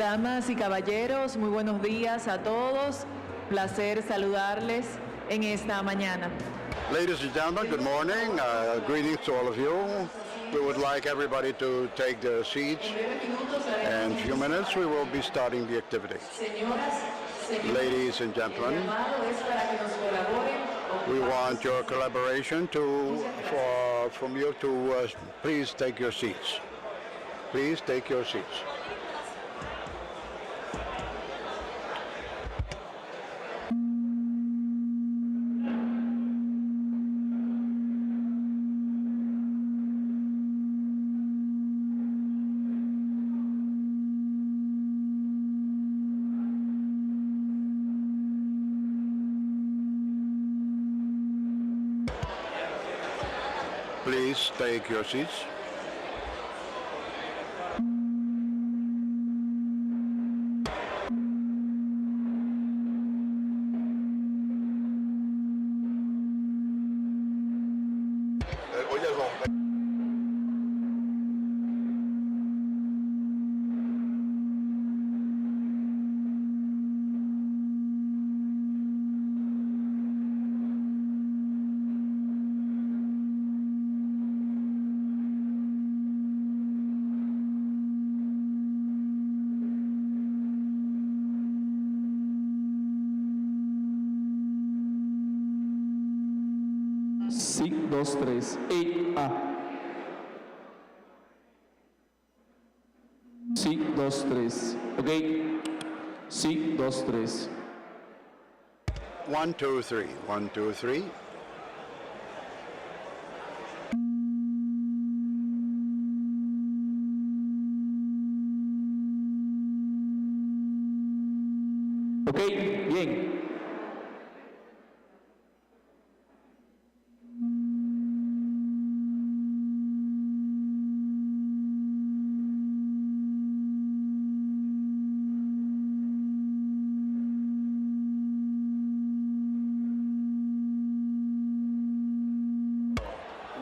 Damas y caballeros, muy buenos días a todos. Placer saludarles en esta mañana. Ladies and gentlemen, good morning. Greetings to all of you. We would like everybody to take their seats. In a few minutes, we will be starting the activity. Ladies and gentlemen, we want your collaboration from you to please take your seats. Please take your seats. Please take your seats. Sí, 2, 3, 8A. Sí, 2, 3. Ok. Sí, 2, 3. 1, 2, 3. 1, 2, 3. Ok, bien.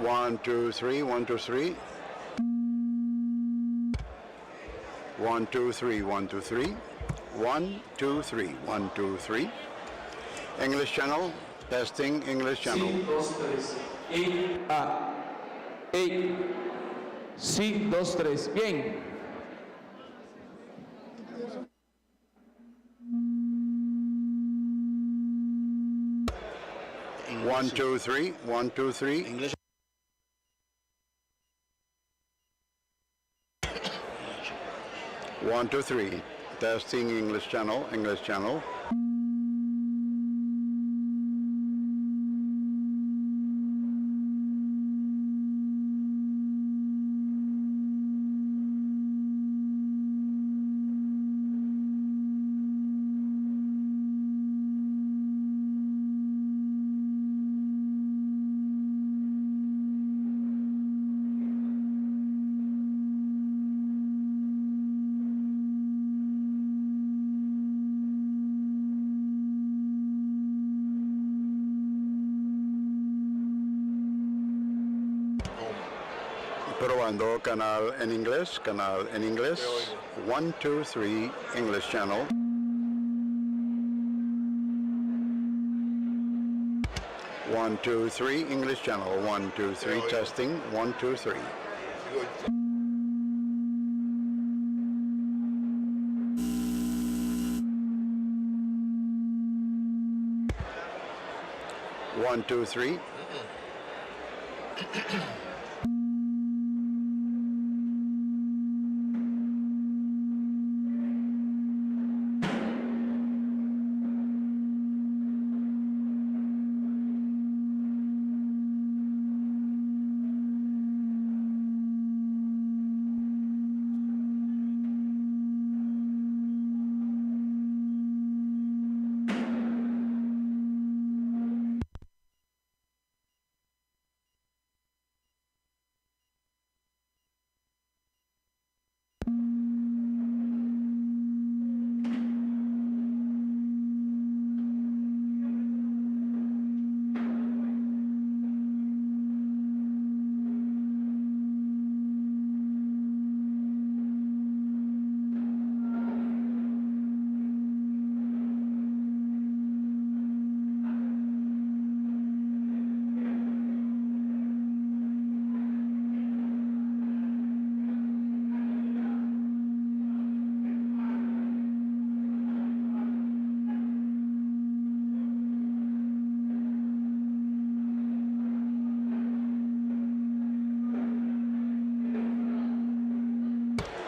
One, two, three. 1, 2, 3. 1, 2, 3. 1, 2, 3. 1, 2, 3. 1, 2, 3. English channel. Testing English channel. Sí, 2, 3. 8A. 8. Sí, 2, 3. Bien. One, two, three. 1, 2, 3. English. One, two, three. Testing English channel. English channel. Probando canal en inglés, 1, 2, 3, English channel. 1, 2, 3, English channel. 1, 2, 3, testing. 1, 2, 3. One, two, three.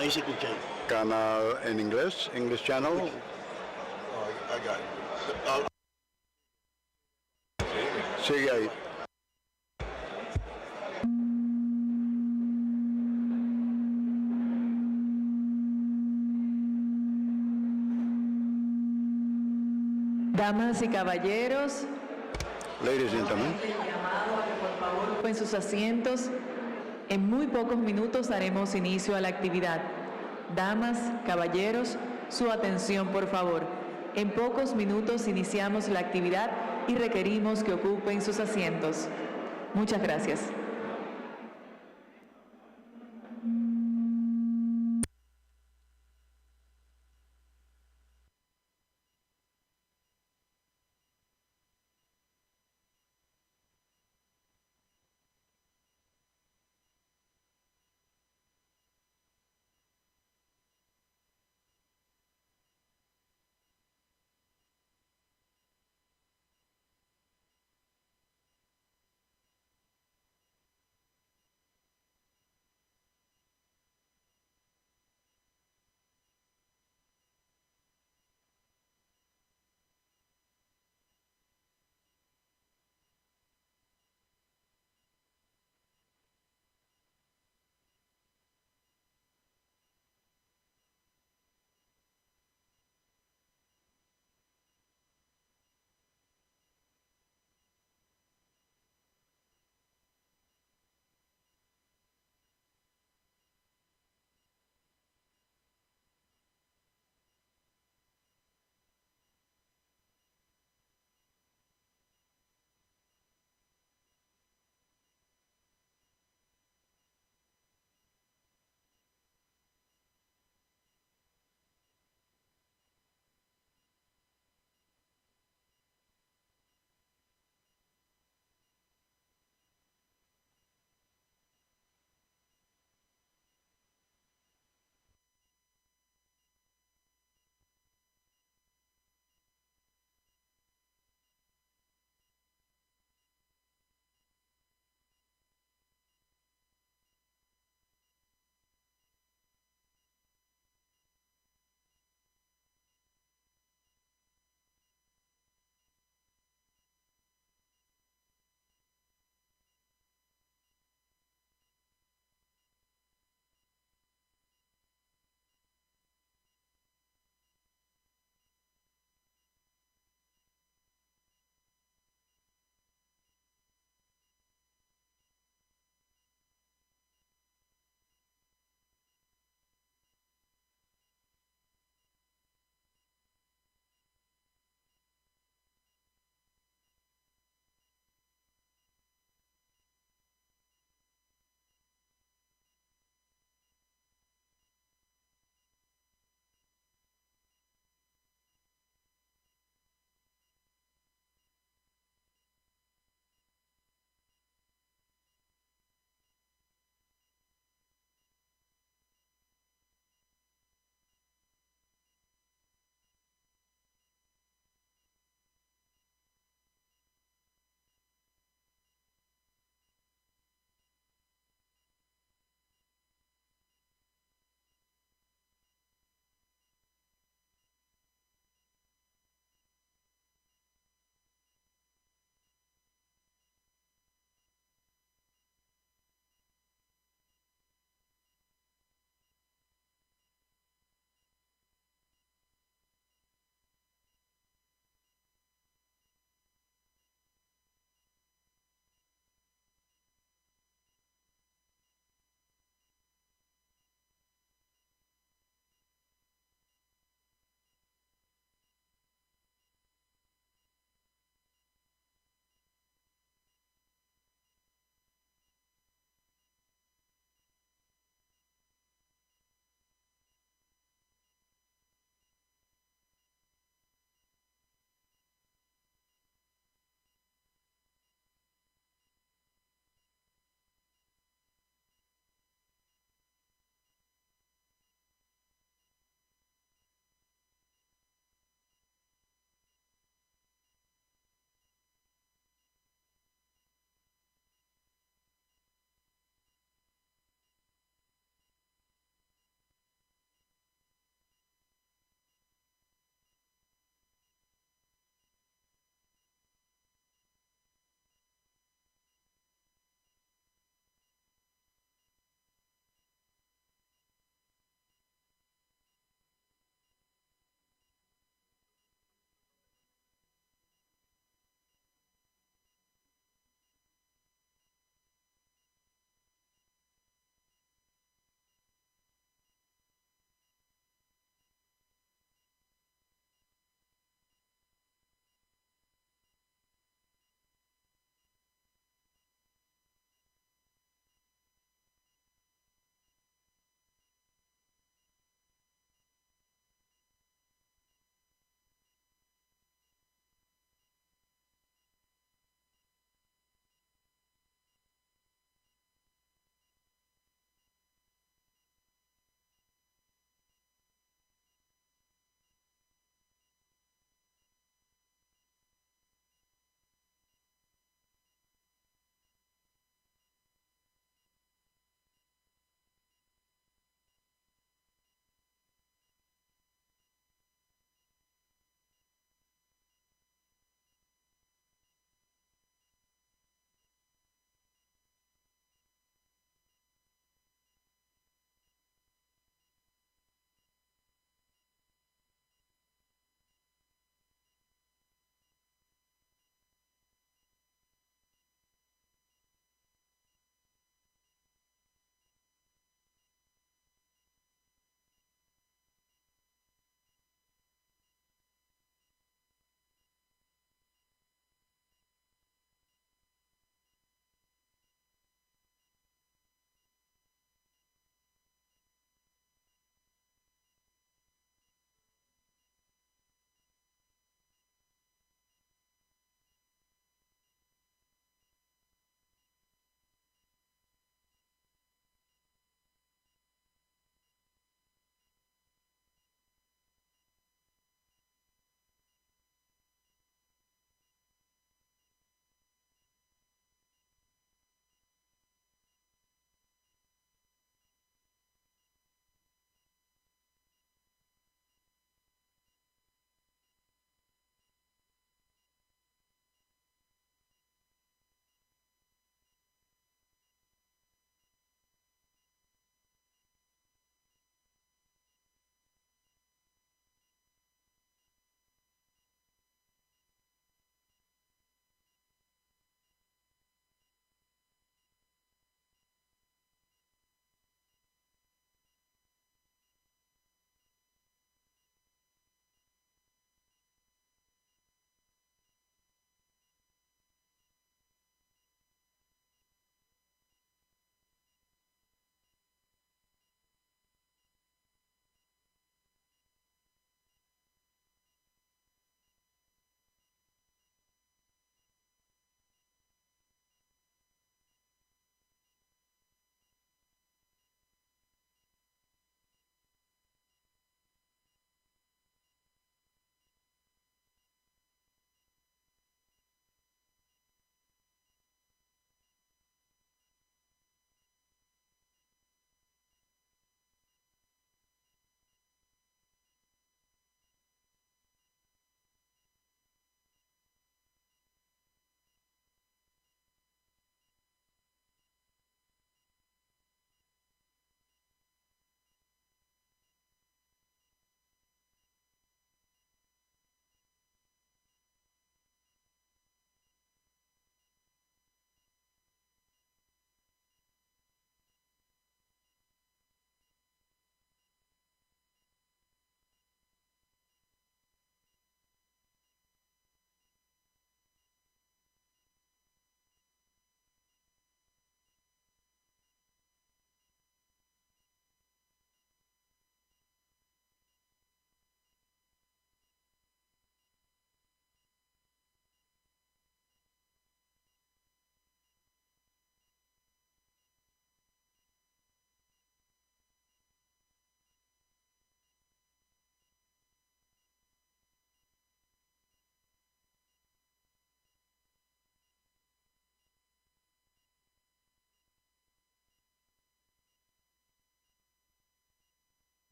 Ahí se escucha. Canal en inglés, English channel. Oh, I got it. Sigue ahí. Damas y caballeros, Ladies and gentlemen, en sus asientos. En muy pocos minutos daremos inicio a la actividad. Damas, caballeros, su atención, por favor. En pocos minutos iniciamos la actividad y requerimos que ocupen sus asientos. Muchas gracias.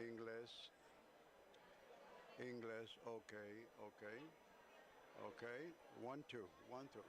English, English, okay, okay, okay. 1, 2, 1, 2.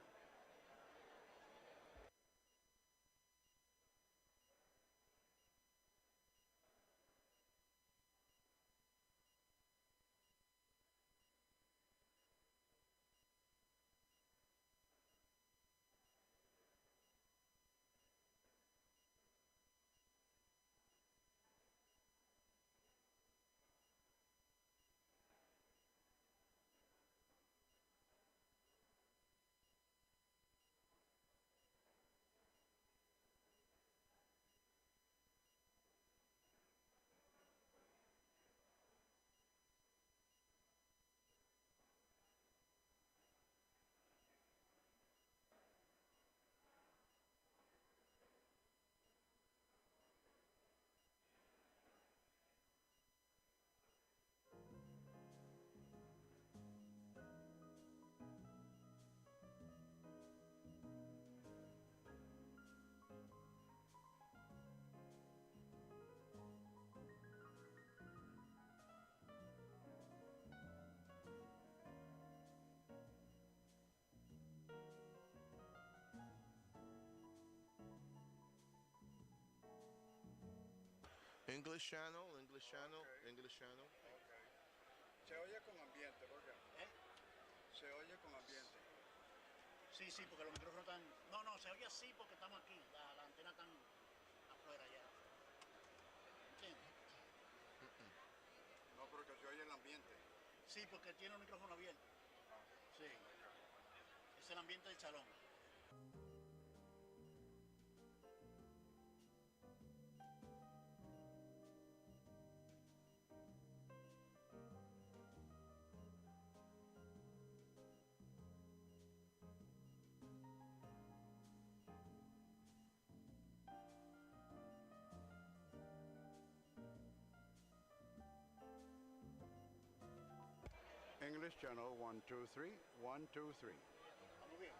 English channel, English channel, Okay. English channel. Okay. Se oye con ambiente, ¿por qué? Se oye con ambiente. Sí, sí, porque los micrófonos están... No, no, se oye así porque estamos aquí. La antena está afuera ya. ¿Entiendes? No, porque se oye el ambiente. Sí, porque tiene el micrófono abierto. Sí. Es el ambiente del salón. English channel 1, 2, 3, 1, 2, 3. ¿Estamos bien?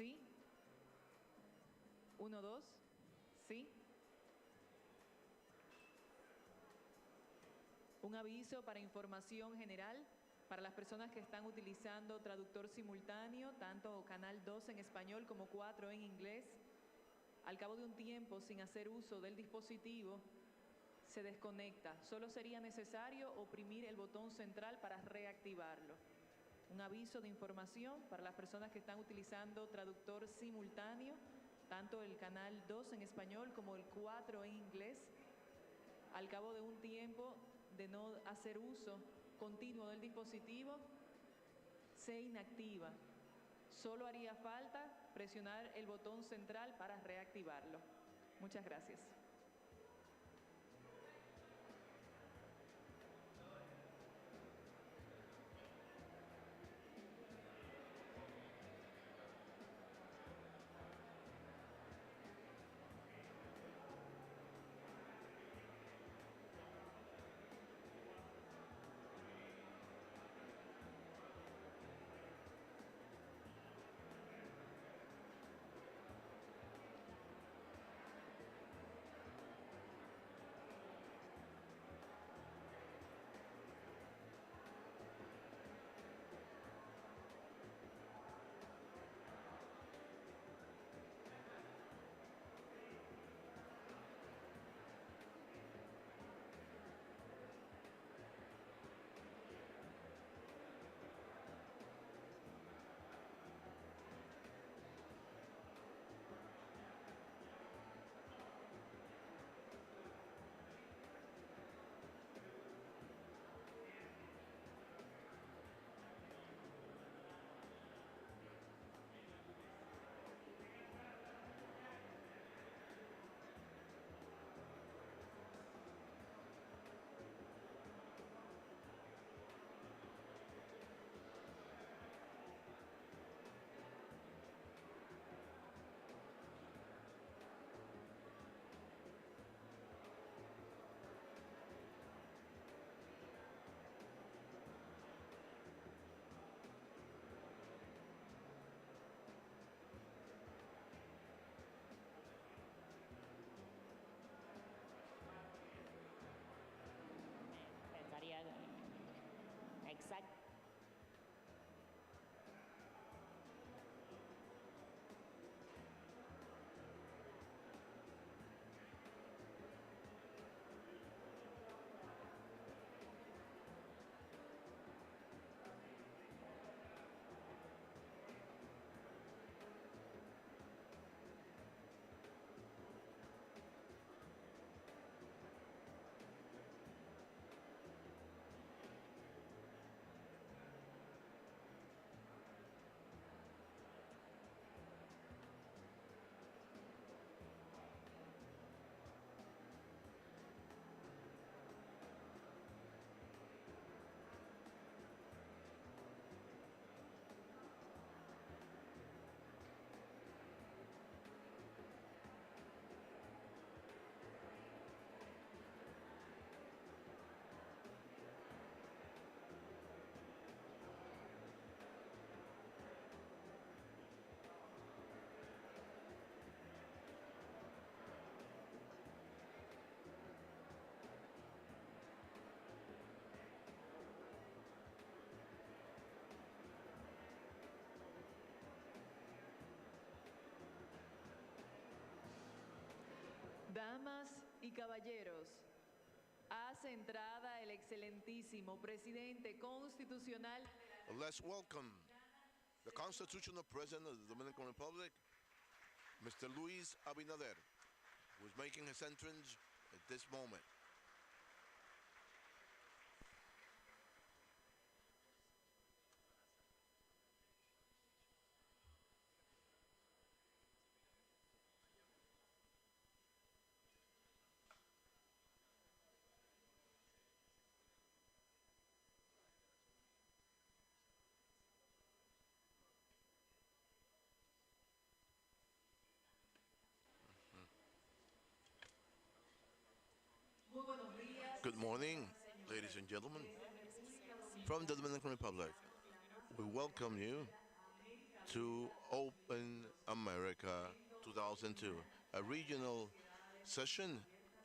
Sí. 1, 2. Sí. Un aviso para información general para las personas que están utilizando traductor simultáneo, tanto canal 2 en español como 4 en inglés. Al cabo de un tiempo sin hacer uso del dispositivo, se desconecta. Solo sería necesario oprimir el botón central para reactivarlo. Un aviso de información para las personas que están utilizando traductor simultáneo, tanto el canal 2 en español como el 4 en inglés. Al cabo de un tiempo de no hacer uso continuo del dispositivo, se inactiva. Solo haría falta presionar el botón central para reactivarlo. Muchas gracias. Pensaría exacto. Damas y caballeros, hace entrada el excelentísimo presidente constitucional. Let's welcome the constitutional president of the Dominican Republic, Mr. Luis Abinader, who is making his entrance at this moment. Good morning, ladies and gentlemen. From the Dominican Republic, we welcome you to Open America 2002, a regional session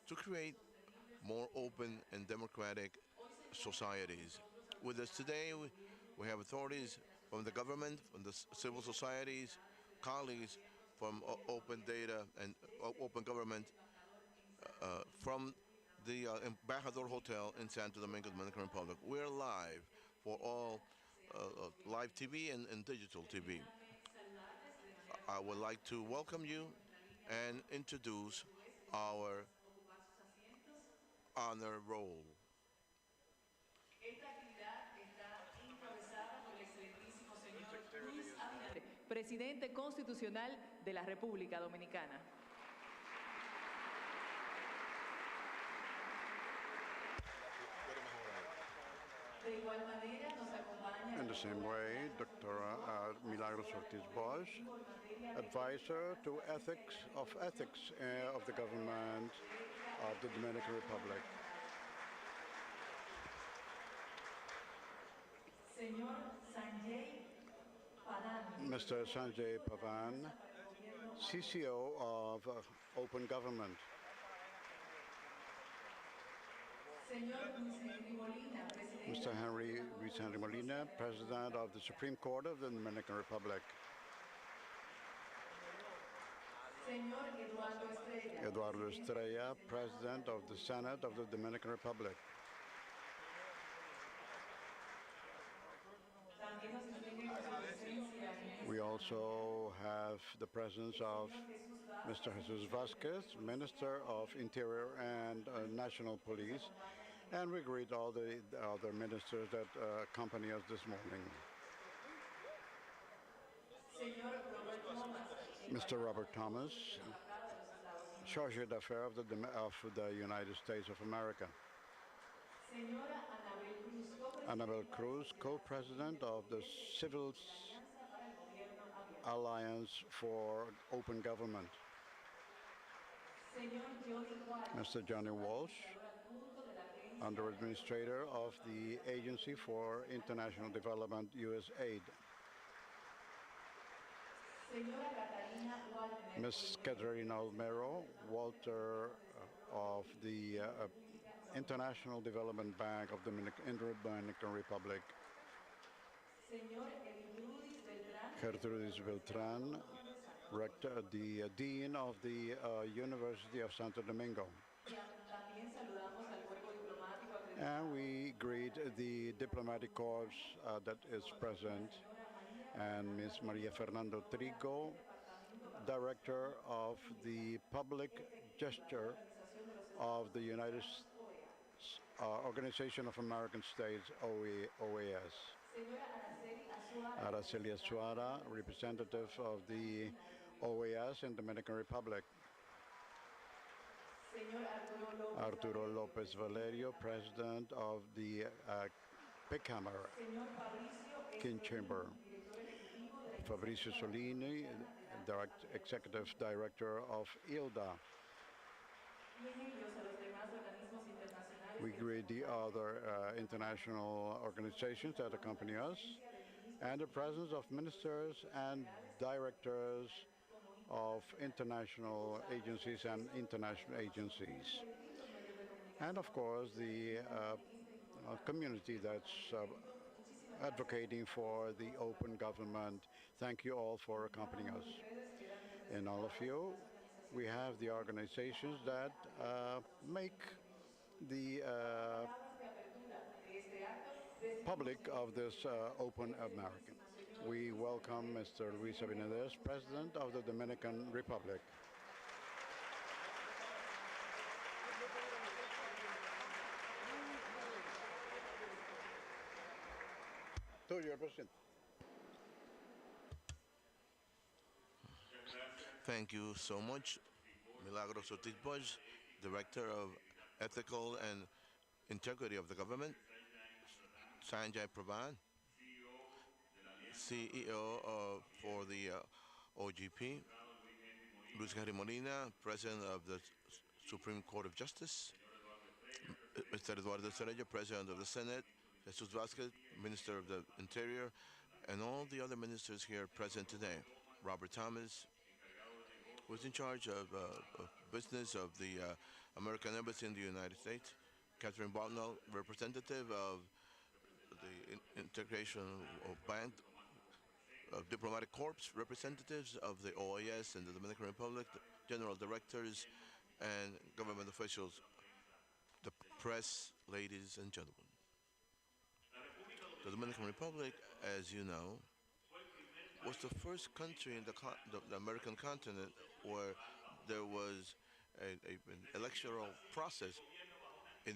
to create more open and democratic societies. With us today, we have authorities from the government, from the civil societies, colleagues from Open Data and Open Government, from the Embajador Hotel in Santo Domingo, Dominican Republic. We're live for all live TV and digital TV. I would like to welcome you and introduce our honor roll. Presidente constitucional de la República Dominicana. In the same way, Dr. Milagros Ortiz Bosch, advisor to ethics of the government of the Dominican Republic. Mr. Sanjay Pavan, CCO of Open Government. Mr. Luis Henry Molina, President of the Supreme Court of the Dominican Republic. Eduardo Estrella, President of the Senate of the Dominican Republic. We also have the presence of Mr. Jesus Vasquez, Minister of Interior and National Police, and we greet all the other ministers that accompany us this morning. Mr. Robert Thomas, Chargé d'Affaires of the United States of America. Annabel Cruz, Co-President of the Civil Alliance for Open Government. Mr. Johnny Walsh, Under Administrator of the Agency for International Development, USAID. Ms. Caterina Olmero, Walter of the International Development Bank of the Dominican Republic. Gertrudis Beltran, Rector, the Dean of the University of Santo Domingo. And we greet the diplomatic corps that is present, and Ms. Maria Fernando Trigo, Director of the Public Gesture of the United Organization of American States, OAS. Araceli Azuara, representative of the OAS in Dominican Republic. Arturo Lopez Valerio, President of the Pichammer King Chamber. Fabricio Solini, Executive Director of ILDA. We greet the other international organizations that accompany us, and the presence of ministers and directors of international agencies and international agencies. And of course, the community that's advocating for the open government. Thank you all for accompanying us. And all of you, we have the organizations that make the public of this Open American. We welcome Mr. Luis Abinader, President of the Dominican Republic. Thank you so much, Milagros Ortiz Bosch, Director of Ethical and Integrity of the Government. Sanjay Pravan, CEO for the OGP. Luis Henry Molina, President of the Supreme Court of Justice. Mr. Eduardo Estrella, President of the Senate. Jesus Vasquez, Minister of the Interior. and all the other ministers here present today. Robert Thomas was in charge of business of the American Embassy in the United States. Catherine Botnell, representative of the integration of bank of diplomatic corps, representatives of the OAS and the Dominican Republic, general directors, and government officials, the press, ladies and gentlemen. The Dominican Republic, as you know, was the first country in the American continent where there was an electoral process in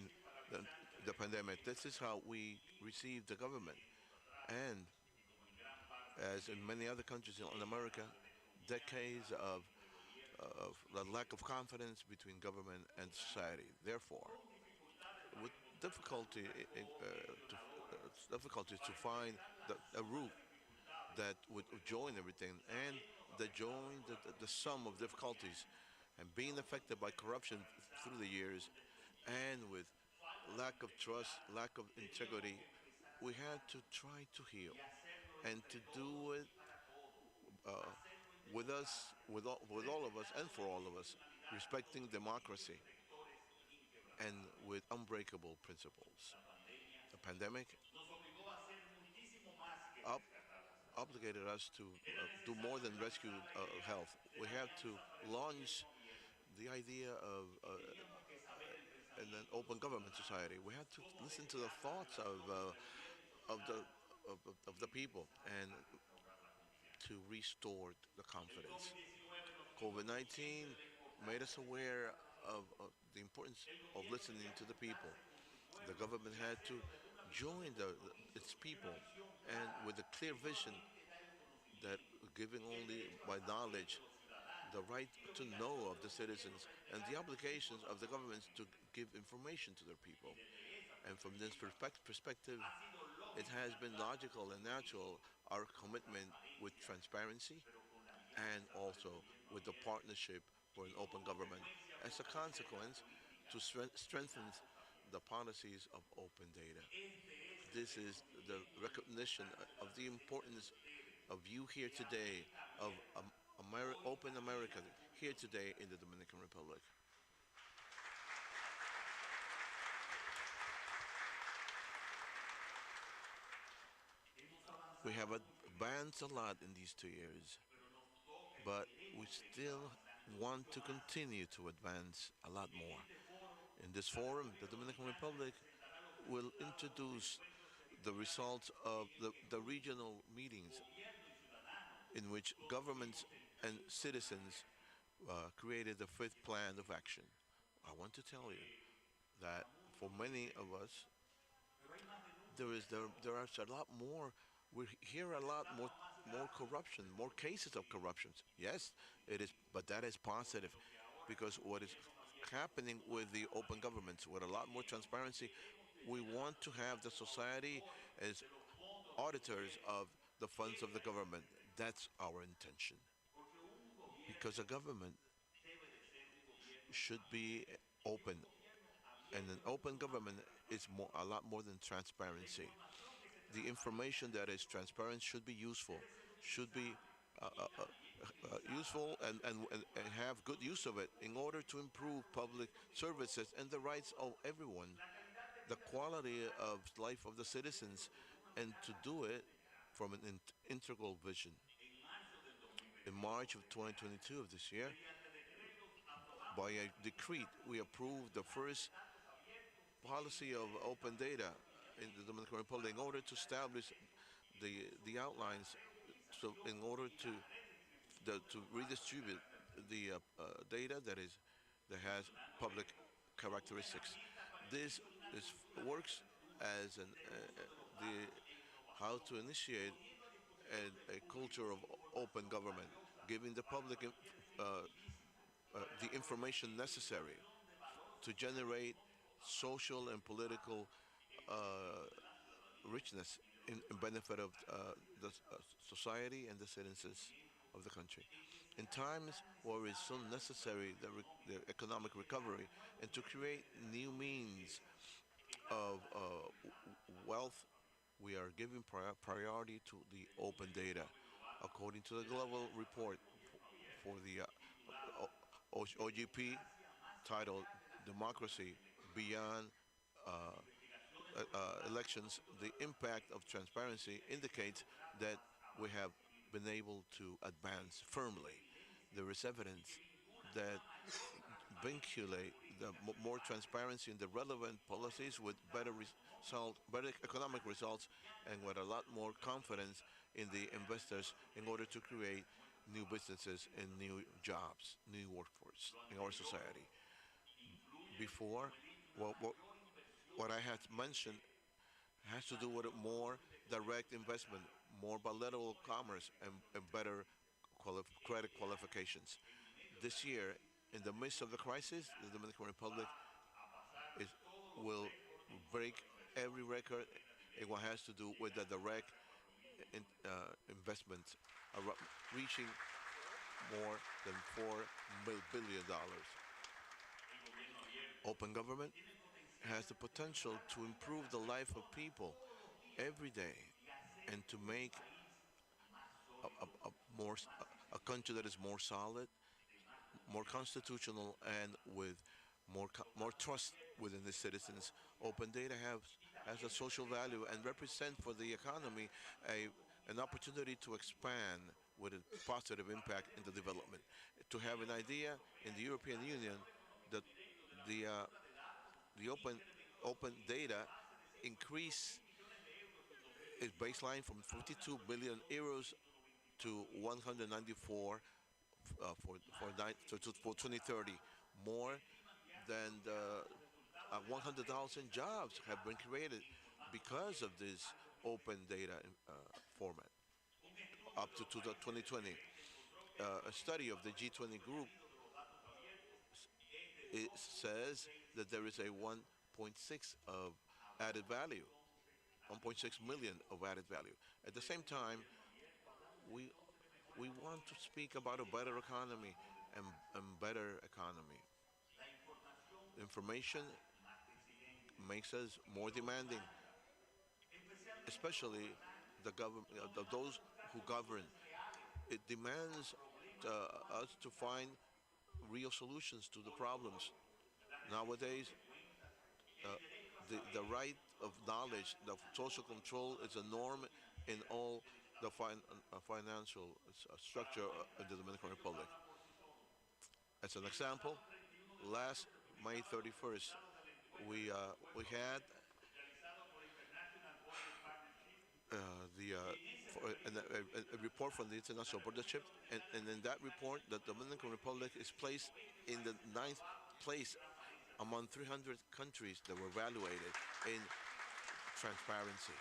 the, the pandemic. This is how we received the government. And as in many other countries in America, decades of the lack of confidence between government and society. Therefore, with difficulty, difficulties to find a route that would join everything, and the sum of difficulties, and being affected by corruption through the years, and with lack of trust, lack of integrity, we had to try to heal and to do it with us, with all of us, and for all of us, respecting democracy and with unbreakable principles. The pandemic ob- obligated us to do more than rescue health. We have to launch the idea of an open government society. We have to listen to the thoughts of the of the people and to restore the confidence. COVID-19 made us aware of the importance of listening to the people. The government had to join its people and with a clear vision that giving only by knowledge the right to know of the citizens and the obligations of the governments to give information to their people. And from this perspective, it has been logical and natural our commitment with transparency and also with the partnership for an open government. As a consequence, to strengthen the policies of open data. This is the recognition of the importance of you here today, of Open America here today in the Dominican Republic. We have advanced a lot in these 2 years, but we still want to continue to advance a lot more. In this forum, the Dominican Republic will introduce the results of the regional meetings in which governments and citizens created the fifth plan of action. I want to tell you that for many of us, there are a lot more. We hear a lot more corruption, more cases of corruption. Yes, it is, but that is positive because what is happening with the open governments, with a lot more transparency, we want to have the society as auditors of the funds of the government. That's our intention. Because a government should be open, and an open government is a lot more than transparency. The information that is transparent should be useful, should be useful and have good use of it in order to improve public services and the rights of everyone, the quality of life of the citizens, and to do it from an integral vision. In March of 2022 of this year, by a decree, we approved the first policy of open data in the Dominican Republic in order to establish the outlines, so in order to redistribute the data that has public characteristics. This works as the how to initiate a culture of open government, giving the public the information necessary to generate social and political uh, richness in benefit of the society and the citizens of the country. In times where it's so necessary the economic recovery and to create new means of wealth we are giving priority to the open data. According to the global report for the OGP titled Democracy Beyond Elections, the impact of transparency indicates that we have been able to advance firmly. There is evidence that vinculate more transparency in the relevant policies with better economic results, and with a lot more confidence in the investors in order to create new businesses and new jobs, new workforce in our society. Before, what I had mentioned has to do with more direct investment, more bilateral commerce, and better credit qualifications. This year, in the midst of the crisis, the Dominican Republic is, will break every record in what has to do with the direct investments, reaching more than $4 billion. Open government has the potential to improve the life of people every day and to make a more a country that is more solid, more constitutional, and with more trust within the citizens. Open data has a social value and represent for the economy an opportunity to expand with a positive impact in the development. To have an idea, in the European Union, that the open data increase its baseline from 52 billion euros to 194 for 2030. More than 100,000 jobs have been created because of this open data format up to 2020. A study of the G20 group, it says that there is a 1.6 of added value, 1.6 million of added value. At the same time, we we want to speak about a better economy and better economy. Information makes us more demanding, especially those who govern. It demands us to find real solutions to the problems. Nowadays, the right of knowledge, the social control is a norm in all the financial structure in the Dominican Republic. As an example, last May 31st, we had a report from the International Partnership, and in that report, the Dominican Republic is placed in the ninth place among 300 countries that were evaluated in transparency.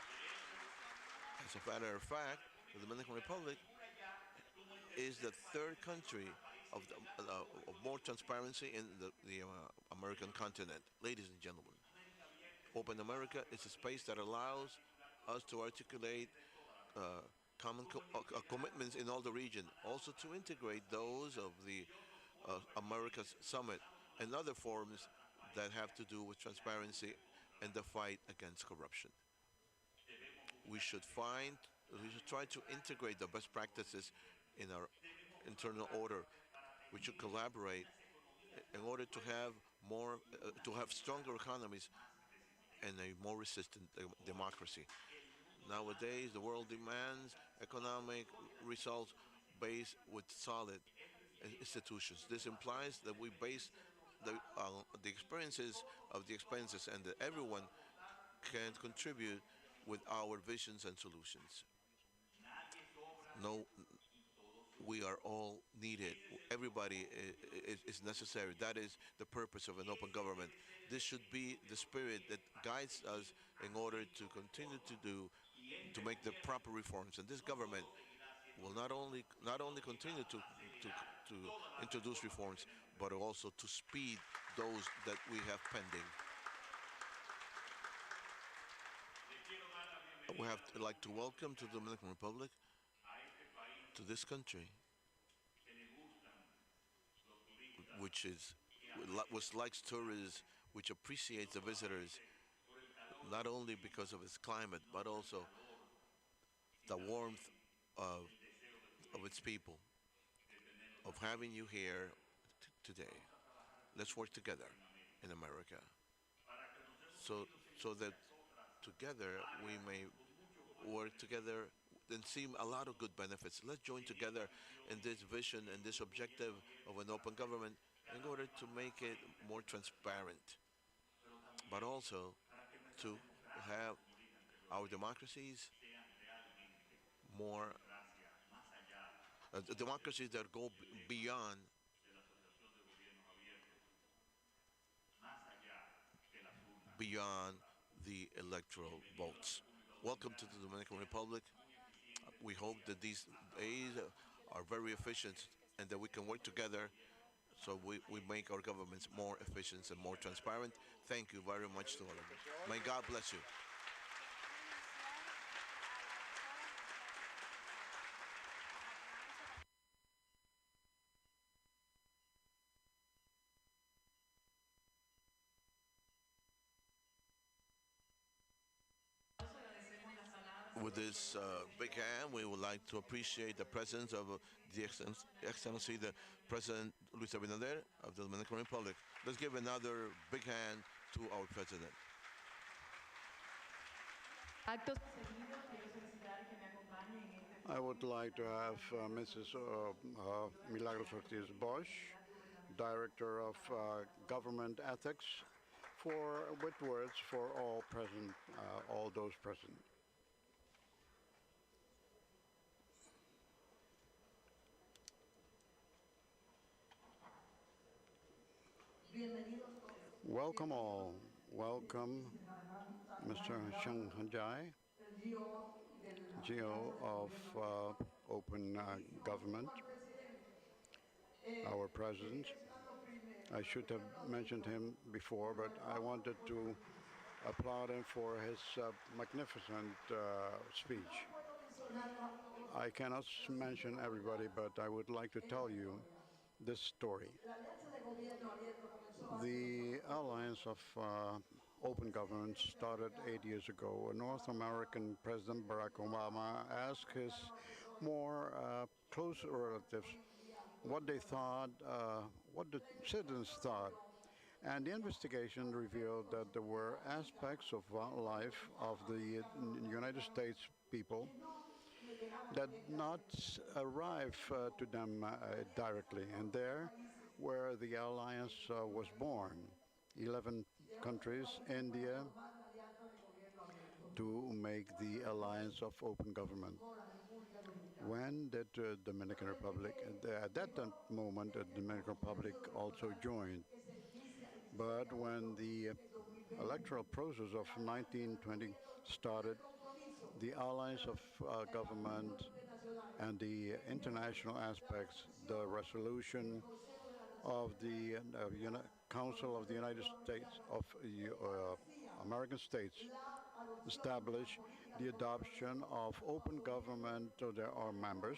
As a matter of fact, the Dominican Republic is the third country of more transparency in the American continent. Ladies and gentlemen, Open America is a space that allows us to articulate common commitments in all the region, also to integrate those of the America's Summit and other forums that have to do with transparency and the fight against corruption. We should try to integrate the best practices in our internal order. We should collaborate in order to have stronger economies and a more resistant democracy. Nowadays, the world demands economic results based with solid institutions. This implies that we base the experiences of the expenses, and that everyone can contribute with our visions and solutions. No, we are all needed. Everybody is necessary. That is the purpose of an open government. This should be the spirit that guides us in order to continue to make the proper reforms. And this government will not only continue to introduce reforms, but also to speed those that we have pending. We have like to welcome to the Dominican Republic, to this country, which likes tourists, which appreciates the visitors. not only because of its climate, but also the warmth of, of its people, of having you here today. Let's work together in America so, so that together we may work together and see a lot of good benefits. Let's join together in this vision and this objective of an open government in order to make it more transparent, but also to have our democracies more democracies that go beyond beyond the electoral votes. Welcome to the Dominican Republic. We hope that these days are very efficient and that we can work together so we make our governments more efficient and more transparent. Thank you very much to all of you. May God bless you. With this big hand, we would like to appreciate the presence of the Excellency, the President Luis Abinader of the Dominican Republic. Let's give another big hand to our President. Acto seguido, quiero solicitar que me acompañe en este I would like to have Mrs. Milagros Ortiz Bosch, Director of Government Ethics, with words for all present, all those present. Welcome all. Welcome, Mr. Sheng Hanjai, GO of Open Government, our president. I should have mentioned him before, but I wanted to applaud him for his magnificent speech. I cannot mention everybody, but I would like to tell you this story. The Alliance of Open Government started 8 years ago. A North American President Barack Obama asked his more close relatives what they thought, what the citizens thought. And the investigation revealed that there were aspects of life of the United States people that not arrive to them directly. And there, where the alliance was born, 11 countries, India, to make the alliance of open government. When did the Dominican Republic, at that moment, the Dominican Republic also joined. But when the electoral process of 1920 started, the alliance of government and the international aspects, the resolution of the Council of the United States of American States established the adoption of open government to our members.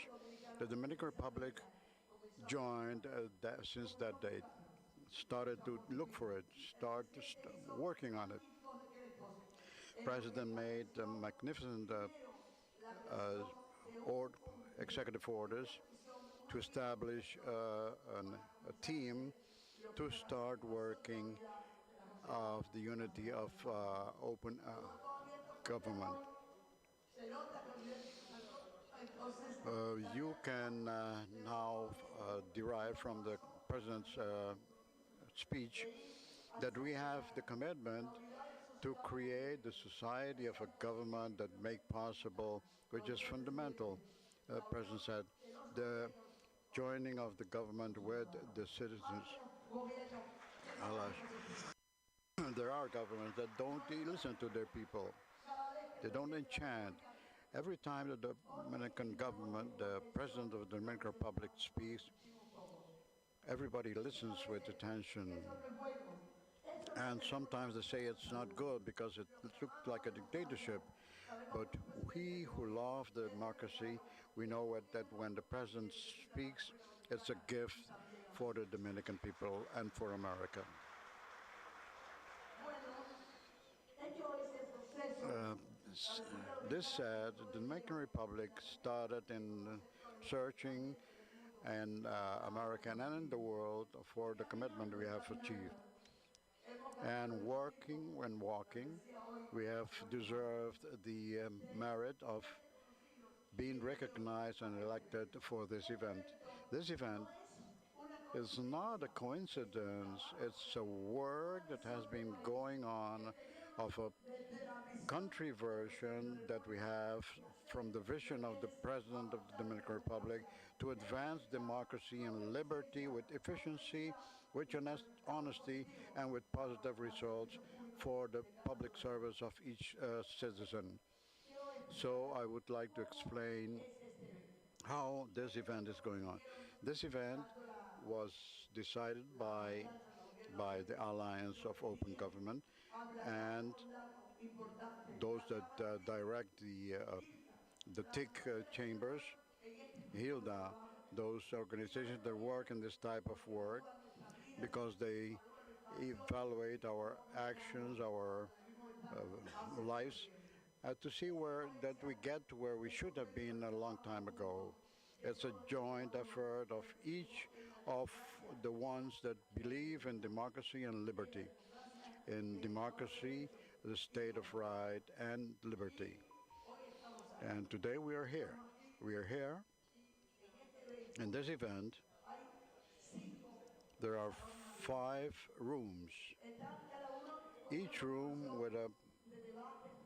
The Dominican Republic joined since that date, started to look for it, working on it. President made magnificent executive orders to establish a team to start working of the unity of open government. You can now derive from the President's speech that we have the commitment to create the society of a government that make possible, which is fundamental. The President said, the joining of the government with the citizens. There are governments that don't listen to their people. They don't enchant. Every time the Dominican government, the President of the Dominican Republic speaks, everybody listens with attention. And sometimes they say it's not good because it looked like a dictatorship. But we who love the democracy, we know that when the President speaks, it's a gift for the Dominican people and for America. This said, the Dominican Republic started in searching in America and in the world for the commitment we have achieved. And working and walking, we have deserved the merit of being recognized and elected for this event. This event is not a coincidence, it's a work that has been going on of a country version that we have from the vision of the President of the Dominican Republic to advance democracy and liberty with efficiency, with honesty, and with positive results for the public service of each citizen. So I would like to explain how this event is going on. This event was decided by the Alliance of Open Government and those that direct the TIC chambers, HILDA, those organizations that work in this type of work because they evaluate our actions, our lives, to see where that we get to where we should have been a long time ago. It's a joint effort of each of the ones that believe in democracy and liberty. In democracy, the state of right, and liberty. And today we are here. We are here in this event. There are 5 rooms, each room with a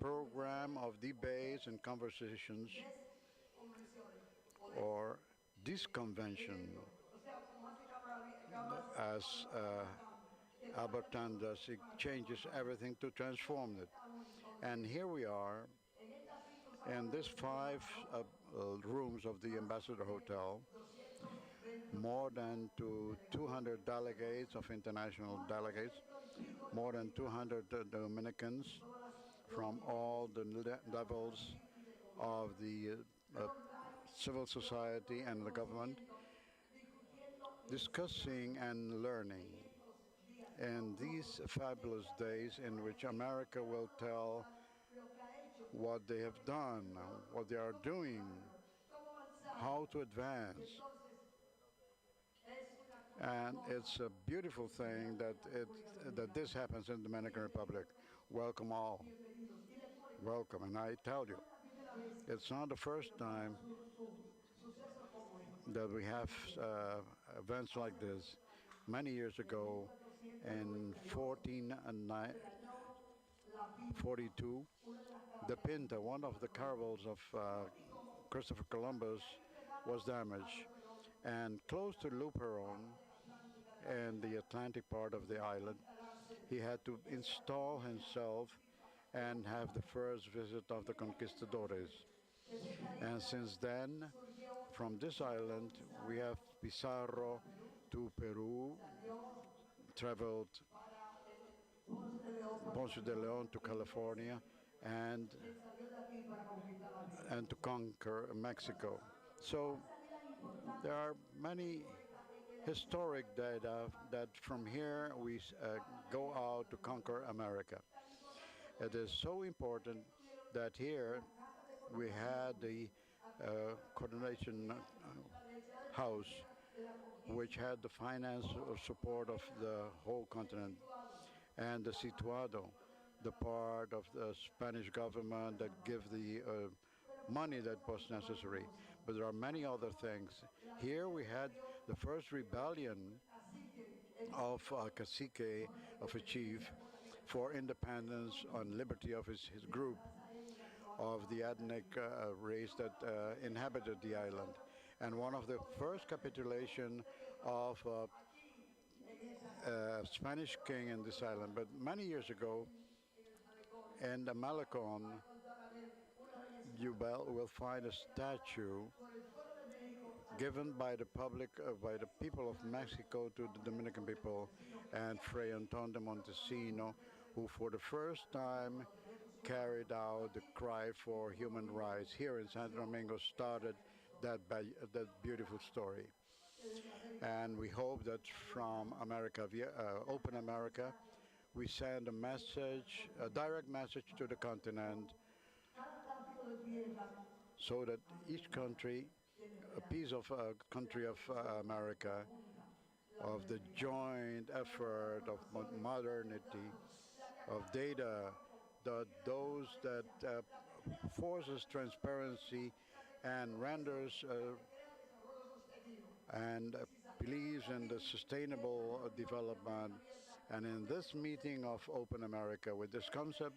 program of debates and conversations or this convention, as Albert does, it changes everything to transform it. And here we are in these 5 rooms of the Ambassador Hotel, more than 200 delegates of international delegates, more than 200 Dominicans from all the levels of the civil society and the government, discussing and learning. And these fabulous days in which America will tell what they have done, what they are doing, how to advance. And it's a beautiful thing that this happens in the Dominican Republic. Welcome all. Welcome. And I tell you, it's not the first time that we have events like this. Many years ago, in 1442, the Pinta, one of the caravels of Christopher Columbus, was damaged. And close to Luperon, in the Atlantic part of the island, he had to install himself and have the first visit of the conquistadores. And since then, from this island, we have Pizarro to Peru, traveled Ponce de Leon to California, and to conquer Mexico. So there are many historic data that from here we go out to conquer America. It is so important that here we had the coordination house, which had the financial support of the whole continent, and the Situado, the part of the Spanish government that give the money that was necessary. But there are many other things. Here we had the first rebellion of a cacique, of a chief, for independence and liberty of his group, of the ethnic race that inhabited the island. And one of the first capitulation of Spanish king in this island. But many years ago, in the Malecon, you will find a statue given by the public, by the people of Mexico to the Dominican people, and Fray Anton de Montesino, who for the first time carried out the cry for human rights here in Santo Domingo, started that beautiful story. And we hope that from Open America, we send a message, a direct message to the continent so that each country, a piece of country of America, of the joint effort of modernity, of data, those that forces transparency and renders and believes in the sustainable development. And in this meeting of Open America, with this concept,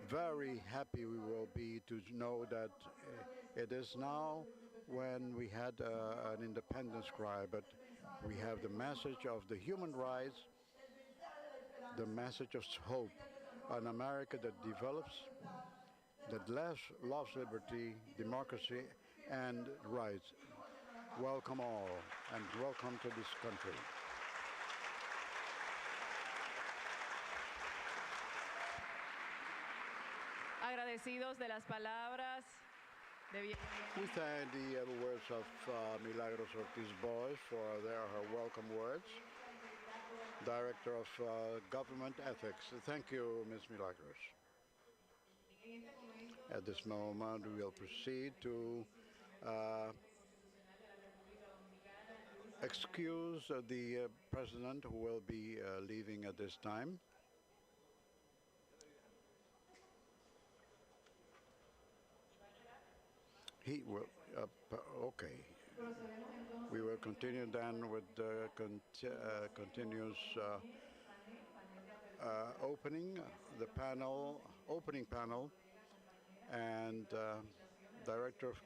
very happy we will be to know that it is now when we had an independence cry, but we have the message of the human rights, the message of hope, an America that develops, that loves liberty, democracy, and rights. Welcome all, and welcome to this country. Agradecidos de las palabras de bienvenida. We thank the words of Milagros Ortiz Bosch for her welcome words. Director of Government Ethics. Thank you, Ms. Milagros. At this moment, we will proceed to excuse the President who will be leaving at this time. He will, okay. We will continue then with the continuous opening, the opening panel, and Director of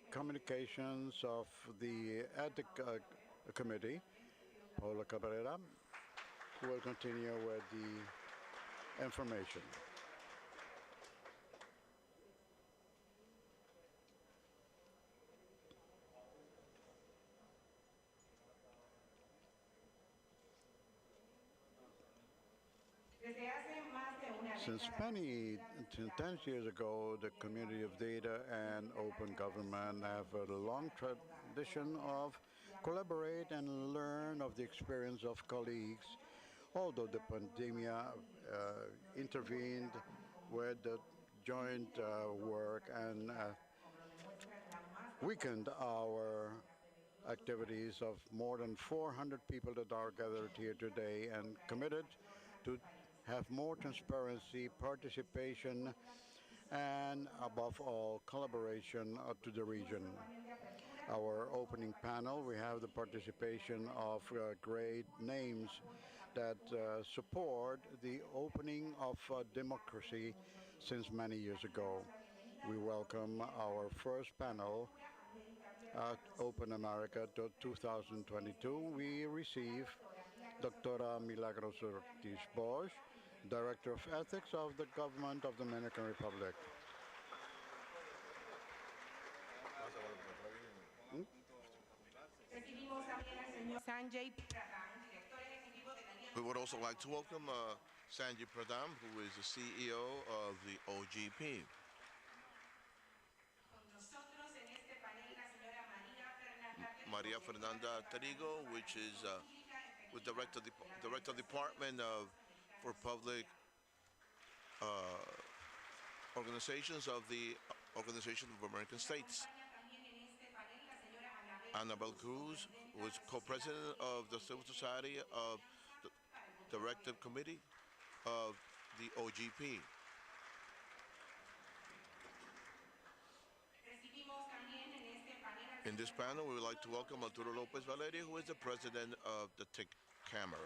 Communications of the Ethic Committee, Paula Cabrera, who will continue with the information. Since 10 years ago, the community of data and open government have a long tradition of collaborate and learn of the experience of colleagues. Although the pandemic intervened with the joint work and weakened our activities of more than 400 people that are gathered here today and committed to have more transparency, participation, and above all, collaboration to the region. Our opening panel, we have the participation of great names that support the opening of democracy since many years ago. We welcome our first panel at Open America 2022. We receive Dr. Milagros Ortiz Bosch, Director of Ethics of the Government of the Dominican Republic. We would also like to welcome Sanjay Pradhan, who is the CEO of the OGP. Maria Fernanda Tarigo, which is with Director Department for Public Organizations of the Organization of American States. Annabel Cruz was co-president of the Civil Society of the Directive Committee of the OGP. In this panel, we would like to welcome Arturo Lopez Valeria, who is the president of the TIC Camera.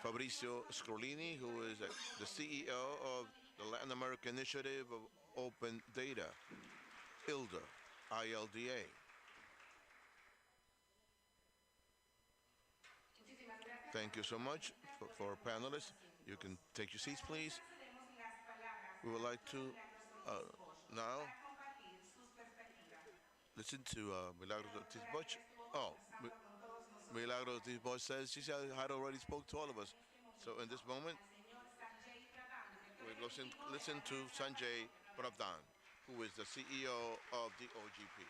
Fabrizio Scrolini, who is the CEO of the Latin American Initiative of Open Data, ILDA, ILDA. Thank you so much for our panelists. You can take your seats, please. We would like to now listen to Milagros Ortiz Bosch. Milagros Ortiz Bosch says she had already spoke to all of us. So in this moment, we listen to Sanjay Pradhan, who is the CEO of the OGP.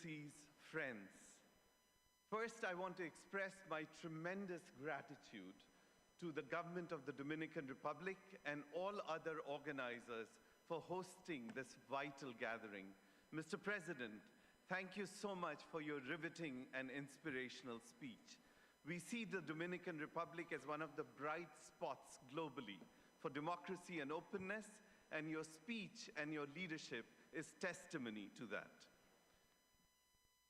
Excellencies, friends. First, I want to express my tremendous gratitude to the government of the Dominican Republic and all other organizers for hosting this vital gathering. Mr. President, thank you so much for your riveting and inspirational speech. We see the Dominican Republic as one of the bright spots globally for democracy and openness, and your speech and your leadership is testimony to that.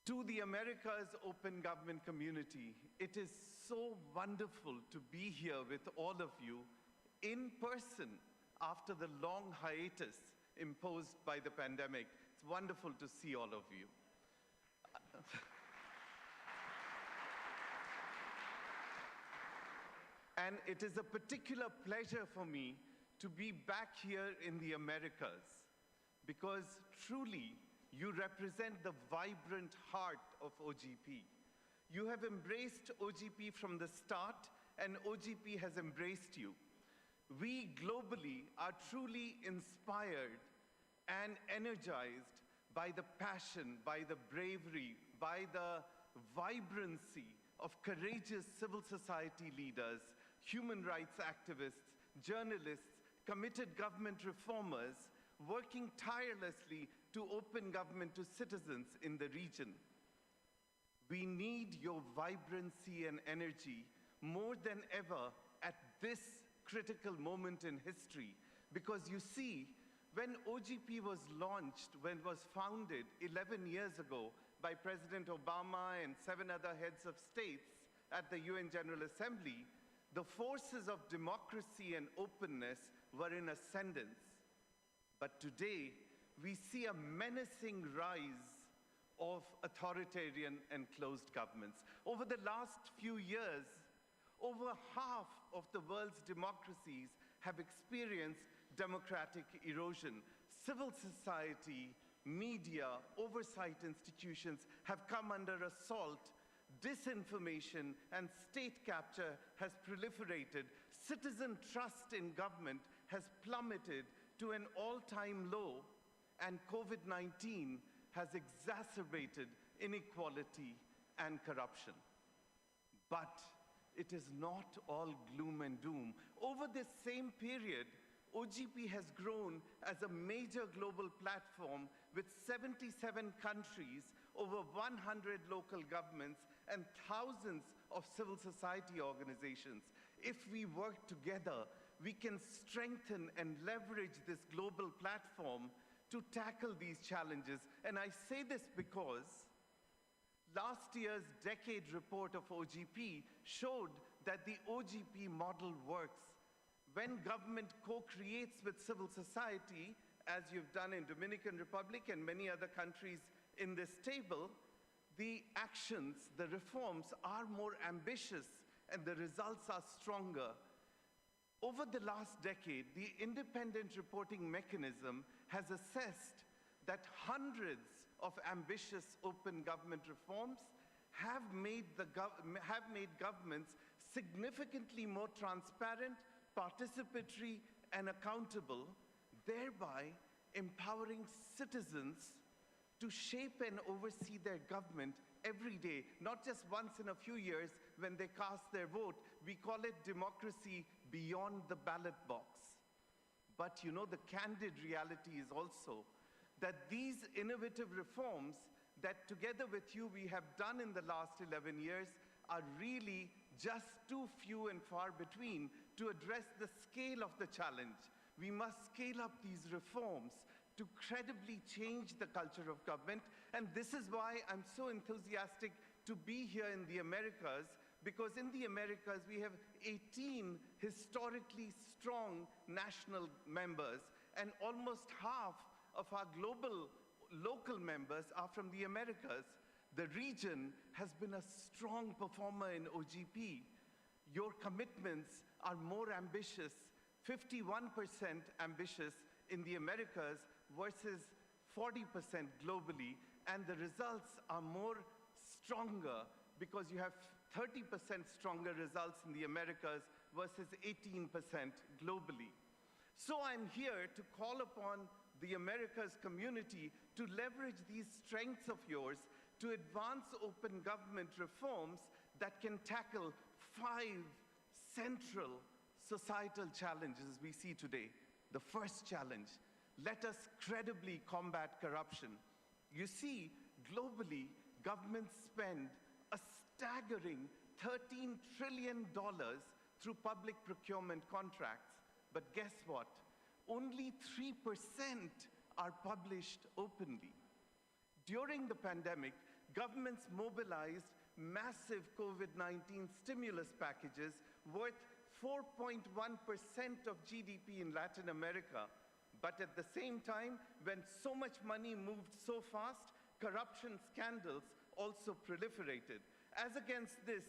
To the America's open government community, it is so wonderful to be here with all of you in person after the long hiatus imposed by the pandemic. It's wonderful to see all of you. And it is a particular pleasure for me to be back here in the Americas, because truly you represent the vibrant heart of OGP. You have embraced OGP from the start, and OGP has embraced you. We globally are truly inspired and energized by the passion, by the bravery, by the vibrancy of courageous civil society leaders, human rights activists, journalists, committed government reformers, working tirelessly to open government to citizens in the region. We need your vibrancy and energy more than ever at this critical moment in history, because you see, when OGP was launched, when it was founded 11 years ago by President Obama and 7 other heads of states at the UN General Assembly, the forces of democracy and openness were in ascendance. But today, we see a menacing rise of authoritarian and closed governments. Over the last few years, over half of the world's democracies have experienced democratic erosion. Civil society, media, oversight institutions have come under assault. Disinformation and state capture has proliferated. Citizen trust in government has plummeted to an all-time low, and COVID-19 has exacerbated inequality and corruption. But it is not all gloom and doom. Over this same period, OGP has grown as a major global platform with 77 countries, over 100 local governments, and thousands of civil society organizations. If we work together, we can strengthen and leverage this global platform to tackle these challenges. And I say this because last year's decade report of OGP showed that the OGP model works. When government co-creates with civil society, as you've done in Dominican Republic and many other countries in this table, the actions, the reforms are more ambitious and the results are stronger. Over the last decade, the independent reporting mechanism has assessed that hundreds of ambitious open government reforms have made governments significantly more transparent, participatory, and accountable, thereby empowering citizens to shape and oversee their government every day, not just once in a few years when they cast their vote. We call it democracy beyond the ballot box. But you know, the candid reality is also that these innovative reforms that together with you we have done in the last 11 years are really just too few and far between to address the scale of the challenge. We must scale up these reforms to credibly change the culture of government. And this is why I'm so enthusiastic to be here in the Americas, because in the Americas we have 18 historically strong national members, and almost half of our global local members are from the Americas. The region has been a strong performer in OGP. Your commitments are more ambitious, 51% ambitious in the Americas versus 40% globally, and the results are more stronger because you have 30% stronger results in the Americas versus 18% globally. So I'm here to call upon the Americas community to leverage these strengths of yours, to advance open government reforms that can tackle 5 central societal challenges we see today. The first challenge, let us credibly combat corruption. You see, globally, governments spend a staggering $13 trillion through public procurement contracts. But guess what? Only 3% are published openly. During the pandemic, governments mobilized massive COVID-19 stimulus packages worth 4.1% of GDP in Latin America. But at the same time, when so much money moved so fast, corruption scandals also proliferated. As against this,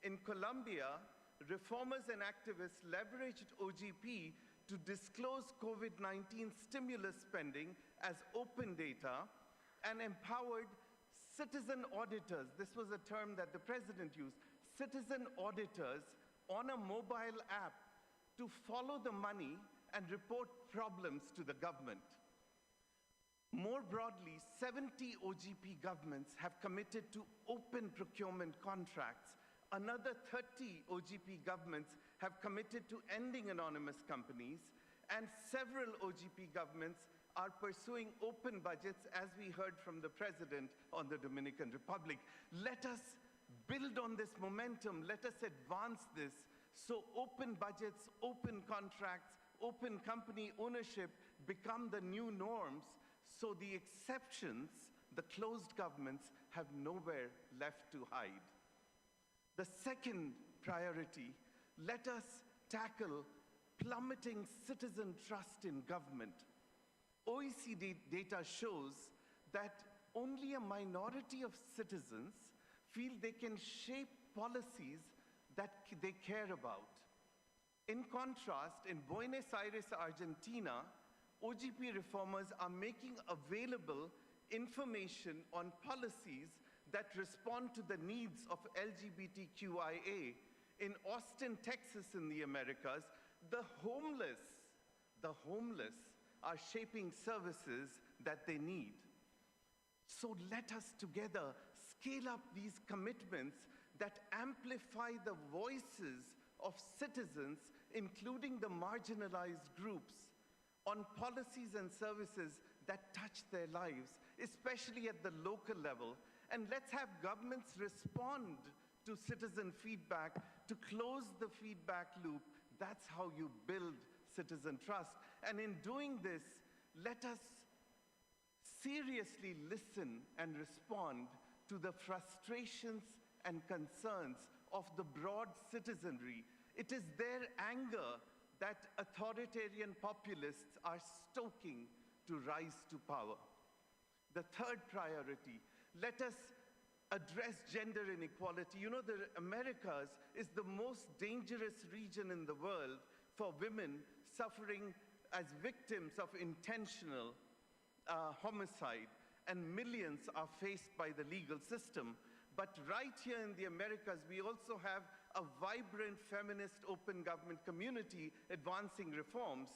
in Colombia, reformers and activists leveraged OGP to disclose COVID-19 stimulus spending as open data and empowered citizen auditors. This was a term that the president used. Citizen auditors on a mobile app to follow the money and report problems to the government. More broadly, 70 OGP governments have committed to open procurement contracts. Another 30 OGP governments have committed to ending anonymous companies, and several OGP governments are pursuing open budgets, as we heard from the president on the Dominican Republic. Let us build on this momentum. Let us advance this so open budgets, open contracts, open company ownership become the new norms, so the exceptions, the closed governments, have nowhere left to hide. The second priority, let us tackle plummeting citizen trust in government. OECD data shows that only a minority of citizens feel they can shape policies that they care about. In contrast, in Buenos Aires, Argentina, OGP reformers are making available information on policies that respond to the needs of LGBTQIA. In Austin, Texas, in the Americas, the homeless are shaping services that they need. So let us together scale up these commitments that amplify the voices of citizens, including the marginalized groups, on policies and services that touch their lives, especially at the local level. And let's have governments respond to citizen feedback to close the feedback loop. That's how you build citizen trust. And in doing this, let us seriously listen and respond to the frustrations and concerns of the broad citizenry. It is their anger that authoritarian populists are stoking to rise to power. The third priority, let us address gender inequality. You know, the Americas is the most dangerous region in the world for women suffering as victims of intentional homicide, and millions are faced by the legal system. But right here in the Americas, we also have a vibrant feminist open government community advancing reforms.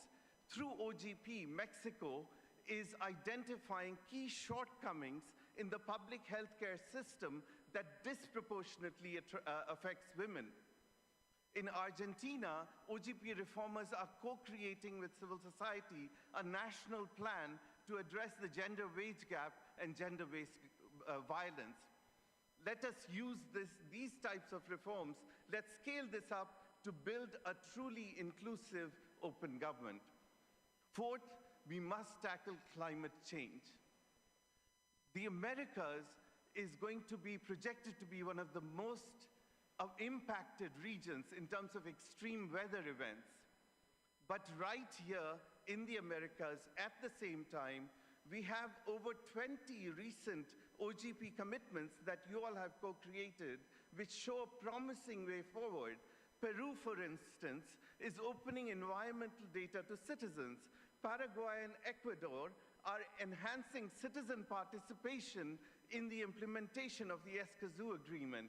Through OGP, Mexico is identifying key shortcomings in the public healthcare system that disproportionately affects women. In Argentina, OGP reformers are co-creating with civil society a national plan to address the gender wage gap and gender-based violence. Let us use these types of reforms. Let's scale this up to build a truly inclusive open government. Fourth, we must tackle climate change. The Americas is going to be projected to be one of the most impacted regions in terms of extreme weather events. But right here in the Americas, at the same time, we have over 20 recent OGP commitments that you all have co-created, which show a promising way forward. Peru, for instance, is opening environmental data to citizens. Paraguay and Ecuador are enhancing citizen participation in the implementation of the Escazú Agreement.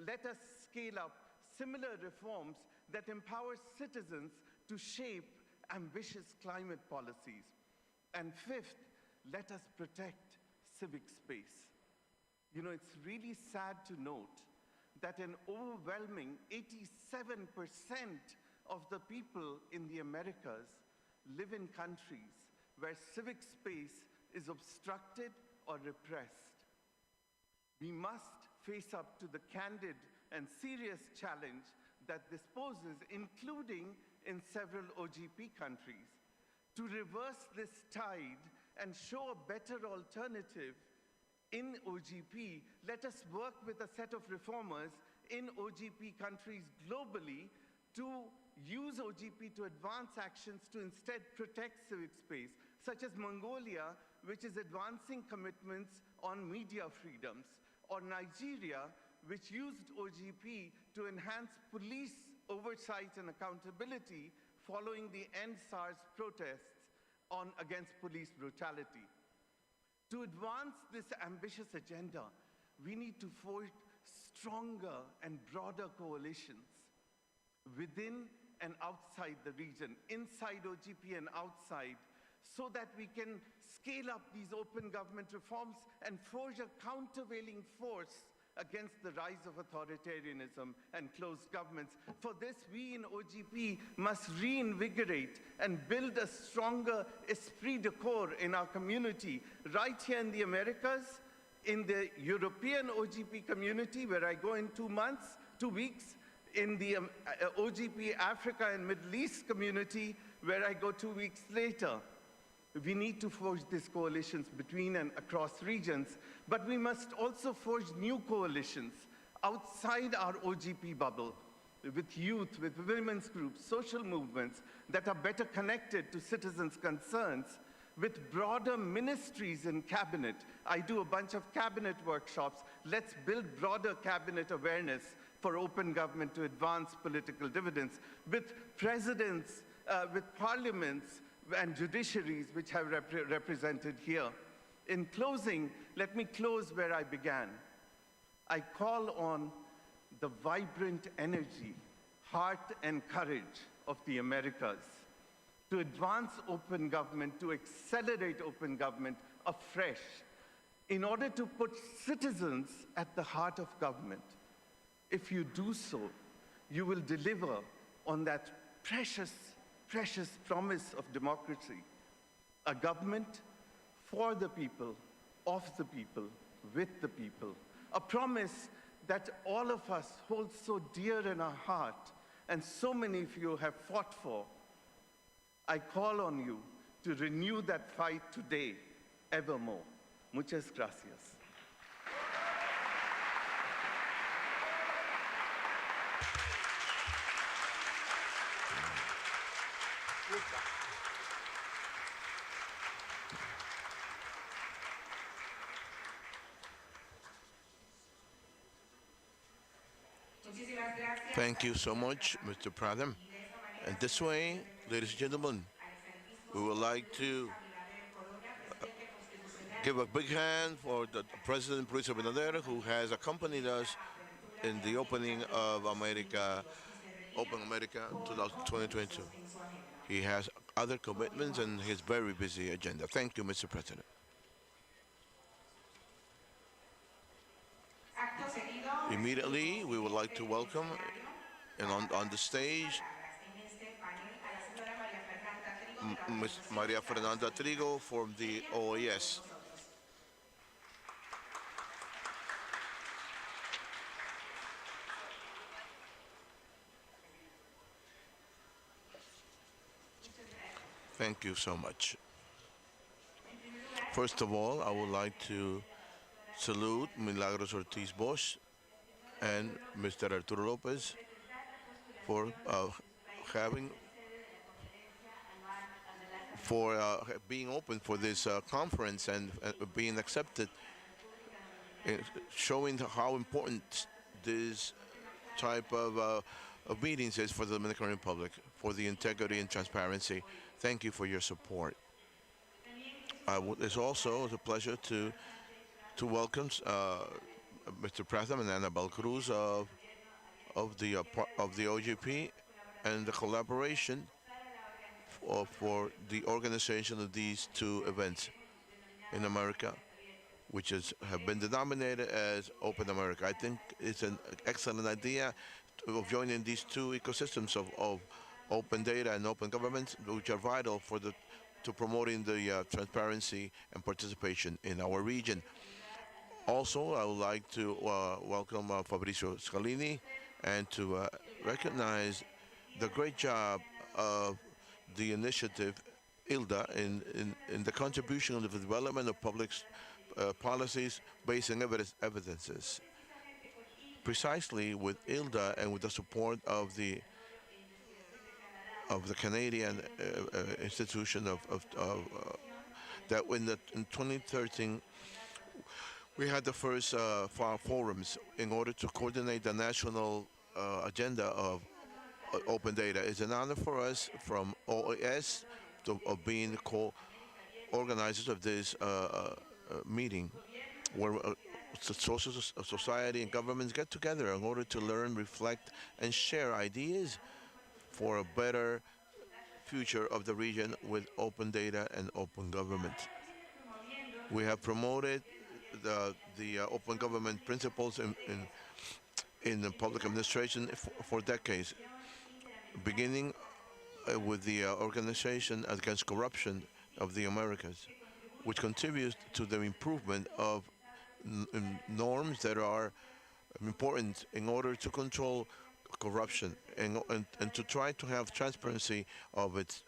Let us scale up similar reforms that empower citizens to shape ambitious climate policies. And fifth, let us protect civic space. You know, it's really sad to note that an overwhelming 87% of the people in the Americas live in countries where civic space is obstructed or repressed. We must face up to the candid and serious challenge that this poses, including in several OGP countries. To reverse this tide and show a better alternative in OGP, let us work with a set of reformers in OGP countries globally to use OGP to advance actions to instead protect civic space, such as Mongolia, which is advancing commitments on media freedoms, or Nigeria, which used OGP to enhance police oversight and accountability following the End SARS protests against police brutality. To advance this ambitious agenda, we need to forge stronger and broader coalitions within and outside the region, inside OGP and outside, so that we can scale up these open government reforms and forge a countervailing force against the rise of authoritarianism and closed governments. For this, we in OGP must reinvigorate and build a stronger esprit de corps in our community, right here in the Americas, in the European OGP community, where I go in 2 weeks, in the OGP Africa and Middle East community, where I go 2 weeks later. We need to forge these coalitions between and across regions, but we must also forge new coalitions outside our OGP bubble, with youth, with women's groups, social movements that are better connected to citizens' concerns, with broader ministries in cabinet. I do a bunch of cabinet workshops. Let's build broader cabinet awareness for open government to advance political dividends, with presidents, with parliaments, and judiciaries which have represented here. In closing, let me close where I began. I call on the vibrant energy, heart, and courage of the Americas to advance open government, to accelerate open government afresh, in order to put citizens at the heart of government. If you do so, you will deliver on that precious promise of democracy, a government for the people, of the people, with the people, a promise that all of us hold so dear in our heart, and so many of you have fought for. I call on you to renew that fight today, evermore. Muchas gracias. Thank you so much, Mr. Pradhan. And this way, ladies and gentlemen, we would like to give a big hand for the President Luis Abinader, who has accompanied us in the opening of Open America 2022. He has other commitments and his very busy agenda. Thank you, Mr. President. Immediately, we would like to welcome and on the stage Ms. Maria Fernanda Trigo from the OAS. Thank you so much. First of all, I would like to salute Milagros Ortiz Bosch and Mr. Arturo Lopez for being open for this conference and being accepted, showing how important this type of meetings is for the Dominican Republic, for the integrity and transparency. Thank you for your support. It's also a pleasure to welcome Mr. Pradhan and Annabelle Cruz of the OGP and the collaboration for the organization of these two events in America. have been denominated as Open America. I think it's an excellent idea of joining these two ecosystems of open data and open government, which are vital to promoting the transparency and participation in our region. Also, I would like to welcome Fabrizio Scalini and to recognize the great job of the initiative ILDA in the contribution of the development of public policies based on evidences. Precisely with ILDA and with the support of the Canadian institution that in 2013 we had the first forums in order to coordinate the national agenda of open data. It's an honor for us from OAS of being co-organizers of this meeting, where society and governments get together in order to learn, reflect, and share ideas for a better future of the region with open data and open government. We have promoted the open government principles in the public administration for decades, beginning with the Organization Against Corruption of the Americas, which contributes to the improvement of norms that are important in order to control corruption and to try to have transparency of its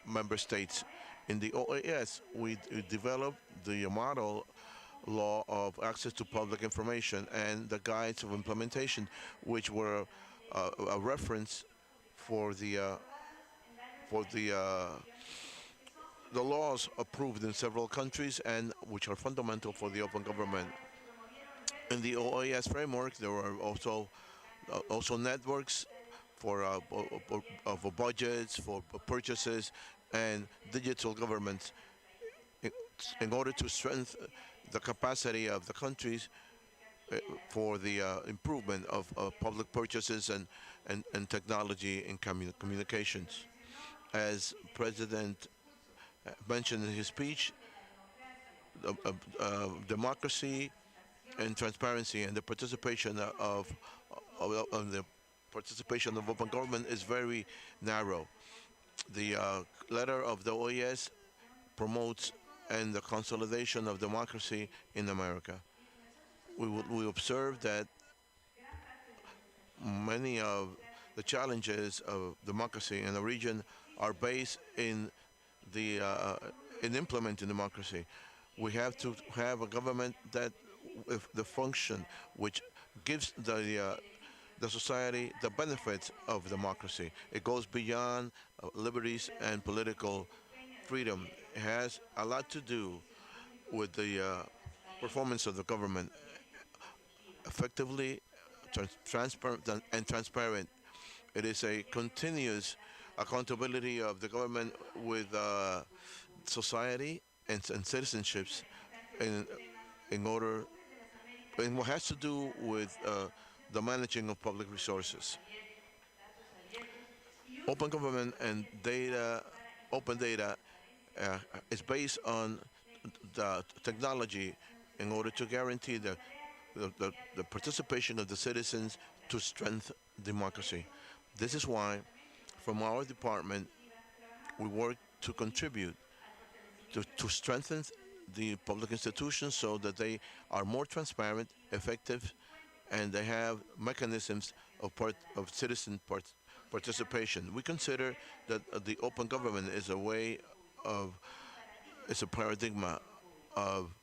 member states. In the OAS, we developed the model law of access to public information and the guides of implementation, which were a reference for the laws approved in several countries and which are fundamental for the open government. In the OAS framework, there are also networks for budgets, for purchases, and digital government in order to strengthen the capacity of the countries for the improvement of public purchases and technology in communications. As President mentioned in his speech, democracy and transparency and the participation of open government is very narrow. The letter of the OAS promotes and the consolidation of democracy in America. We observe that many of the challenges of democracy in the region are based in implementing democracy. We have to have a government that with the function which gives the society the benefits of democracy. It goes beyond liberties and political freedom. It has a lot to do with the performance of the government, effectively transparent and transparent. It is a continuous accountability of the government with society and citizenships in what has to do with the managing of public resources. Open government and open data is based on the technology in order to guarantee the participation of the citizens to strengthen democracy. This is why, from our department, we work to contribute to strengthen the public institutions so that they are more transparent, effective, and they have mechanisms of citizen participation. We consider that the open government is a paradigm of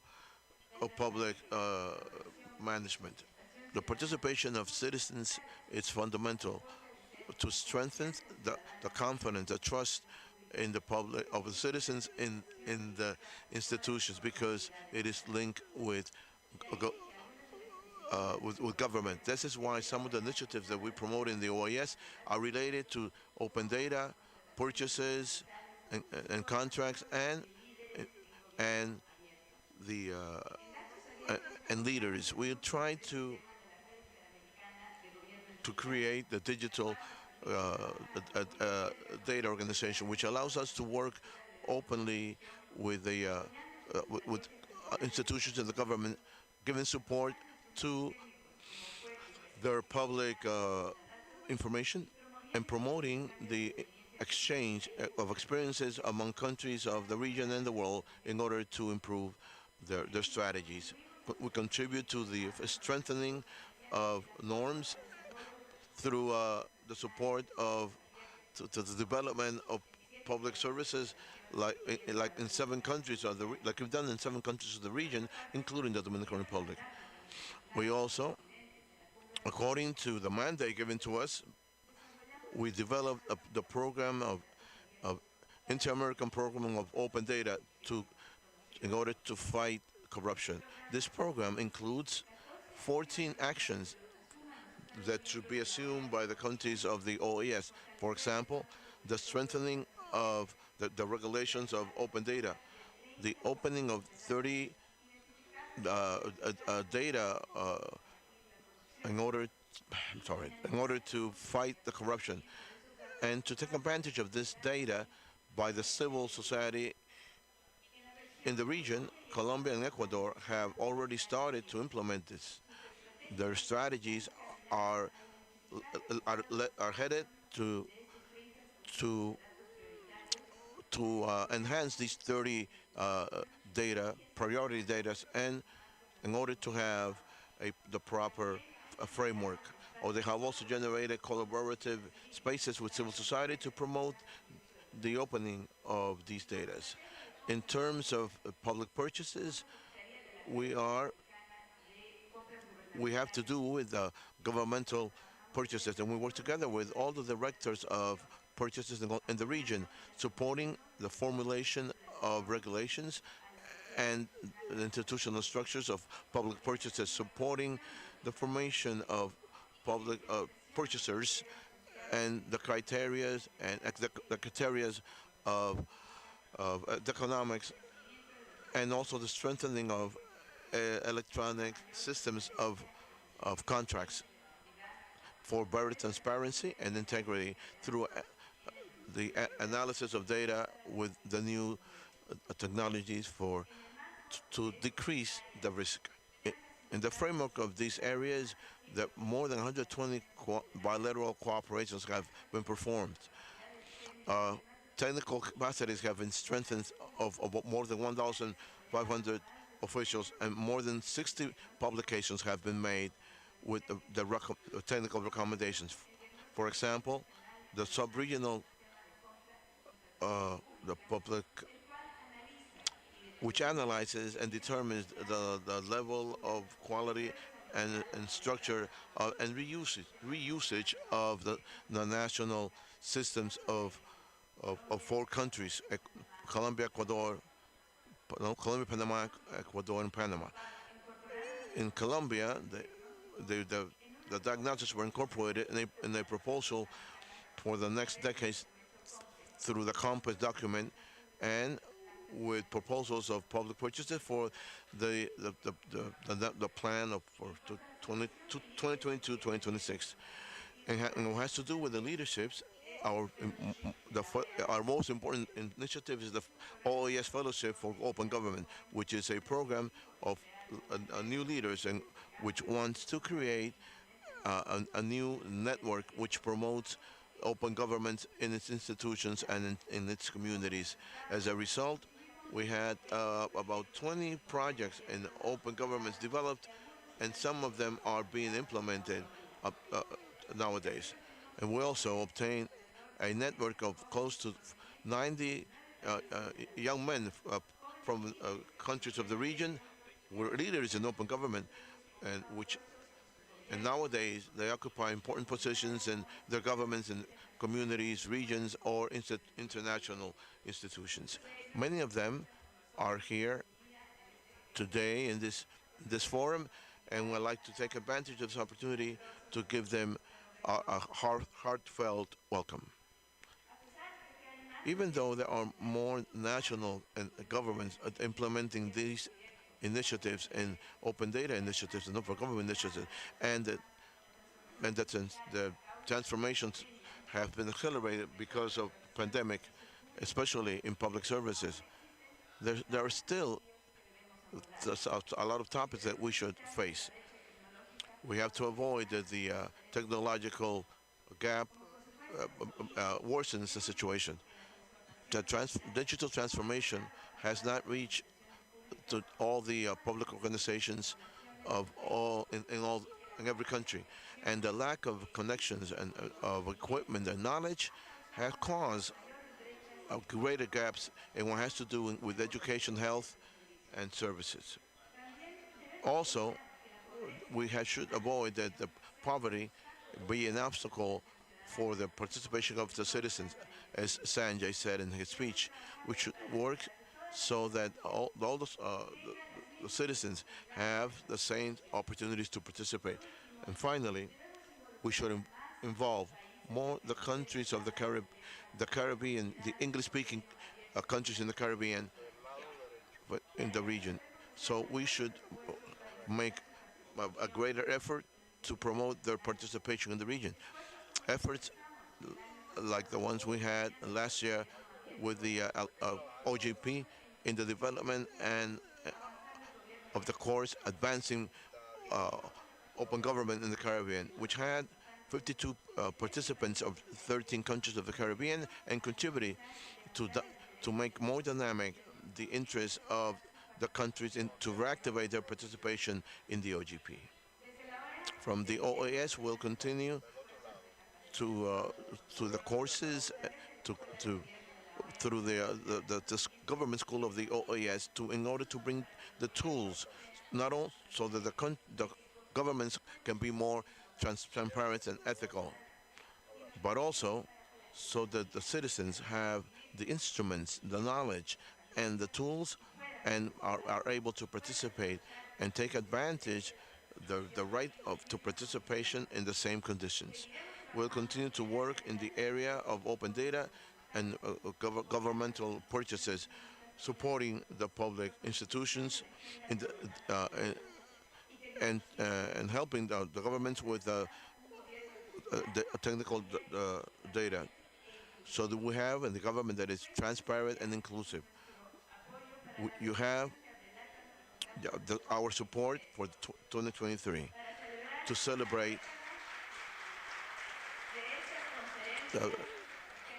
public management. The participation of citizens is fundamental to strengthen the confidence, the trust in the public of the citizens in the institutions, because it is linked with government. This is why some of the initiatives that we promote in the OAS are related to open data, purchases, and contracts, and leaders. We try to create the digital data organization, which allows us to work openly with institutions in the government giving support to their public information and promoting the exchange of experiences among countries of the region and the world in order to improve their strategies. We contribute to the strengthening of norms through the support of to the development of public services like in 7 countries of like we've done in 7 countries of the region, including the Dominican Republic. We also, according to the mandate given to us, we developed the program of Inter-American Program of Open Data in order to fight corruption. This program includes 14 actions that should be assumed by the countries of the OAS. For example, the strengthening of the regulations of open data, the opening of 30 data in order to fight the corruption and to take advantage of this data by the civil society in the region. Colombia and Ecuador have already started to implement this. Their strategies are headed to enhance these 30 priority data, and in order to have the proper framework. Or they have also generated collaborative spaces with civil society to promote the opening of these data. In terms of public purchases, we have to do with governmental purchases, and we work together with all the directors of purchases in the region, supporting the formulation of regulations and the institutional structures of public purchases, supporting the formation of public purchasers and the criteria of economics, and also the strengthening of electronic systems of contracts for better transparency and integrity through the analysis of data with the new technologies to decrease the risk. In the framework of these areas, more than 120 bilateral cooperations have been performed. Technical capacities have been strengthened of more than 1,500 officials, and more than 60 publications have been made with the technical recommendations. For example, the sub-regional, the public, which analyzes and determines the level of quality and structure and reusage of the national systems of 4 countries: Colombia, Panama, Ecuador, and Panama. In Colombia, the diagnostics were incorporated in a proposal for the next decades through the Compass document, and with proposals of public purchases for the plan for 2022-2026, and it has to do with the leaderships. Our most important initiative is the OAS Fellowship for Open Government, which is a program of new leaders and which wants to create a new network which promotes open government in its institutions and in its communities. As a result, we had about 20 projects in open governments developed, and some of them are being implemented nowadays. And we also obtained a network of close to 90 young men from countries of the region who are leaders in open government, and nowadays they occupy important positions in their governments and communities, regions, or international institutions. Many of them are here today in this forum, and we'd like to take advantage of this opportunity to give them a heartfelt welcome. Even though there are more national governments implementing these initiatives and open data initiatives and open government initiatives, and the transformations have been accelerated because of pandemic, especially in public services, there are still there's a lot of topics that we should face. We have to avoid that the technological gap worsens the situation. The digital transformation has not reached to all the public organizations of in every country, and the lack of connections and of equipment and knowledge has caused greater gaps in what has to do with education, health, and services. Also, should avoid that the poverty be an obstacle for the participation of the citizens. As Sanjay said in his speech, we should work so that all the citizens have the same opportunities to participate. And finally, we should involve more the countries of the Caribbean, the English-speaking countries in the Caribbean, but in the region. So we should make a greater effort to promote their participation in the region. Efforts like the ones we had last year with the OGP in the development and of the course advancing open government in the Caribbean, which had 52 participants of 13 countries of the Caribbean and contributed to make more dynamic the interests of the countries to reactivate their participation in the OGP. From the OAS, we'll continue to the courses through the government school of the OAS in order to bring the tools, not only so that the governments can be more transparent and ethical, but also so that the citizens have the instruments, the knowledge, and the tools, and are able to participate and take advantage the right to participation in the same conditions. We'll continue to work in the area of open data and governmental purchases, supporting the public institutions in and helping the governments with the technical data, so that we have in the government that is transparent and inclusive. You have our support for 2023 to celebrate.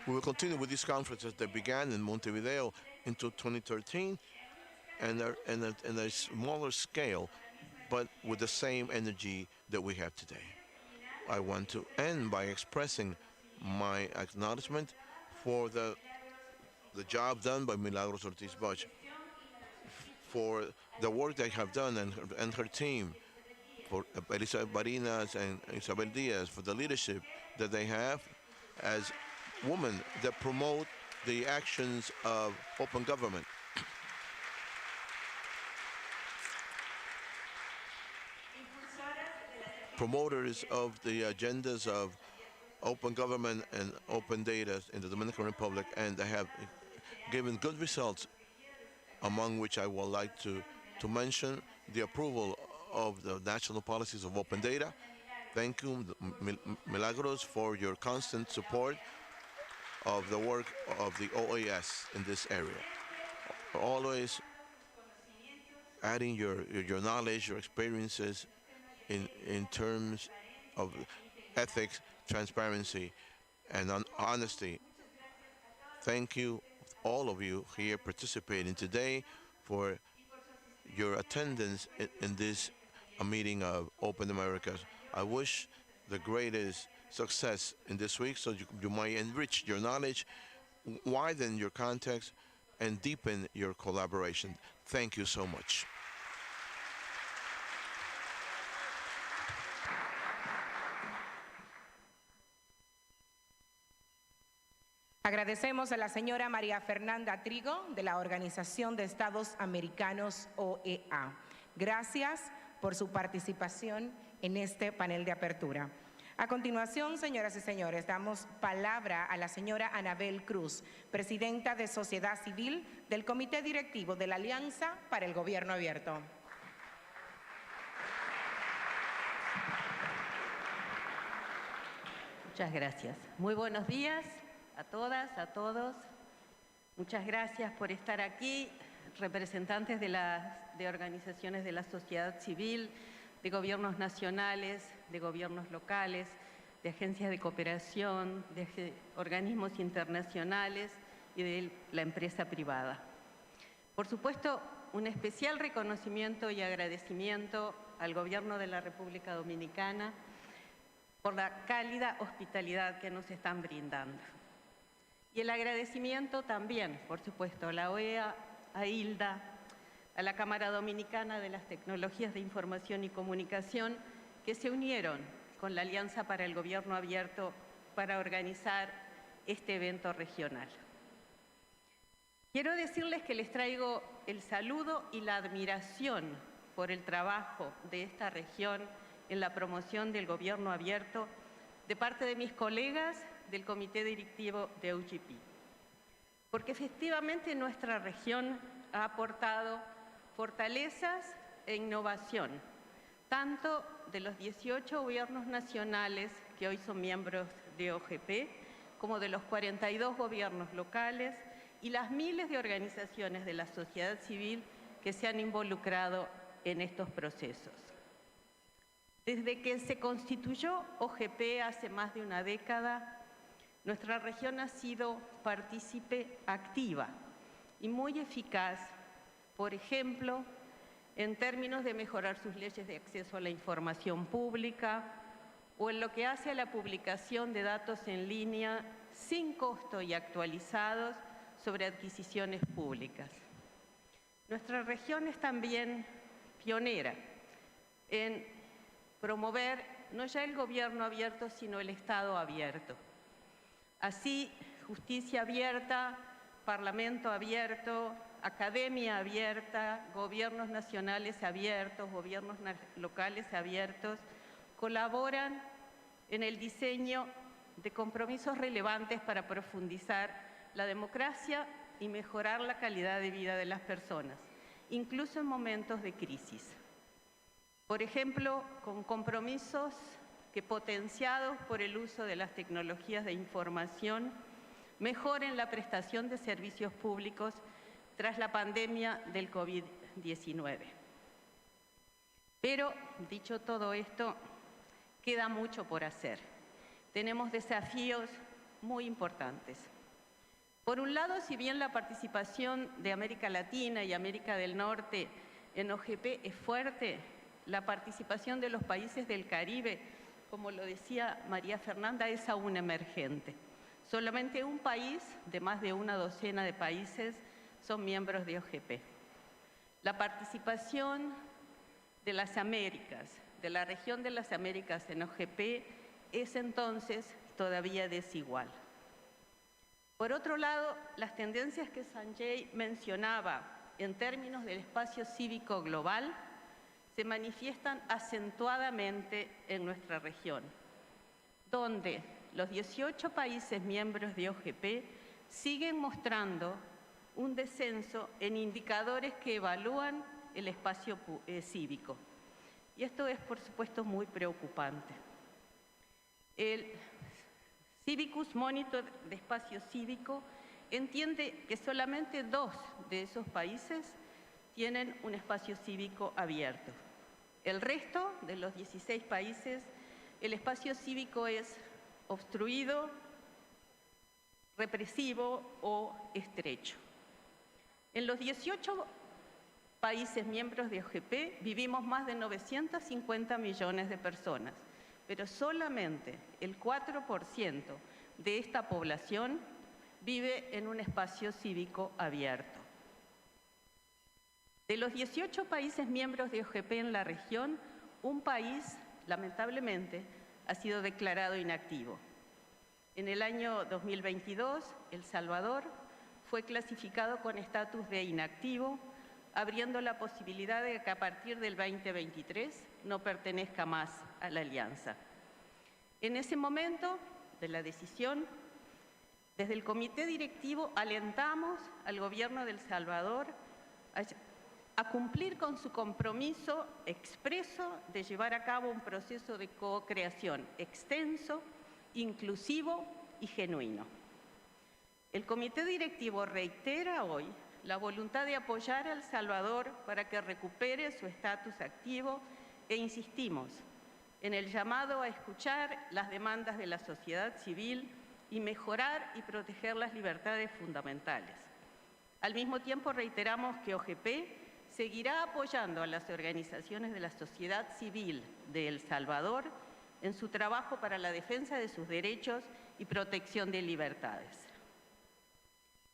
We will continue with these conferences that began in Montevideo into 2013 and in a smaller scale, but with the same energy that we have today. I want to end by expressing my acknowledgement for the job done by Milagros Ortiz Bosch, for the work they have done and her team, for Elizabeth Barinas and Isabel Diaz, for the leadership that they have as women that promote the actions of open government. Promoters of the agendas of open government and open data in the Dominican Republic, and they have given good results, among which I would like to mention the approval of the national policies of open data. Thank you, Milagros, for your constant support of the work of the OAS in this area. Always adding your knowledge, your experiences in terms of ethics, transparency, and honesty. Thank you, all of you here participating today, for your attendance in this meeting of Open Americas. I wish the greatest success in this week, so you might enrich your knowledge, widen your context, and deepen your collaboration. Thank you so much. Agradecemos a la señora María Fernanda Trigo de la Organización de Estados Americanos OEA. Gracias por su participación en este panel de apertura. A continuación, señoras y señores, damos palabra a la señora Anabel Cruz, presidenta de Sociedad Civil del Comité Directivo de la Alianza para el Gobierno Abierto. Muchas gracias. Muy buenos días a todas, a todos. Muchas gracias por estar aquí. representantes de organizaciones de la sociedad civil, de gobiernos nacionales, de gobiernos locales, de agencias de cooperación, de organismos internacionales y de la empresa privada. Por supuesto, un especial reconocimiento y agradecimiento al Gobierno de la República Dominicana por la cálida hospitalidad que nos están brindando. Y el agradecimiento también, por supuesto, a la OEA, a ILDA, a la Cámara Dominicana de las Tecnologías de Información y Comunicación, que se unieron con la Alianza para el Gobierno Abierto para organizar este evento regional. Quiero decirles que les traigo el saludo y la admiración por el trabajo de esta región en la promoción del Gobierno Abierto de parte de mis colegas del Comité Directivo de OGP. Porque efectivamente nuestra región ha aportado fortalezas e innovación, tanto de los 18 gobiernos nacionales que hoy son miembros de OGP, como de los 42 gobiernos locales y las miles de organizaciones de la sociedad civil que se han involucrado en estos procesos. Desde que se constituyó OGP hace más de una década, nuestra región ha sido partícipe activa y muy eficaz, por ejemplo, en términos de mejorar sus leyes de acceso a la información pública o en lo que hace a la publicación de datos en línea sin costo y actualizados sobre adquisiciones públicas. Nuestra región es también pionera en promover no ya el gobierno abierto, sino el Estado abierto. Así, justicia abierta, parlamento abierto, academia abierta, gobiernos nacionales abiertos, gobiernos locales abiertos, colaboran en el diseño de compromisos relevantes para profundizar la democracia y mejorar la calidad de vida de las personas, incluso en momentos de crisis. Por ejemplo, con compromisos que, potenciados por el uso de las tecnologías de información, mejoren la prestación de servicios públicos tras la pandemia del COVID-19. Pero, dicho todo esto, queda mucho por hacer. Tenemos desafíos muy importantes. Por un lado, si bien la participación de América Latina y América del Norte en OGP es fuerte, la participación de los países del Caribe, como lo decía María Fernanda, es aún emergente. Solamente un país de más de una docena de países son miembros de OGP. La participación de las Américas, de la región de las Américas en OGP, es entonces todavía desigual. Por otro lado, las tendencias que Sanjay mencionaba en términos del espacio cívico global se manifiestan acentuadamente en nuestra región, donde los 18 países miembros de OGP siguen mostrando un descenso en indicadores que evalúan el espacio cívico. Y esto es, por supuesto, muy preocupante. El Civicus Monitor de Espacio Cívico entiende que solamente 2 de esos países tienen un espacio cívico abierto. El resto de los 16 países, el espacio cívico es obstruido, represivo o estrecho. En los 18 países miembros de OGP vivimos más de 950 millones de personas, pero solamente el 4% de esta población vive en un espacio cívico abierto. De los 18 países miembros de OGP en la región, un país, lamentablemente, ha sido declarado inactivo. En el año 2022, El Salvador fue clasificado con estatus de inactivo, abriendo la posibilidad de que a partir del 2023 no pertenezca más a la Alianza. En ese momento de la decisión, desde el Comité Directivo alentamos al Gobierno de El Salvador a cumplir con su compromiso expreso de llevar a cabo un proceso de co-creación extenso, inclusivo y genuino. El Comité Directivo reitera hoy la voluntad de apoyar a El Salvador para que recupere su estatus activo e insistimos en el llamado a escuchar las demandas de la sociedad civil y mejorar y proteger las libertades fundamentales. Al mismo tiempo reiteramos que OGP seguirá apoyando a las organizaciones de la sociedad civil de El Salvador en su trabajo para la defensa de sus derechos y protección de libertades.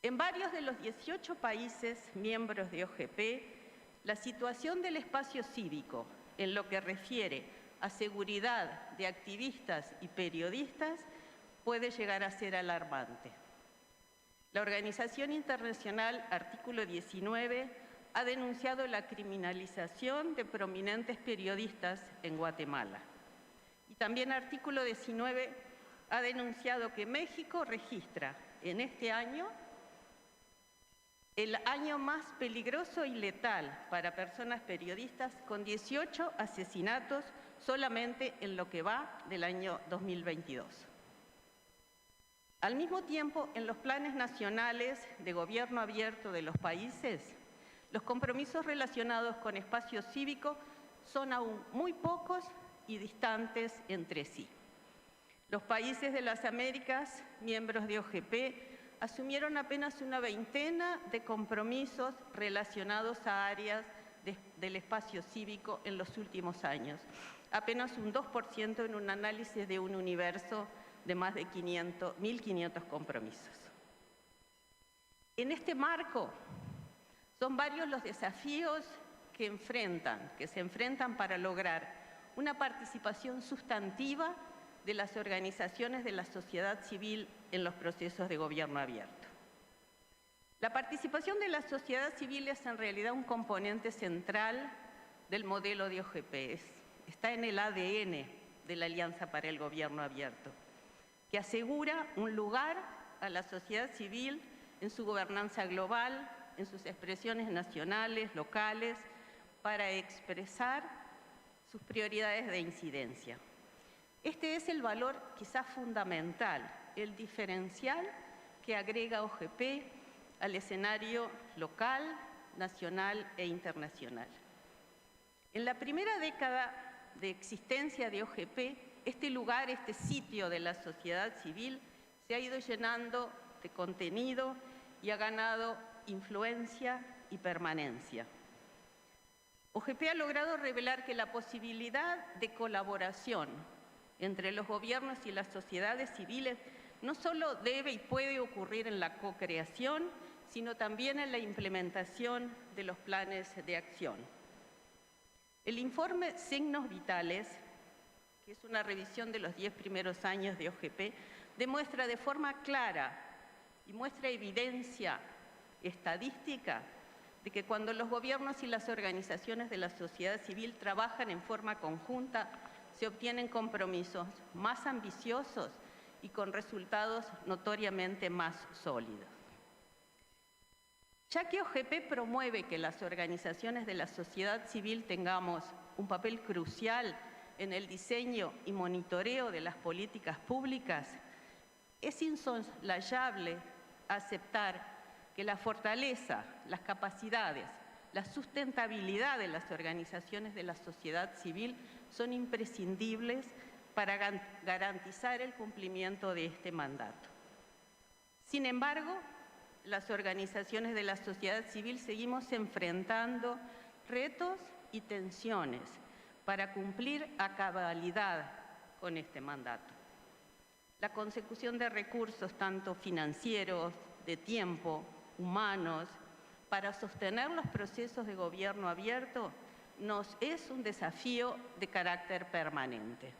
En varios de los 18 países miembros de OGP, la situación del espacio cívico en lo que refiere a seguridad de activistas y periodistas puede llegar a ser alarmante. La Organización Internacional Artículo 19 ha denunciado la criminalización de prominentes periodistas en Guatemala. Y también Artículo 19 ha denunciado que México registra en este año el año más peligroso y letal para personas periodistas, con 18 asesinatos solamente en lo que va del año 2022. Al mismo tiempo, en los planes nacionales de gobierno abierto de los países, los compromisos relacionados con espacio cívico son aún muy pocos y distantes entre sí. Los países de las Américas, miembros de OGP, asumieron apenas una veintena de compromisos relacionados a áreas del espacio cívico en los últimos años, apenas un 2% en un análisis de un universo de más de 1.500 compromisos. En este marco, son varios los desafíos que se enfrentan para lograr una participación sustantiva de las organizaciones de la sociedad civil en los procesos de gobierno abierto. La participación de la sociedad civil es en realidad un componente central del modelo de OGP. Está en el ADN de la Alianza para el Gobierno Abierto, que asegura un lugar a la sociedad civil en su gobernanza global, en sus expresiones nacionales, locales, para expresar sus prioridades de incidencia. Este es el valor quizás fundamental, el diferencial que agrega OGP al escenario local, nacional e internacional. En la primera década de existencia de OGP, este lugar, este sitio de la sociedad civil se ha ido llenando de contenido y ha ganado influencia y permanencia. OGP ha logrado revelar que la posibilidad de colaboración entre los gobiernos y las sociedades civiles no solo debe y puede ocurrir en la co-creación, sino también en la implementación de los planes de acción. El informe Signos Vitales, que es una revisión de los 10 primeros años de OGP, demuestra de forma clara y muestra evidencia estadística de que cuando los gobiernos y las organizaciones de la sociedad civil trabajan en forma conjunta, se obtienen compromisos más ambiciosos y con resultados notoriamente más sólidos. Ya que OGP promueve que las organizaciones de la sociedad civil tengamos un papel crucial en el diseño y monitoreo de las políticas públicas, es insoslayable aceptar que la fortaleza, las capacidades, la sustentabilidad de las organizaciones de la sociedad civil son imprescindibles para garantizar el cumplimiento de este mandato. Sin embargo, las organizaciones de la sociedad civil seguimos enfrentando retos y tensiones para cumplir a cabalidad con este mandato. La consecución de recursos, tanto financieros, de tiempo, humanos, para sostener los procesos de gobierno abierto, nos es un desafío de carácter permanente.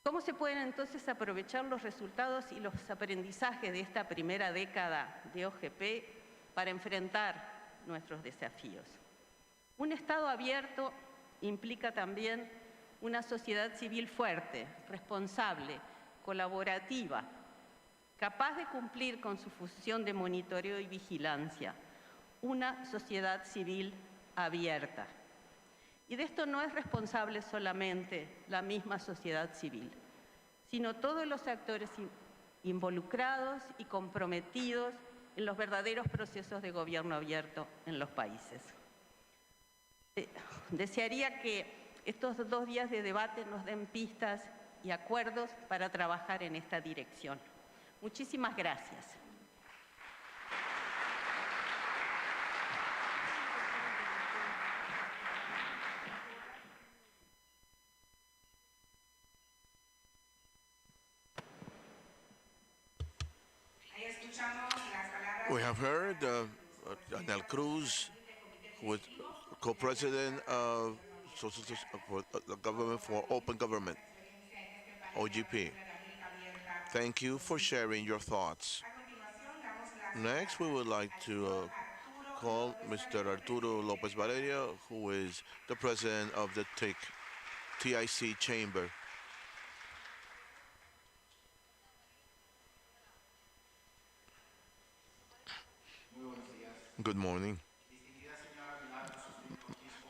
¿Cómo se pueden entonces aprovechar los resultados y los aprendizajes de esta primera década de OGP para enfrentar nuestros desafíos? Un Estado abierto implica también una sociedad civil fuerte, responsable, colaborativa, capaz de cumplir con su función de monitoreo y vigilancia, una sociedad civil abierta. Y de esto no es responsable solamente la misma sociedad civil, sino todos los actores involucrados y comprometidos en los verdaderos procesos de gobierno abierto en los países. Desearía que estos 2 días de debate nos den pistas y acuerdos para trabajar en esta dirección. Muchísimas gracias. We have heard Daniel Cruz, who is co-president of for the Government for Open Government, OGP. Thank you for sharing your thoughts. Next, we would like to call Mr. Arturo Lopez Valeria, who is the president of the TIC Chamber. Good morning.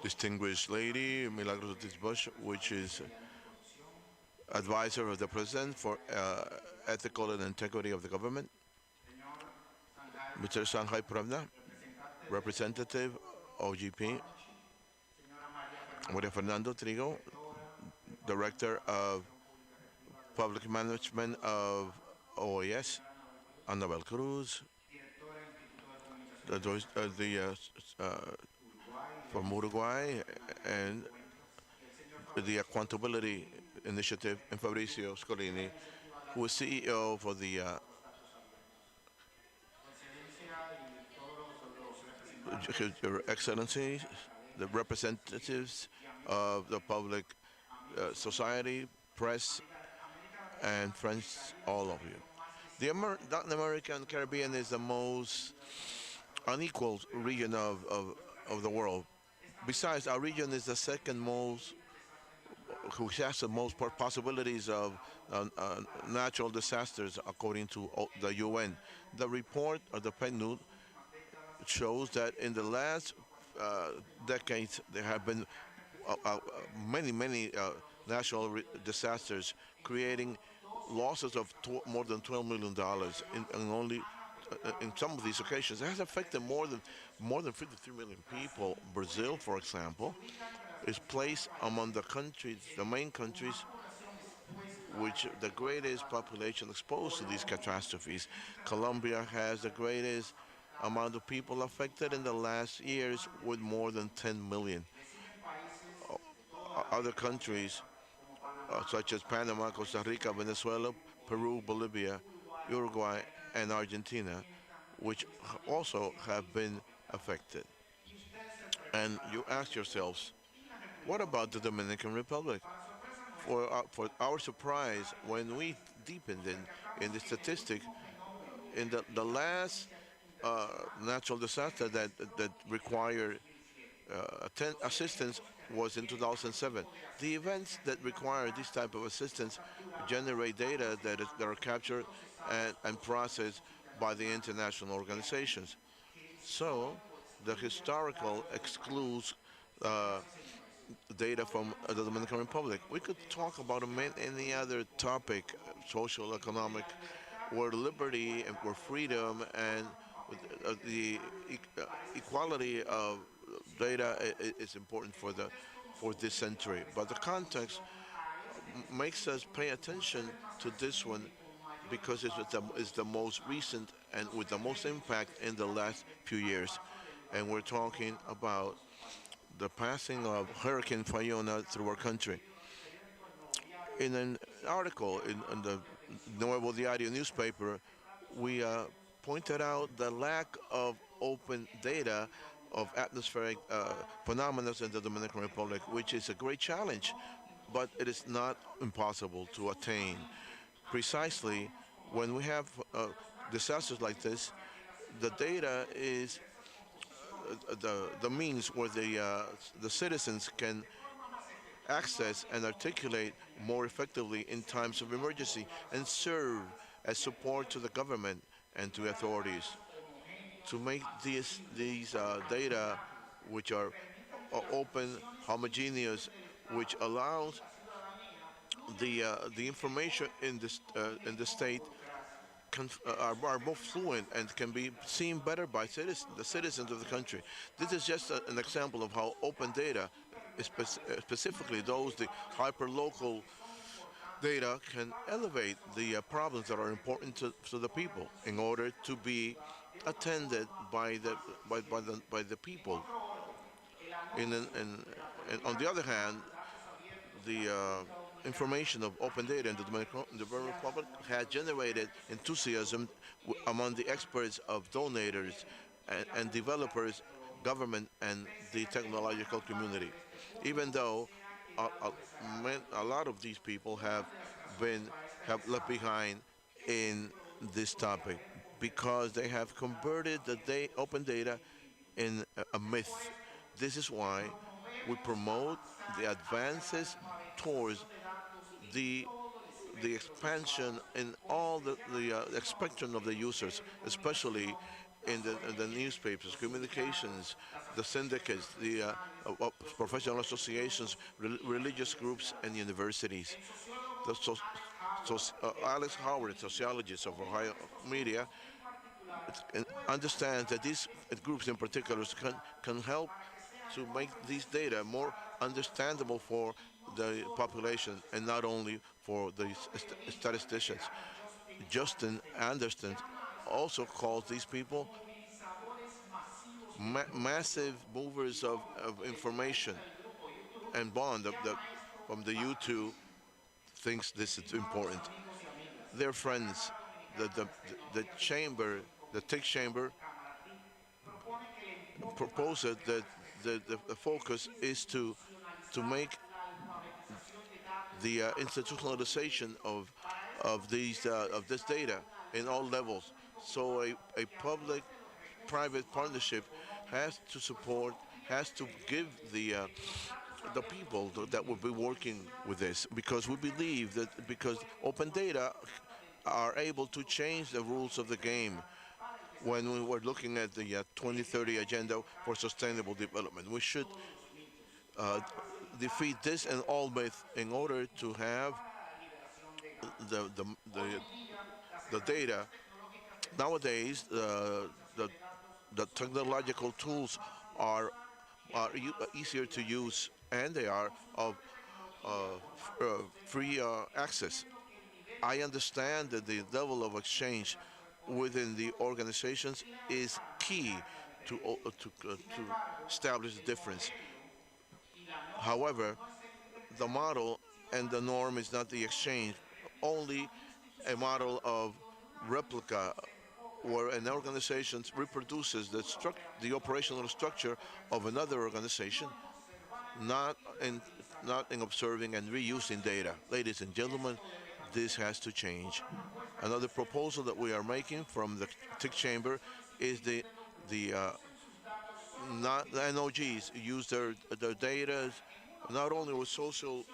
Distinguished Lady Milagros Ortiz Bush, which is advisor of the President for ethical and integrity of the government. Mr. Sanjay Pravda, representative OGP. Maria Fernando Trigo, director of public management of OAS. Anabel Cruz, from Uruguay, and the Accountability Initiative, and Fabrizio Scolini, who is CEO for the Your Excellency, the representatives of the public society, press, and friends, all of you. The Latin American Caribbean is the most unequal region of the world. Besides, our region is the second most, who has the most possibilities of natural disasters, according to the UN. The report of the PNUD shows that in the last decades, there have been many natural disasters, creating losses of more than $12 million in only in some of these occasions. It has affected more than 53 million people. Brazil, for example, is placed among the countries, the main countries, which the greatest population exposed to these catastrophes. Colombia has the greatest amount of people affected in the last years, with more than 10 million. Other countries, such as Panama, Costa Rica, Venezuela, Peru, Bolivia, Uruguay, and Argentina, which also have been affected. And you ask yourselves, what about the Dominican Republic? For our surprise, when we deepened in the statistic, in the last natural disaster that required assistance was in 2007. The events that require this type of assistance generate data that are captured and processed by the international organizations. So the historical excludes data from the Dominican Republic. We could talk about any other topic, social, economic, where liberty and where freedom and the equality of data is important for this century. But the context makes us pay attention to this one because it's the most recent and with the most impact in the last few years. And we're talking about the passing of Hurricane Fiona through our country. In an article in the Nuevo Diario newspaper, we pointed out the lack of open data of atmospheric phenomena in the Dominican Republic, which is a great challenge, but it is not impossible to attain. Precisely when we have disasters like this, the data is the means where the citizens can access and articulate more effectively in times of emergency and serve as support to the government and to authorities. To make these data, which are open, homogeneous, which allows the information in the state are more fluent and can be seen better by the citizens of the country. This is just an example of how open data, specifically the hyper-local data, can elevate the problems that are important to the people in order to be attended by the people. And on the other hand, the information of open data in the Dominican Republic has generated enthusiasm among the experts of donors and developers, government, and the technological community. Even though a lot of these people have left behind in this topic because they have converted the open data in a myth. This is why we promote the advances towards the the expansion in all the spectrum of the users, especially in the newspapers, communications, the syndicates, the professional associations, religious groups, and universities. The Alex Howard, sociologist of Ohio Media, understands that these groups in particular can help to make these data more understandable for the population and not only for the statisticians. Justin Anderson also calls these people massive movers of information, and Bond from the U2 thinks this is important. Their friends, the chamber, the TIC chamber, proposes that the focus is to make the institutionalization of this data in all levels. So a public-private partnership has to support, has to give the people that will be working with this, because we believe that because open data are able to change the rules of the game. When we were looking at the 2030 agenda for sustainable development, we should defeat this and all myth in order to have the the, the, the data. Nowadays, the technological tools are easier to use, and they are of free access. I understand that the level of exchange within the organizations is key to establish the difference. However, the model and the norm is not the exchange, only a model of replica where an organization reproduces the operational structure of another organization, not in observing and reusing data. Ladies and gentlemen, this has to change. Another proposal that we are making from the TIC chamber is not the NOGs use their data not only with social.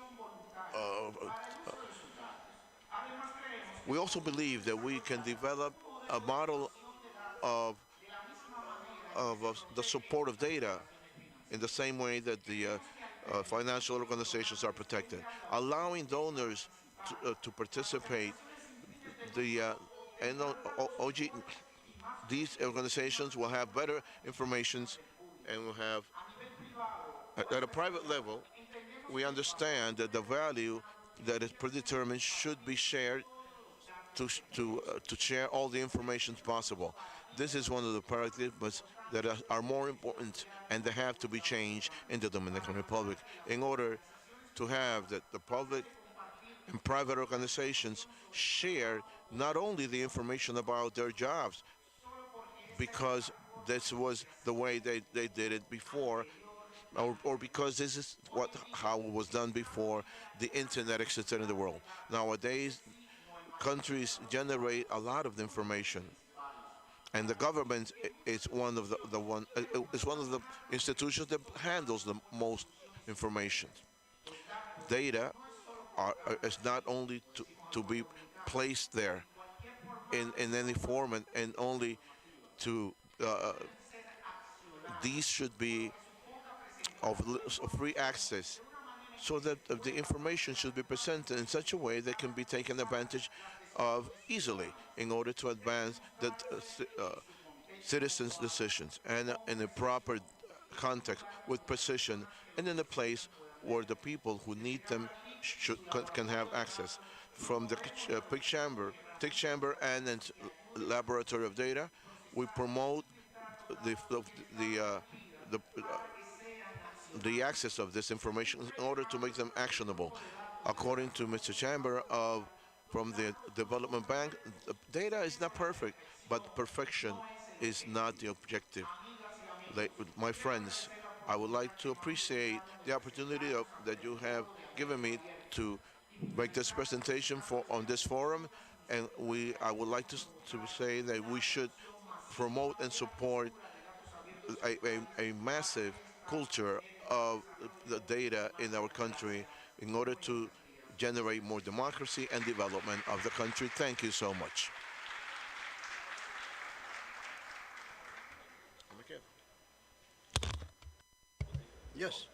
We also believe that we can develop a model of the support of data in the same way that the financial organizations are protected, allowing donors to participate. The OG, these organizations will have better information and will have, at a private level, we understand that the value that is predetermined should be shared to share all the information possible. This is one of the paradigms that are more important, and they have to be changed in the Dominican Republic in order to have that the public and private organizations share not only the information about their jobs, because this was the way they did it before, or because this is how it was done before the internet existed in the world. Nowadays, countries generate a lot of information, and the government is one of the institutions that handles the most information. Data is not only to be placed there in any form and only to these should be of free access, so that the information should be presented in such a way that can be taken advantage of easily in order to advance the citizens' decisions and in a proper context with precision and in a place where the people who need them can have access from the tick chamber and its laboratory of data. We promote the the uh, the, the access of this information in order to make them actionable. According to Mr. Chamber from the Development Bank, the data is not perfect, but perfection is not the objective. My friends, I would like to appreciate the opportunity that you have given me to make this presentation on this forum, and I would like to say that we should promote and support a massive culture of the data in our country in order to generate more democracy and development of the country. Thank you so much. Yes.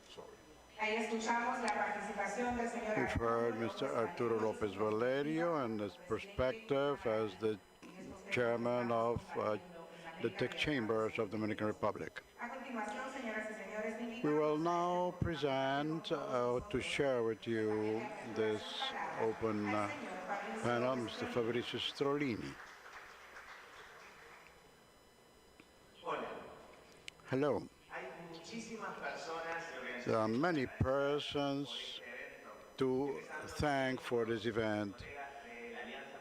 Ahí escuchamos la participación del señor We've heard Mr. Arturo Lopez Valerio and his perspective as the chairman of the Tech Chambers of the Dominican Republic. A continuación, señoras y señores, We will now present to share with you this open panel, Mr. Fabrizio Strollini. Hello. There are many persons to thank for this event,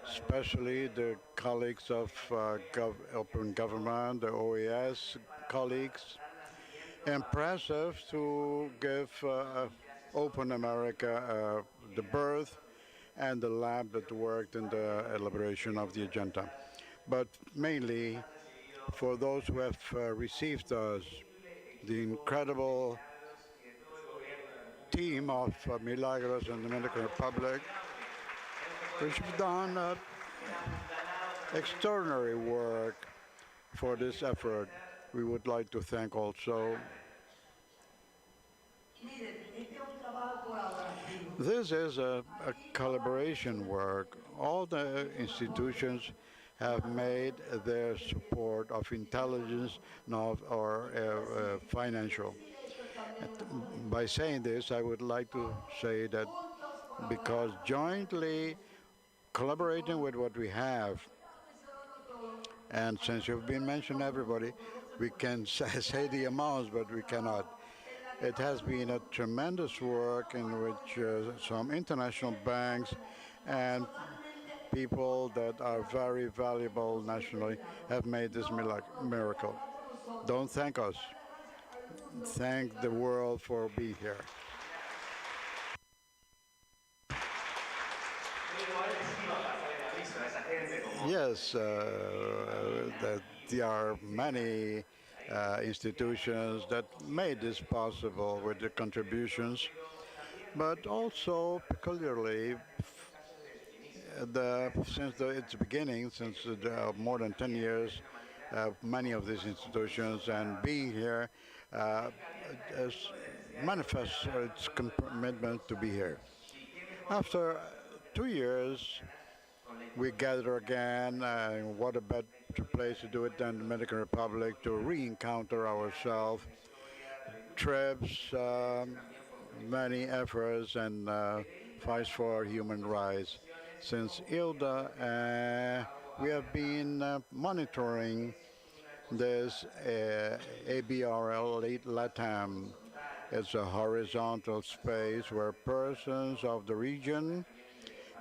especially the colleagues of Open Government, the OAS colleagues. Impressive to give Open America the birth and the lab that worked in the elaboration of the agenda. But mainly for those who have received us, the incredible team of Milagros and the Dominican Republic, which have done extraordinary work for this effort. We would like to thank also. This is a collaboration work. All the institutions have made their support of intelligence or financial. By saying this, I would like to say that because jointly collaborating with what we have, and since you've been mentioned everybody, we can say the amounts, but we cannot. It has been a tremendous work in which some international banks and people that are very valuable nationally have made this miracle. Don't thank us. Thank the world for being here. Yes, that there are many institutions that made this possible with the contributions, but also peculiarly since its beginning, since more than 10 years, many of these institutions and being here manifests its commitment to be here. After 2 years, we gather again. What a better place to do it than the Dominican Republic, to re-encounter ourselves. Trips, many efforts, and fights for human rights. Since ILDA, we have been monitoring this ABRL LATAM. It's a horizontal space where persons of the region,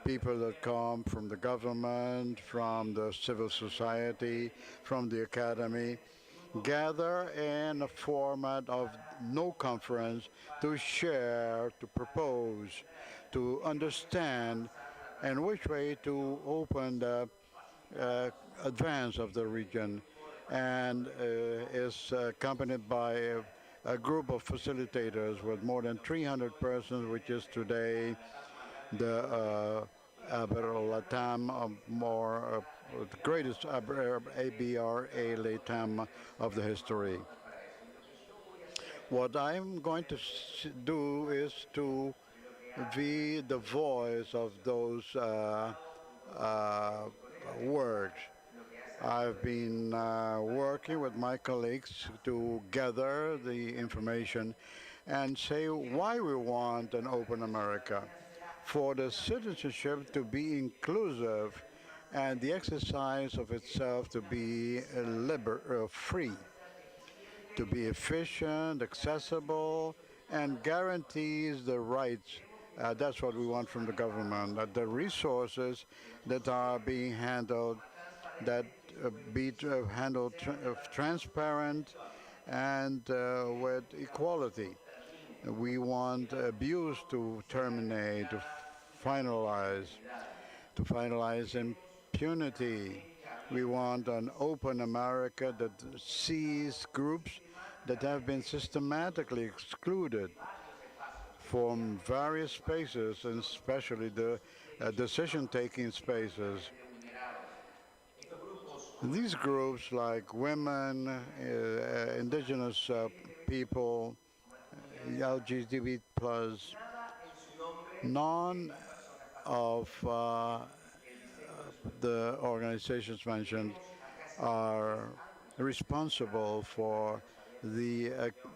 people that come from the government, from the civil society, from the academy, gather in a format of no conference to share, to propose, to understand, and which way to open the advance of the region, and is accompanied by a group of facilitators with more than 300 persons, which is today the ABRA-LATAM, the greatest ABRA LATAM of the history. What I'm going to do is to be the voice of those words. I've been working with my colleagues to gather the information and say why we want an open America. For the citizenship to be inclusive and the exercise of itself to be free, to be efficient, accessible, and guarantees the rights. That's what we want from the government, that the resources that are being handled, that handled transparent and with equality. We want abuse to terminate, finalize, to finalize impunity. We want an open America that sees groups that have been systematically excluded from various spaces, and especially the decision-taking spaces. These groups like women, indigenous people, LGBT plus, none of the organizations mentioned are responsible for the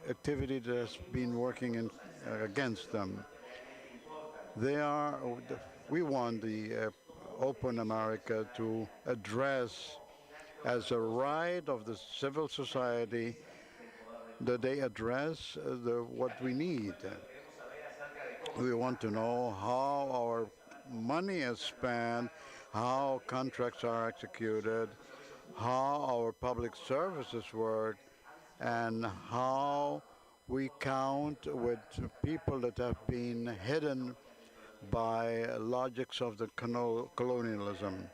activity that's been working against them. We want the open America to address as a right of the civil society that they address what we need. We want to know how our money is spent, how contracts are executed, how our public services work, and how we count with people that have been hidden by logics of the colonialism.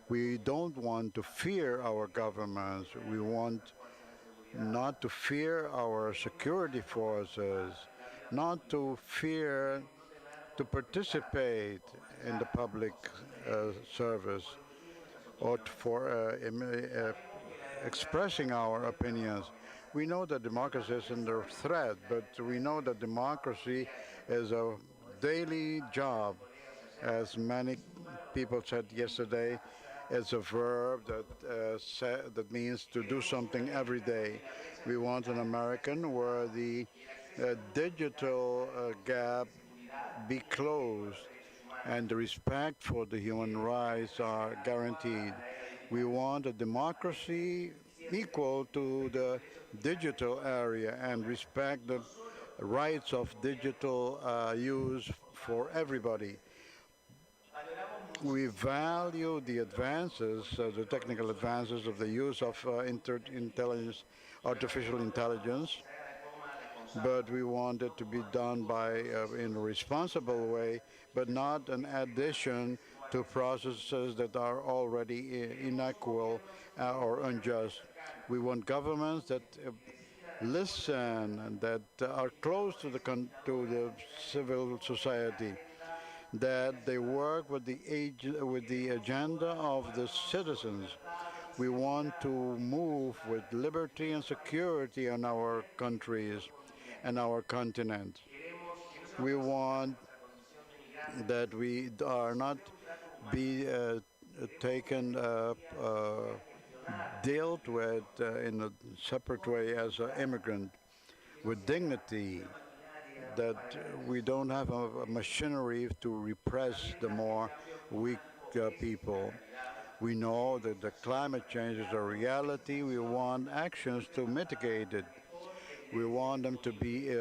We don't want to fear our governments. We want not to fear our security forces, not to fear to participate in the public service or for expressing our opinions. We know that democracy is under threat, but we know that democracy is a daily job. As many people said yesterday, it's a verb that means to do something every day. We want an American where the digital gap be closed and the respect for the human rights are guaranteed. We want a democracy equal to the digital area and respect the rights of digital use for everybody. We value the advances, the technical advances of the use of artificial intelligence, but we want it to be done in a responsible way, but not an addition to processes that are already inequal or unjust. We want governments that listen and that are close to the civil society, that they work with the agenda of the citizens. We want to move with liberty and security in our countries and our continent. We want that we are not be taken dealt with in a separate way as an immigrant with dignity, that we don't have a machinery to repress the more weak people. We know that the climate change is a reality. We want actions to mitigate it. We want them to be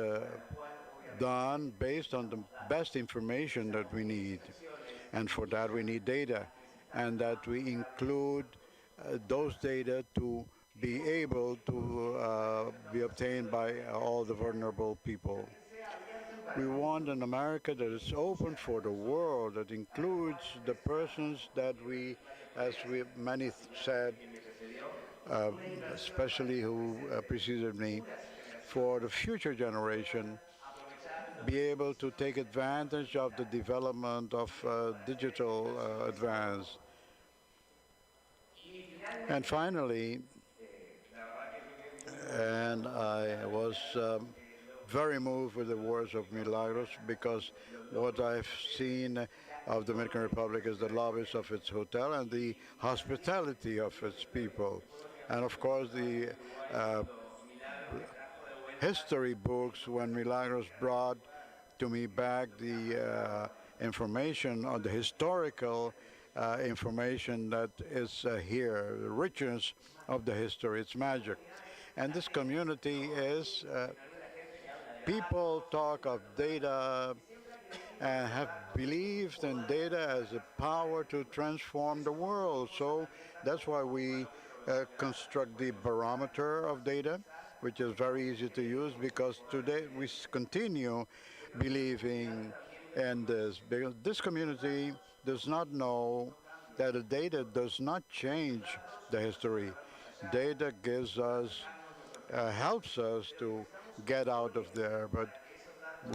done based on the best information that we need. And for that we need data, and that we include those data to be able to be obtained by all the vulnerable people. We want an America that is open for the world, that includes the persons that we, as many said, especially who preceded me, for the future generation, be able to take advantage of the development of digital advance. And finally, and I was very moved with the words of Milagros because what I've seen of the Dominican Republic is the lobbies of its hotel and the hospitality of its people. And of course, the history books when Milagros brought to me back the information on the historical information that is here, the richness of the history, it's magic. And this community is, people talk of data and have believed in data as a power to transform the world. So that's why we construct the barometer of data, which is very easy to use because today we continue believing in this. Because this community does not know that the data does not change the history. Data gives us, helps us to get out of there, but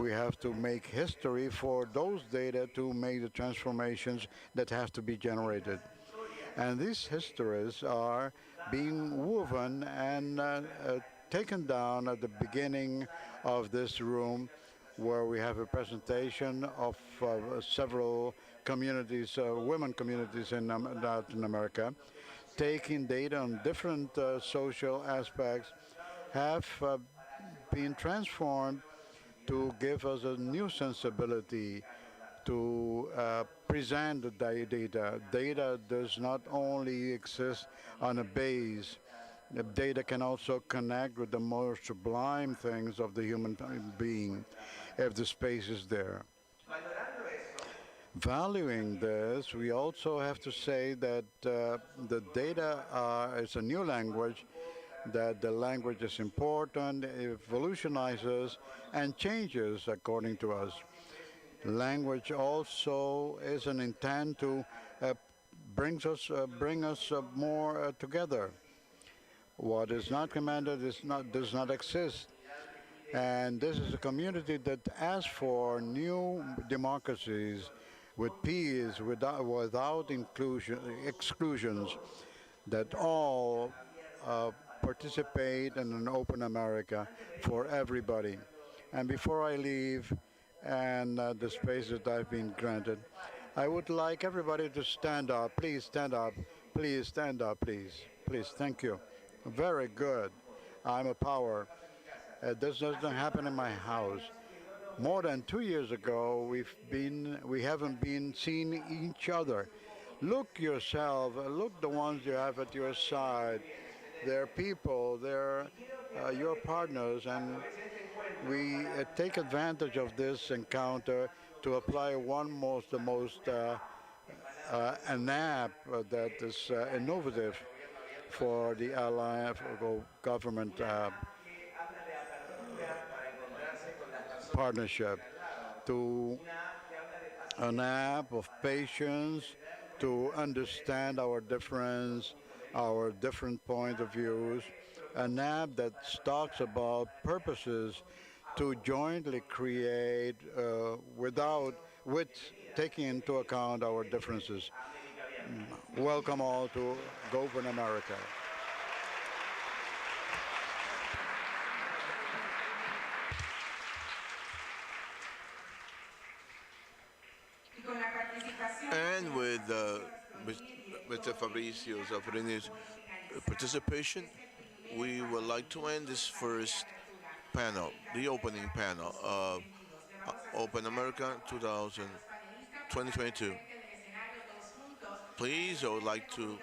we have to make history for those data to make the transformations that have to be generated. And these histories are being woven and taken down at the beginning of this room where we have a presentation of several communities, women communities in Latin America, taking data on different social aspects, have been transformed to give us a new sensibility to present the data. Data does not only exist on a base. The data can also connect with the more sublime things of the human being if the space is there. Valuing this, we also have to say that the data is a new language, that the language is important, evolutionizes, and changes according to us. Language also is an intent to bring us more together. What is not commanded does not exist. And this is a community that asks for new democracies with peace, without exclusions, that all participate in an open America for everybody. And before I leave, and the space that I've been granted, I would like everybody to stand up. Please stand up. Please stand up, please. Please, thank you. Very good. I'm a power. This doesn't happen in my house. More than 2 years ago, we haven't been seeing each other. Look yourself, look the ones you have at your side. They're people, they're your partners, and we take advantage of this encounter to apply the most an app that is innovative for the alliance for government partnership, to an app of patience, to understand our difference, our different point of views, an app that talks about purposes to jointly create with taking into account our differences. Welcome all to Govern America. And with Mr. Fabricio Zaffarini's participation, we would like to end this first panel, the opening panel of Open America 2022. Please, I would like to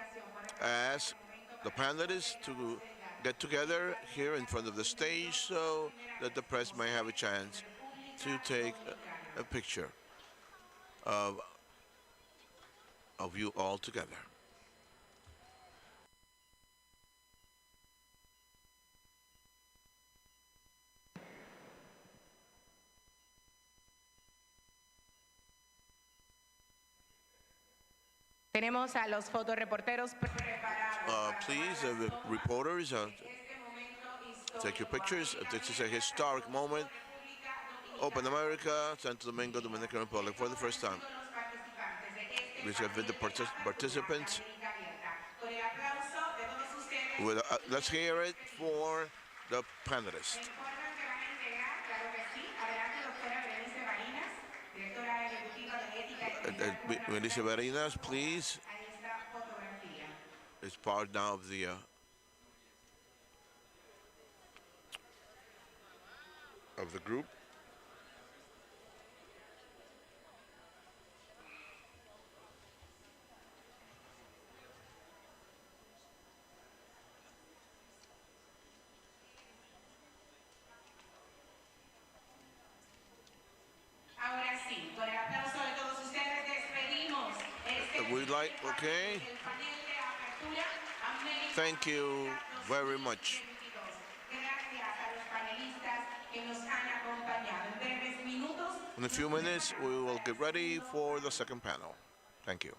ask the panelists to get together here in front of the stage so that the press may have a chance to take a picture of you all together. Tenemos a los fotoreporteros preparados. Please, the reporters, take your pictures. This is a historic moment. Open America, Santo Domingo, Dominican Republic, for the first time. We have the participants. Let's hear it for the panelists. Melissa Verinas, please. It's part now of the group. Ahora sí, con el aplauso de todos ustedes despedimos We'd like, okay. el panel de apertura América Thank you very much. Gracias a los panelistas que nos han acompañado. En breves minutos. In a few minutes, we will get ready for the second panel. Thank you.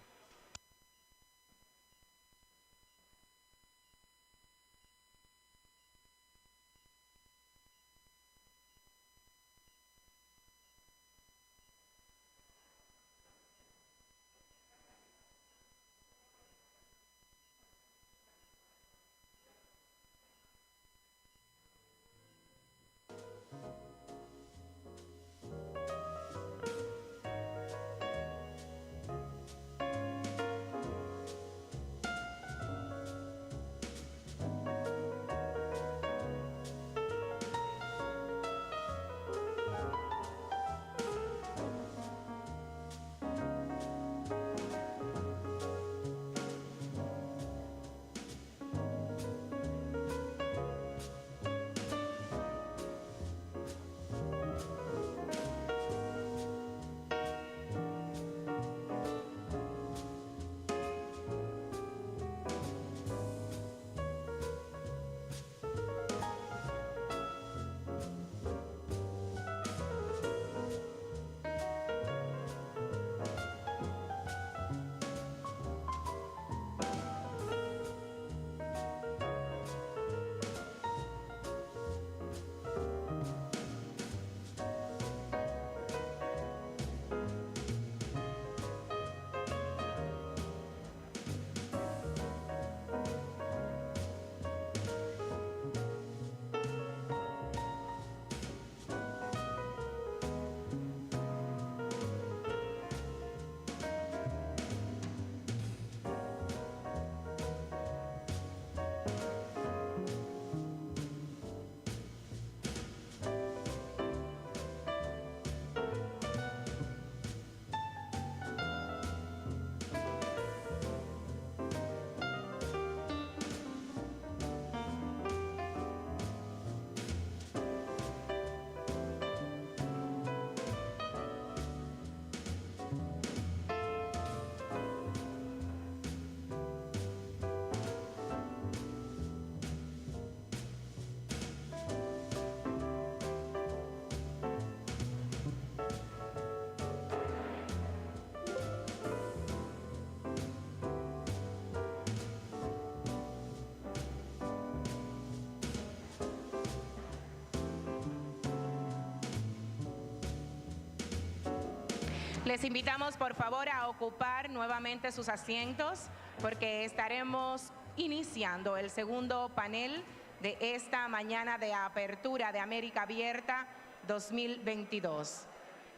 Les invitamos por favor a ocupar nuevamente sus asientos porque estaremos iniciando el segundo panel de esta mañana de apertura de América Abierta 2022.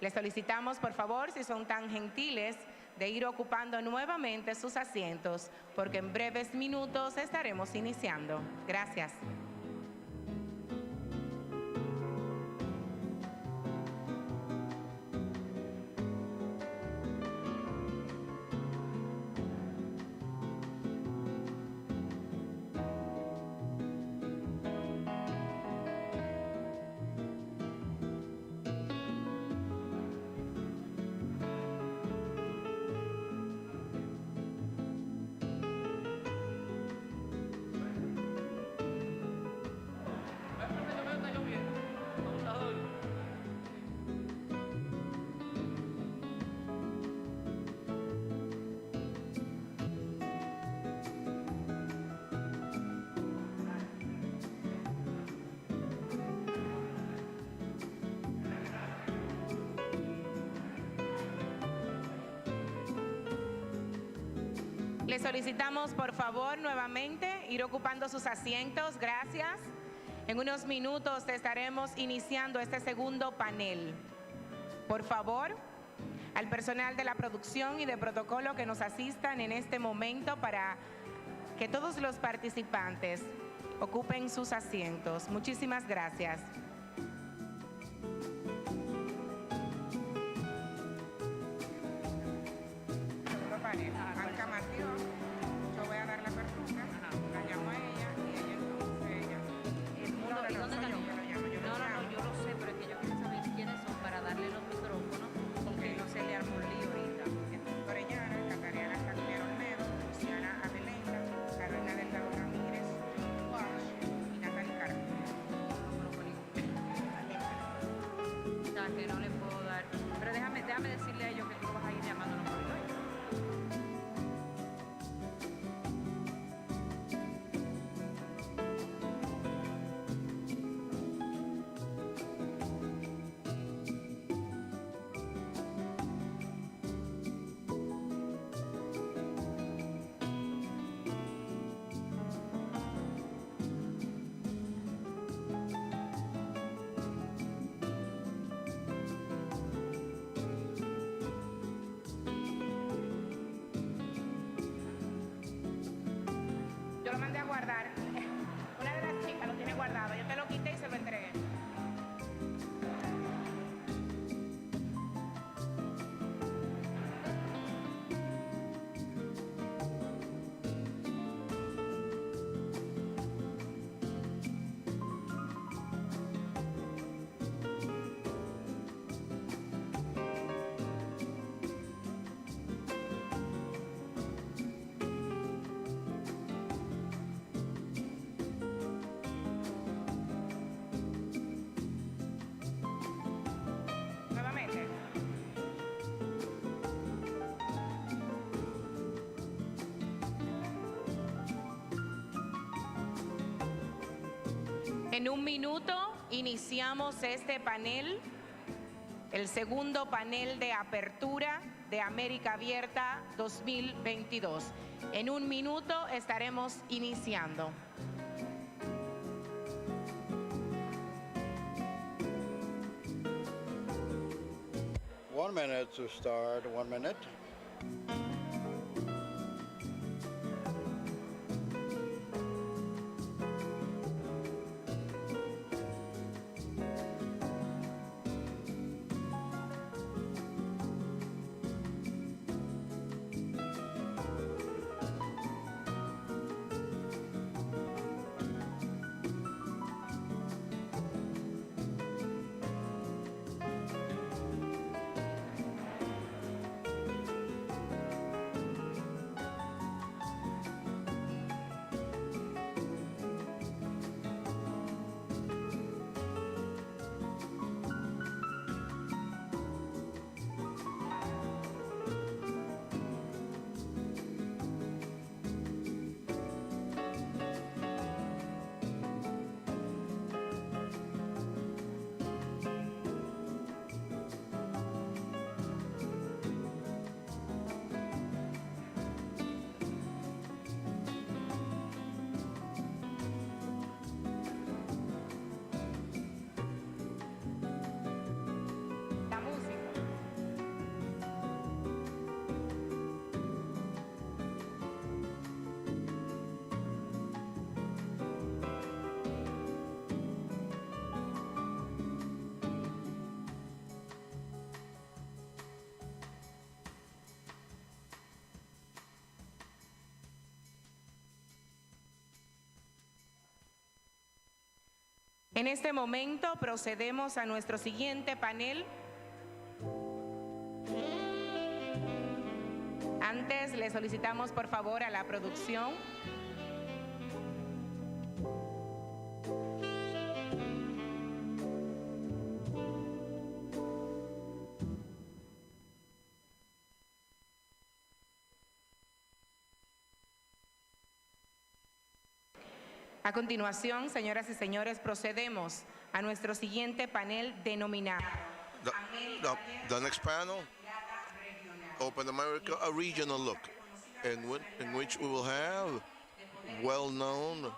Les solicitamos por favor, si son tan gentiles, de ir ocupando nuevamente sus asientos porque en breves minutos estaremos iniciando. Gracias. Les solicitamos por favor nuevamente ir ocupando sus asientos. Gracias. En unos minutos estaremos iniciando este segundo panel. Por favor, al personal de la producción y de protocolo que nos asistan en este momento para que todos los participantes ocupen sus asientos. Muchísimas gracias. Segundo panel, Anca Mateo. Yo voy a dar la apertura, la llamo a ella y ella entonces ella. ¿Y dónde soy yo están? que lo llamo, yo lo llamo. Yo lo sé, pero es que yo quiero saber quiénes son para darle los micrófonos porque no se le armó un lío ahorita. Orellana, Catariana Javier Olmedo, Luciana Adelena, Carolina Delgado Ramírez, Wash y Natalie Carmen. O sea, que no le puedo dar. Pero déjame decirle a ellos que tú vas a ir llamándonos por hoy. Yo lo mandé a guardar. Una de las chicas lo tiene guardado. Yo te lo quité y se lo entregué. Nuevamente. En un minuto iniciamos este panel, el segundo panel de apertura de América Abierta 2022. En un minuto estaremos iniciando. One minute to start, 1 minute. La música. En este momento procedemos a nuestro siguiente panel. Antes le solicitamos por favor a la producción A continuación, señoras y señores, procedemos a nuestro siguiente panel denominado The next panel, Open America, a regional look, in which we will have well-known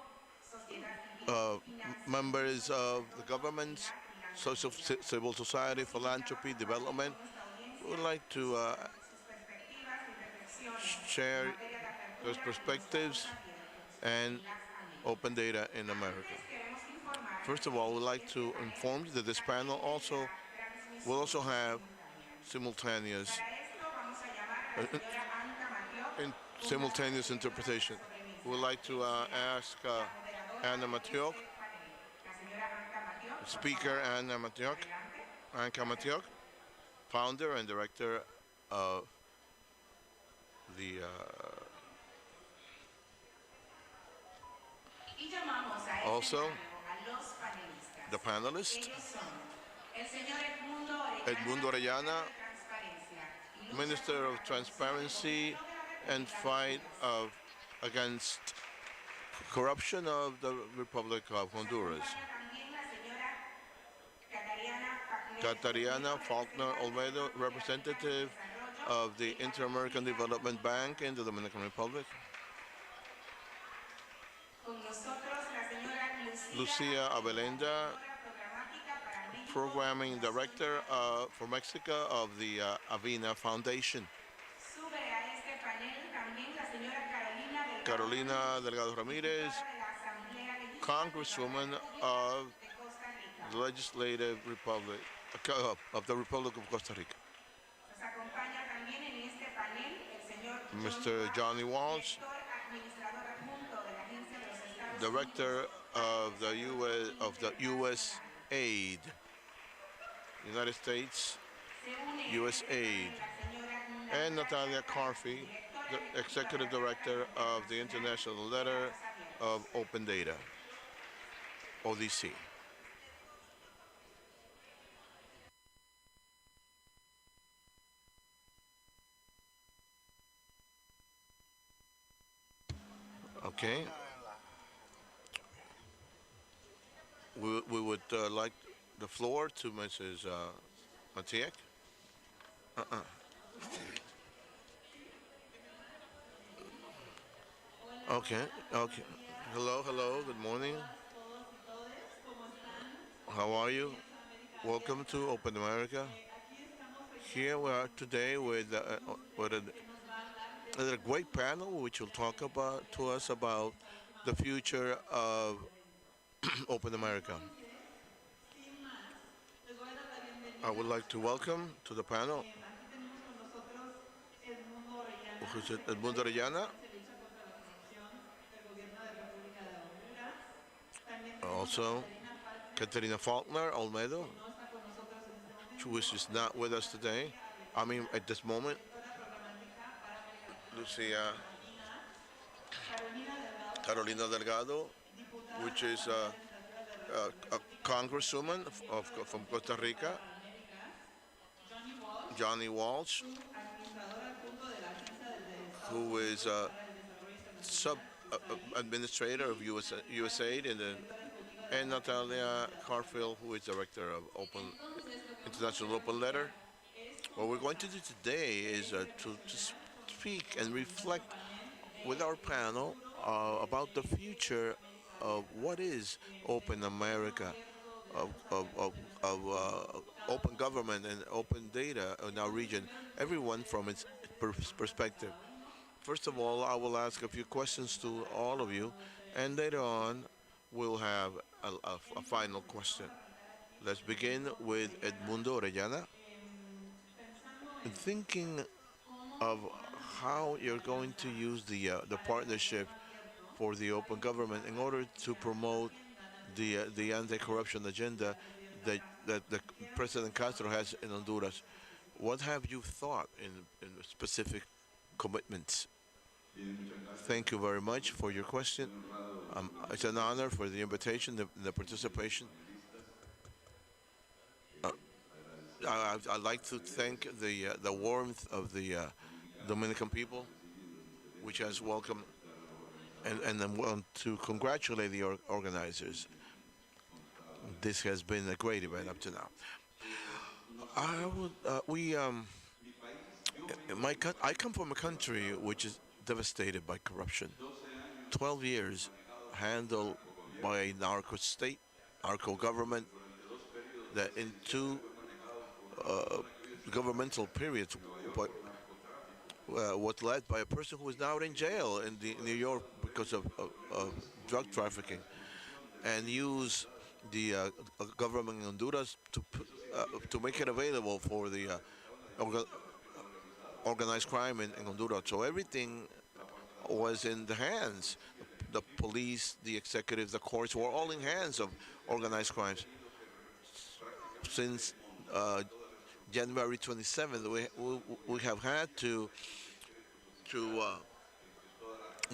members of the government, civil society, philanthropy, development, would like to share those perspectives and open data in America. First of all, we'd like to inform you that this panel will also have simultaneous simultaneous interpretation. We would like to ask Anna Matiok, Speaker Anna Matiok, founder and director of the also the panelists, Edmundo Orellana, Minister of Transparency and Fight against Corruption of the Republic of Honduras, Catariana Faulkner Olmedo, representative of the Inter-American Development Bank in the Dominican Republic, Lucia Abelenda, Programming Director for Mexico of the Avena Foundation, Carolina Delgado Ramirez, Congresswoman of the Legislative Republic of the Republic of Costa Rica. Mr. Johnny Walsh, Director of the USAID, United States USAID, and Natalia Carfy, the Executive Director of the International Letter of Open Data, ODC. Okay. We would like the floor to Mrs. Matiek. Okay. Hello, good morning. How are you? Welcome to Open America. Here we are today with a great panel which will talk to us about the future of Open America. I would like to welcome to the panel Edmundo Orellana, also Caterina Faulkner Olmedo, who is not with us today. I mean, at this moment, Lucia Carolina Delgado, which is a congresswoman from Costa Rica, Johnny Walsh, who is a sub-administrator of USAID, and Natalia Carfield, who is director of International Open Letter. What we're going to do today is to speak and reflect with our panel about the future of what is Open America, of open government and open data in our region, everyone from its perspective. First of all, I will ask a few questions to all of you, and later on, we'll have a final question. Let's begin with Edmundo Orellana. Thinking of how you're going to use the partnership for the open government in order to promote the anti-corruption agenda that President Castro has in Honduras. What have you thought in specific commitments? Thank you very much for your question. It's an honor for the invitation, the participation. I'd like to thank the warmth of the Dominican people, which has welcomed, and I want to congratulate the organizers. This has been a great event up to now. I come from a country which is devastated by corruption. 12 years handled by a narco state, narco government, that in 2 governmental period was led by a person who is now in jail in New York because of drug trafficking, and use the government in Honduras to make it available for the organized crime in Honduras. So everything was in the hands. The police, the executive, the courts were all in hands of organized crimes. Since January 27th, we have had to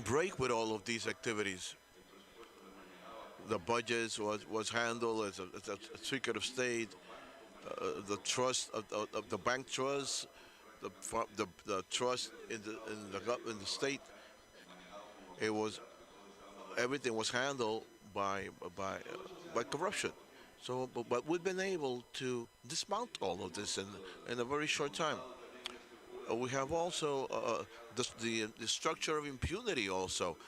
break with all of these activities. The budgets was handled as a secret of state. The trust of the bank trust, the trust in the state. Everything was handled by corruption. So, but we've been able to dismount all of this in a very short time. We have also the structure of impunity also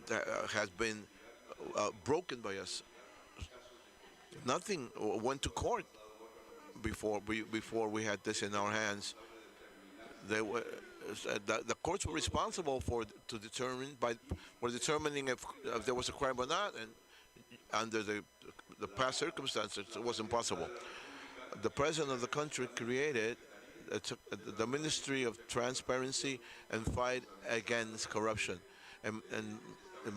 that has been broken by us. Nothing went to court before we had this in our hands. The courts were responsible for determining if there was a crime or not, and under the past circumstances, it was impossible. The president of the country created the Ministry of Transparency and Fight Against Corruption, and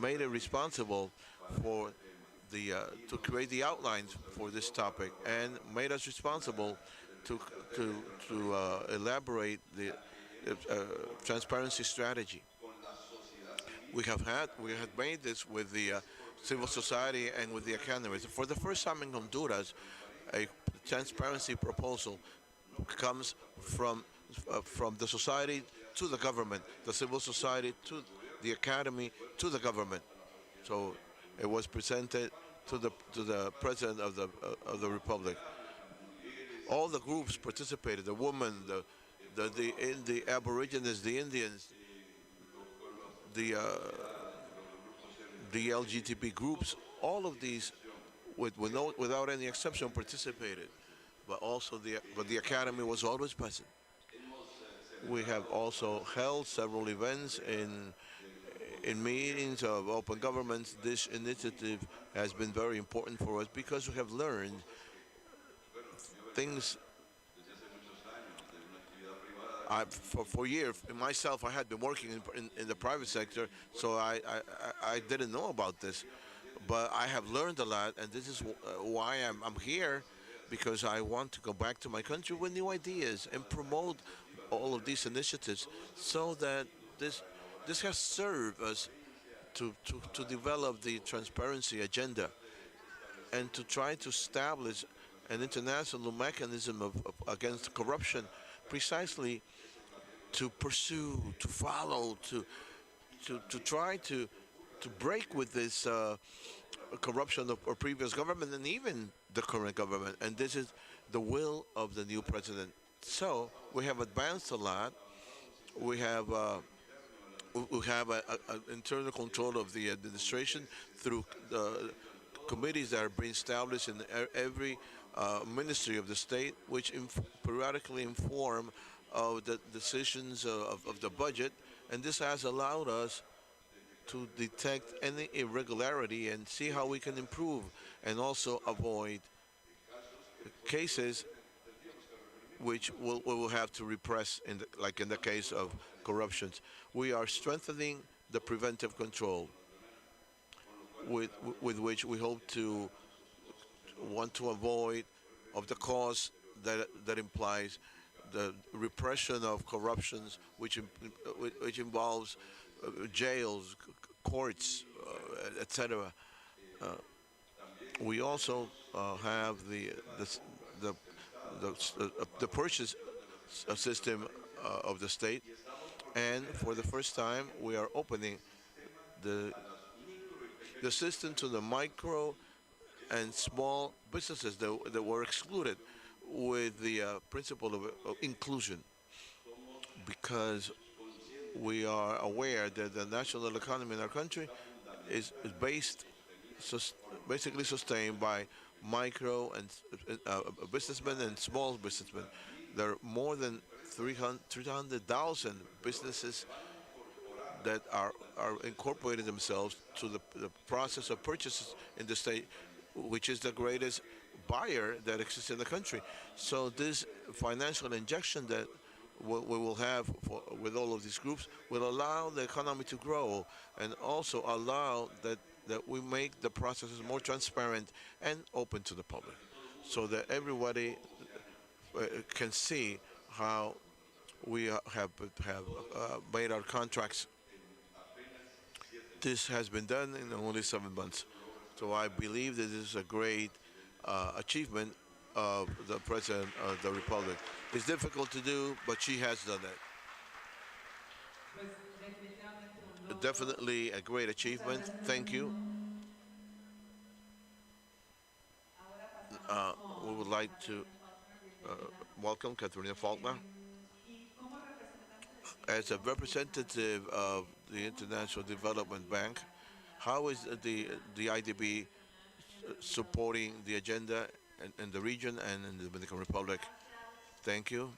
made it responsible for to create the outlines for this topic, and made us responsible to elaborate the transparency strategy. We have made this with the civil society and with the academies. For the first time in Honduras, a transparency proposal comes from the society to the government, the civil society to the academy to the government. So it was presented to the president of the republic. All the groups participated: the women, the Aborigines, the Indians, the LGBT groups. All of these, without any exception, participated. But also the academy was always present. We have also held several events in meetings of open governments. This initiative has been very important for us because we have learned things. For years, myself, I had been working in the private sector, so I didn't know about this. But I have learned a lot, and this is why I'm here, because I want to go back to my country with new ideas and promote all of these initiatives, so that this has served us to develop the transparency agenda and to try to establish an international mechanism against corruption, precisely to pursue, to follow, to try to break with this corruption of our previous government and even the current government. And this is the will of the new president. So we have advanced a lot. We have internal control of the administration through the committees that are being established in every ministry of the state, which periodically inform of the decisions of the budget. And this has allowed us to detect any irregularity and see how we can improve, and also avoid cases which we will have to repress, like in the case of corruptions. We are strengthening the preventive control with which we hope to avoid of the cause that implies the repression of corruptions, which involves jails, courts, etc. We also have the purchase system of the state, and for the first time we are opening the system to the micro and small businesses that were excluded, with the principle of inclusion, because we are aware that the national economy in our country is basically sustained by micro and businessmen and small businessmen. there are more than 300,000 businesses that are incorporating themselves to the process of purchases in the state, which is the greatest buyer that exists in the country. So this financial injection that we will have with all of these groups will allow the economy to grow and also allow that we make the processes more transparent and open to the public so that everybody can see how we have made our contracts. This has been done in only 7 months. So I believe that this is a great achievement of the President of the Republic. It's difficult to do, but she has done it. Definitely a great achievement. Thank you. We would like to welcome Katrina Faulkner. As a representative of the International Development Bank, how is the IDB supporting the agenda in the region and in the Dominican Republic? Thank you.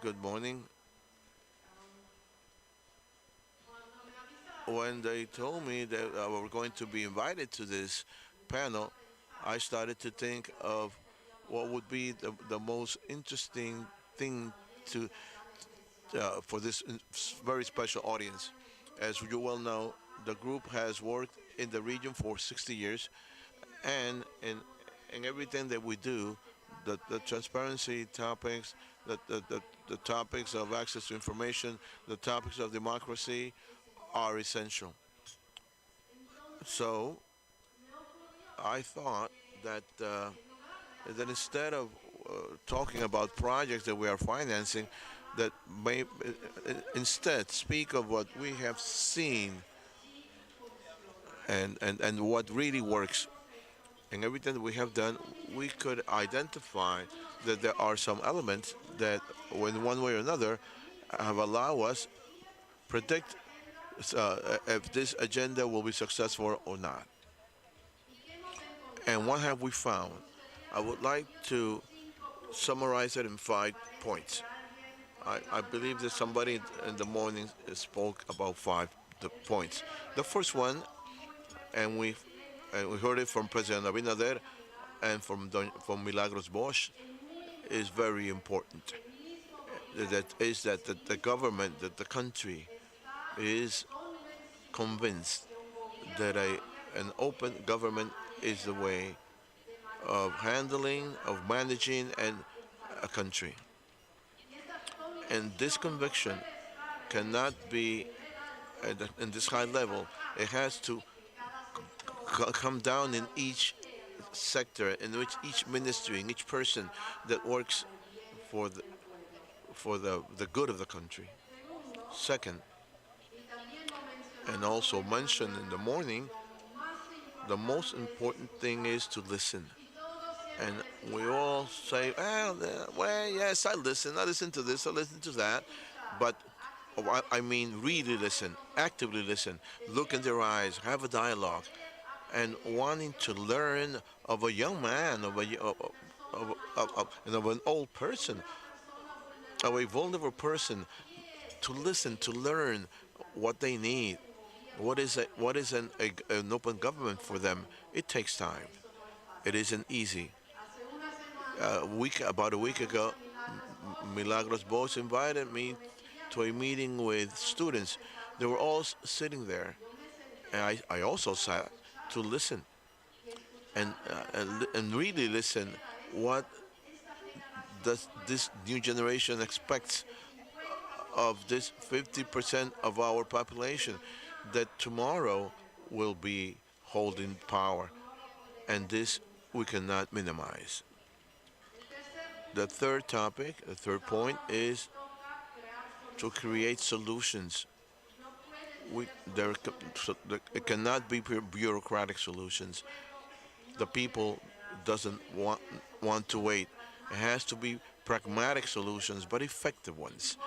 Good morning. When they told me that we were going to be invited to this panel, I started to think of what would be the most interesting thing to for this very special audience. As you well know, the group has worked in the region for 60 years, and in everything that we do, the transparency topics, the topics of access to information, the topics of democracy are essential. So I thought that that instead of talking about projects that we are financing, that may instead speak of what we have seen and what really works. In everything that we have done, we could identify that there are some elements that, in one way or another, have allowed us predict if this agenda will be successful or not. And what have we found? I would like to summarize it in 5 points. I believe that somebody in the morning spoke about 5 points. The first one, and we heard it from President Abinader and from Milagros Bosch, is very important. That is that the government, that the country, is convinced that an open government is the way of handling, of managing a country. And this conviction cannot be in this high level. It has to come down in each sector, in which each ministry, in each person that works for the good of the country. Second, and also mentioned in the morning, the most important thing is to listen. And we all say, well, yes, I listen to this, I listen to that. But I mean, really listen, actively listen, look in their eyes, have a dialogue, and wanting to learn of a young man, of an old person, of a vulnerable person, to listen, to learn what they need. What is an open government for them? It takes time. It isn't easy. About a week ago, Milagros Bosch invited me to a meeting with students. They were all sitting there, and I also sat to listen and really listen. What does this new generation expects of this 50% of our population that tomorrow will be holding power? And this we cannot minimize. The third topic, the third point, is to create solutions. It cannot be bureaucratic solutions. The people doesn't want to wait. It has to be pragmatic solutions, but effective ones.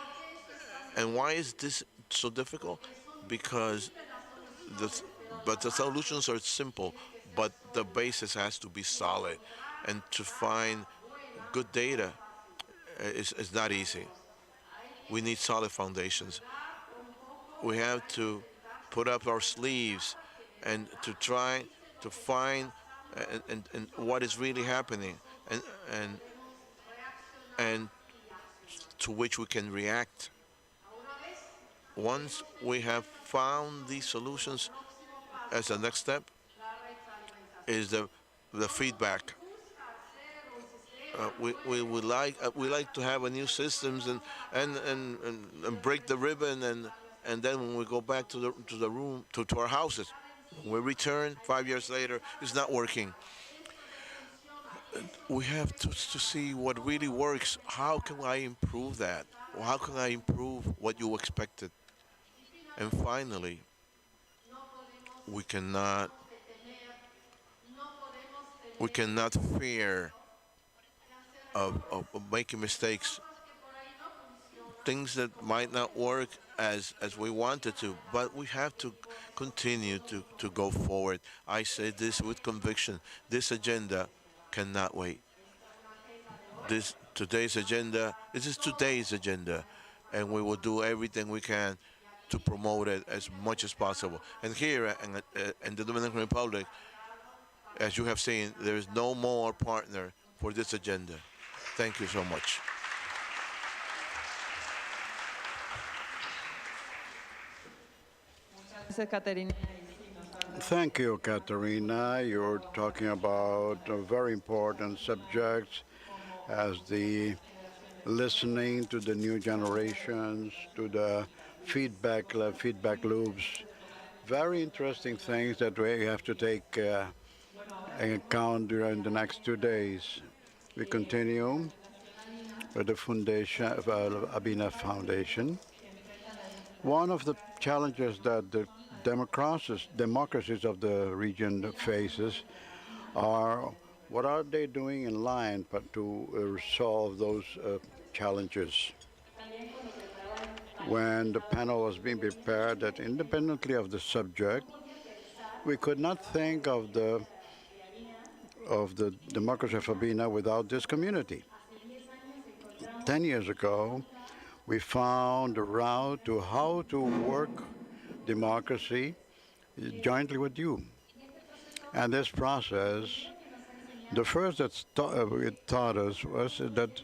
And why is this so difficult? Because the solutions are simple, but the basis has to be solid. And to find good data is not easy. We need solid foundations. We have to put up our sleeves and to try to find and what is really happening and and and to which we can react. Once we have found these solutions, as a next step is the feedback. We like to have a new systems and break the ribbon and then when we go back to the room to our houses, when we return 5 years later, it's not working. We have to see what really works. How can I improve that? How can I improve what you expected? And finally, we cannot fear of making mistakes, things that might not work as we wanted to, but we have to continue to go forward. I say this with conviction. This agenda cannot wait. This is today's agenda, and we will do everything we can to promote it as much as possible. And here in the Dominican Republic, as you have seen, there is no more partner for this agenda. Thank you so much. Thank you, Katerina. You're talking about a very important subject as the listening to the new generations, to the feedback loops. Very interesting things that we have to take account during the next 2 days. We continue with the foundation, Abina Foundation. One of the challenges that the democracies of the region faces are what are they doing in line to resolve those challenges. When the panel was being prepared, that independently of the subject, we could not think of the democracy of Abina without this community. 10 years ago, we found a route to how to work democracy jointly with you. And this process, the first that it taught us was that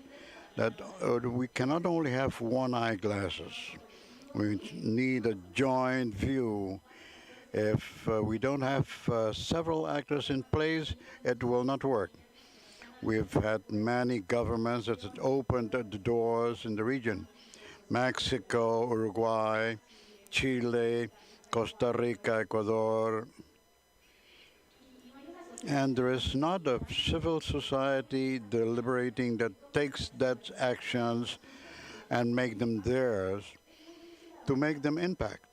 we cannot only have one eyeglasses. We need a joint view. If we don't have several actors in place, it will not work. We've had many governments that have opened the doors in the region. Mexico, Uruguay, Chile, Costa Rica, Ecuador. And there is not a civil society deliberating that takes that actions and make them theirs to make them impact.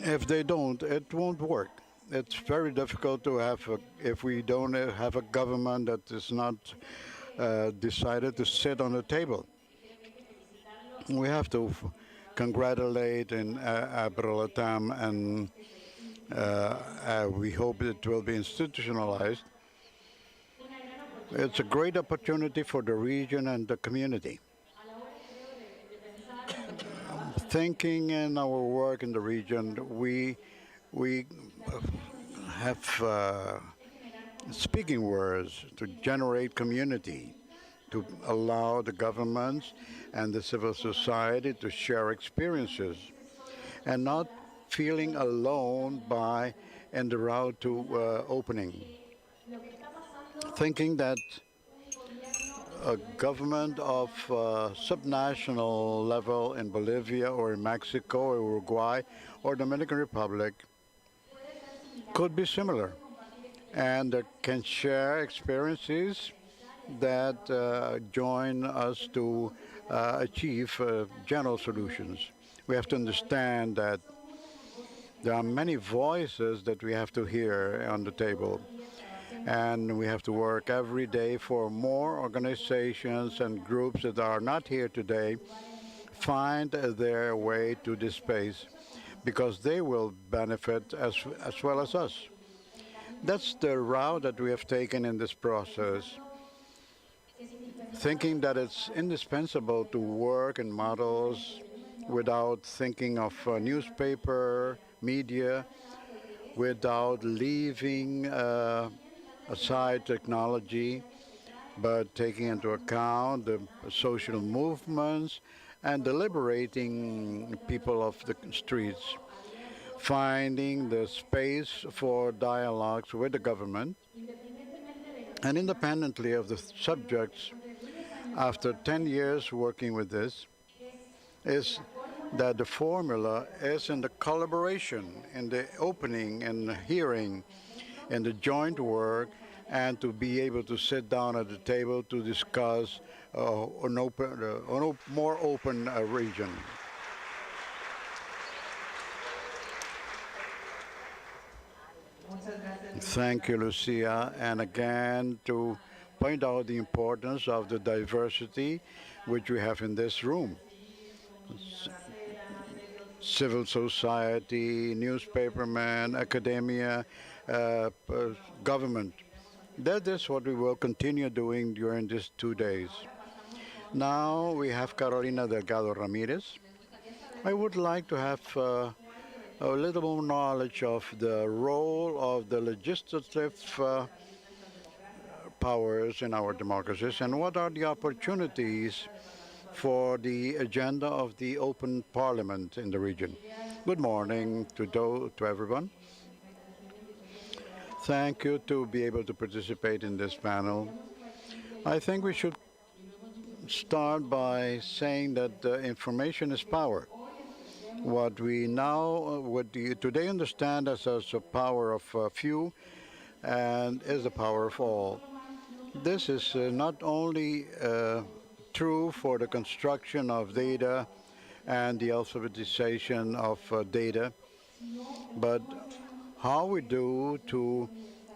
If they don't, it won't work. It's very difficult to have, if we don't have a government that is not decided to sit on the table. We have to congratulate in Abralatam, and we hope it will be institutionalized. It's a great opportunity for the region and the community. Thinking in our work in the region, we have speaking words to generate community, to allow the governments and the civil society to share experiences, and not feeling alone in the route to opening. Thinking that a government of subnational level in Bolivia or in Mexico or Uruguay or Dominican Republic could be similar and can share experiences that join us to achieve general solutions. We have to understand that there are many voices that we have to hear on the table. And we have to work every day for more organizations and groups that are not here today find their way to this space, because they will benefit as well as us. That's the route that we have taken in this process. thinking that it's indispensable to work in models without thinking of newspaper, media, without leaving aside technology, but taking into account the social movements and the liberating people of the streets, finding the space for dialogues with the government, and independently of the subjects, after 10 years working with this, is that the formula is in the collaboration, in the opening and hearing, in the joint work, and to be able to sit down at the table to discuss more open region. Thank you, Lucia. And again, to point out the importance of the diversity which we have in this room. Civil society, newspapermen, academia, government. That is what we will continue doing during these 2 days. Now we have Carolina Delgado Ramirez. I would like to have a little more knowledge of the role of the legislative powers in our democracies and what are the opportunities for the agenda of the open parliament in the region. Good morning to everyone. Thank you to be able to participate in this panel. I think we should start by saying that information is power. What we now today understand as a power of few and is the power of all. This is not only true for the construction of data and the alphabetization of data, but how we do to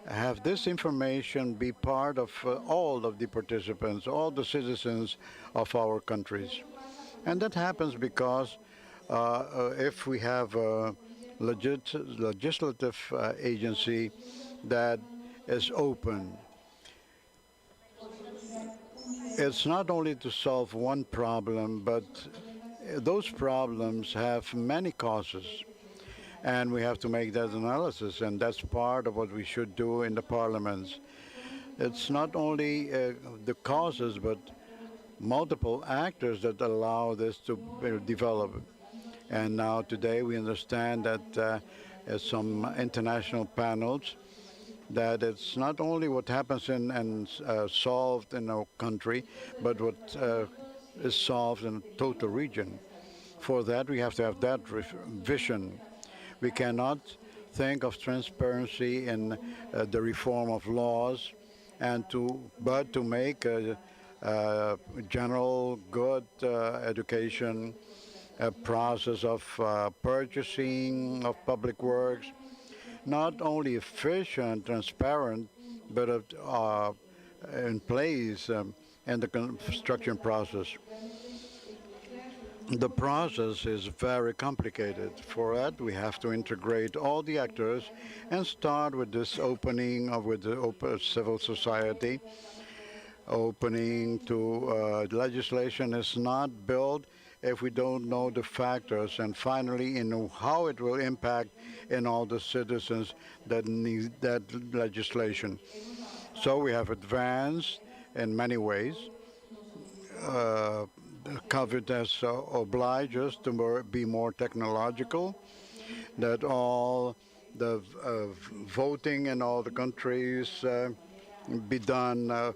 have this information be part of all of the participants, all the citizens of our countries. And that happens because if we have a legislative agency that is open, it's not only to solve one problem, but those problems have many causes. And we have to make that analysis, and that's part of what we should do in the parliaments. It's not only the causes, but multiple actors that allow this to develop. And now today we understand that some international panels, that it's not only what happens and solved in our country, but what is solved in a total region. For that, we have to have that vision. We cannot think of transparency in the reform of laws, but to make a general good education, a process of purchasing of public works, not only efficient, transparent, but in place in the construction process. The process is very complicated. For that, we have to integrate all the actors and start with this opening with the open civil society. Opening to legislation is not built if we don't know the factors, and finally in how it will impact in all the citizens that need that legislation. So we have advanced in many ways. COVID has obliged us to be more technological, that all the voting in all the countries be done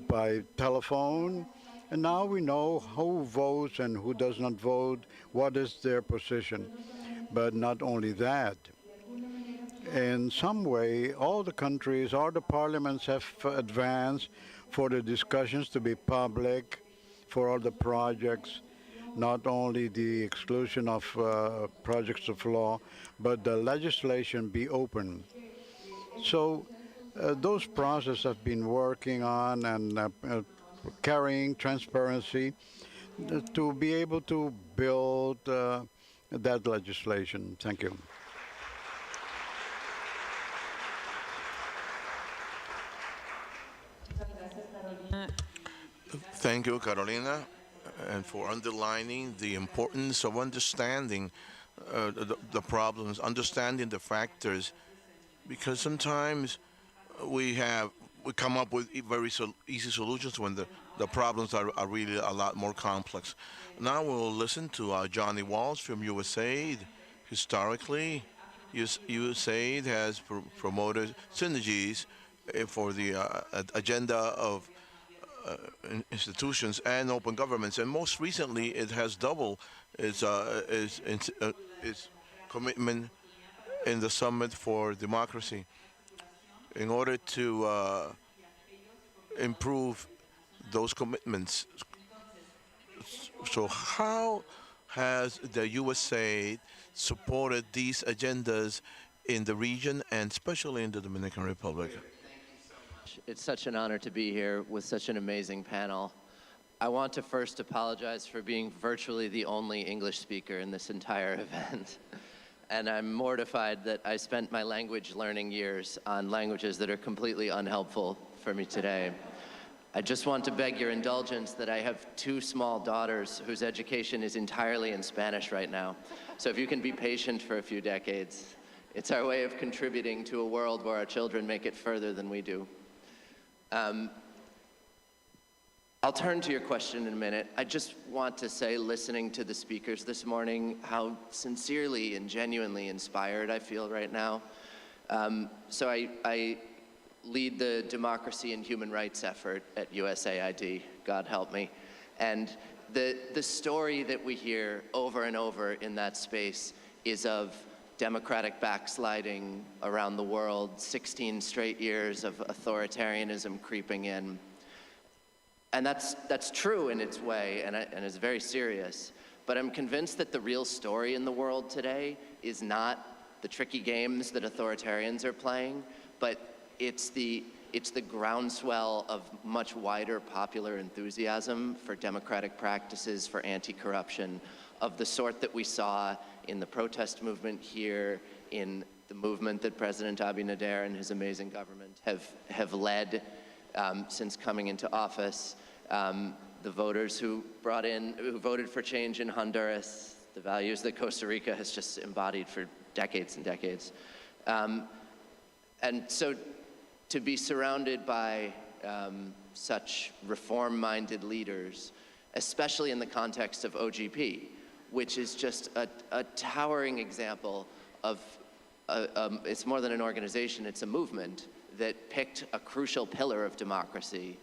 by telephone. And now we know who votes and who does not vote, what is their position. But not only that, in some way, all the countries, all the parliaments have advanced for the discussions to be public, for all the projects, not only the exclusion of projects of law, but the legislation be open. So those processes have been working on and carrying transparency to be able to build that legislation. Thank you. Thank you, Carolina, and for underlining the importance of understanding the problems, understanding the factors, because sometimes we come up with very easy solutions when the problems are really a lot more complex. Now we'll listen to Johnny Walsh from USAID. Historically, USAID has promoted synergies for the agenda of institutions and open governments, and most recently it has doubled its commitment in the Summit for Democracy in order to improve those commitments. So how has the USAID supported these agendas in the region and especially in the Dominican Republic? It's such an honor to be here with such an amazing panel. I want to first apologize for being virtually the only English speaker in this entire event. And I'm mortified that I spent my language learning years on languages that are completely unhelpful for me today. I just want to beg your indulgence that I have 2 small daughters whose education is entirely in Spanish right now. So if you can be patient for a few decades, it's our way of contributing to a world where our children make it further than we do. I'll turn to your question in a minute. I just want to say, listening to the speakers this morning, how sincerely and genuinely inspired I feel right now. So I lead the democracy and human rights effort at USAID, God help me. And the story that we hear over and over in that space is of democratic backsliding around the world, 16 straight years of authoritarianism creeping in. And that's true in its way, and it's very serious. But I'm convinced that the real story in the world today is not the tricky games that authoritarians are playing, but it's the groundswell of much wider popular enthusiasm for democratic practices, for anti-corruption, of the sort that we saw in the protest movement here, in the movement that President Abinader and his amazing government have led since coming into office, the voters who voted for change in Honduras, the values that Costa Rica has just embodied for decades and decades. And so to be surrounded by such reform-minded leaders, especially in the context of OGP, which is just a towering example of, it's more than an organization, it's a movement that picked a crucial pillar of democracy,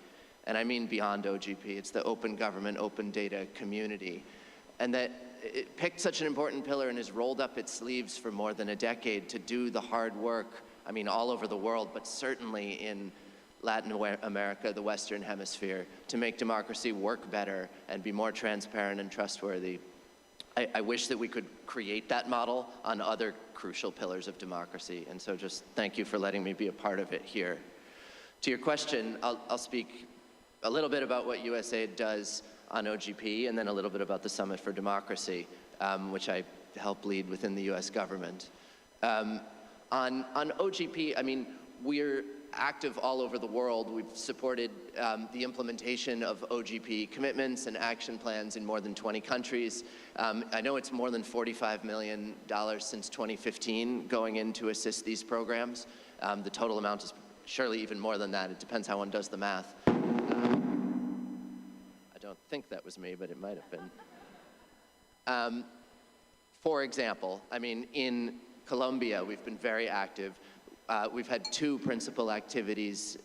and I mean beyond OGP, it's the open government, open data community, and that it picked such an important pillar and has rolled up its sleeves for more than a decade to do the hard work, I mean all over the world, but certainly in Latin America, the Western Hemisphere, to make democracy work better and be more transparent and trustworthy. I wish that we could create that model on other crucial pillars of democracy, and so just thank you for letting me be a part of it here. To your question, I'll speak a little bit about what USAID does on OGP, and then a little bit about the Summit for Democracy, which I help lead within the US government. On OGP, I mean, we're active all over the world. We've supported the implementation of OGP commitments and action plans in more than 20 countries. I know it's more than $45 million since 2015 going in to assist these programs. The total amount is surely even more than that. It depends how one does the math. I don't think that was me, but it might have been. For example, I mean, in Colombia, we've been very active. We've had 2 principal activities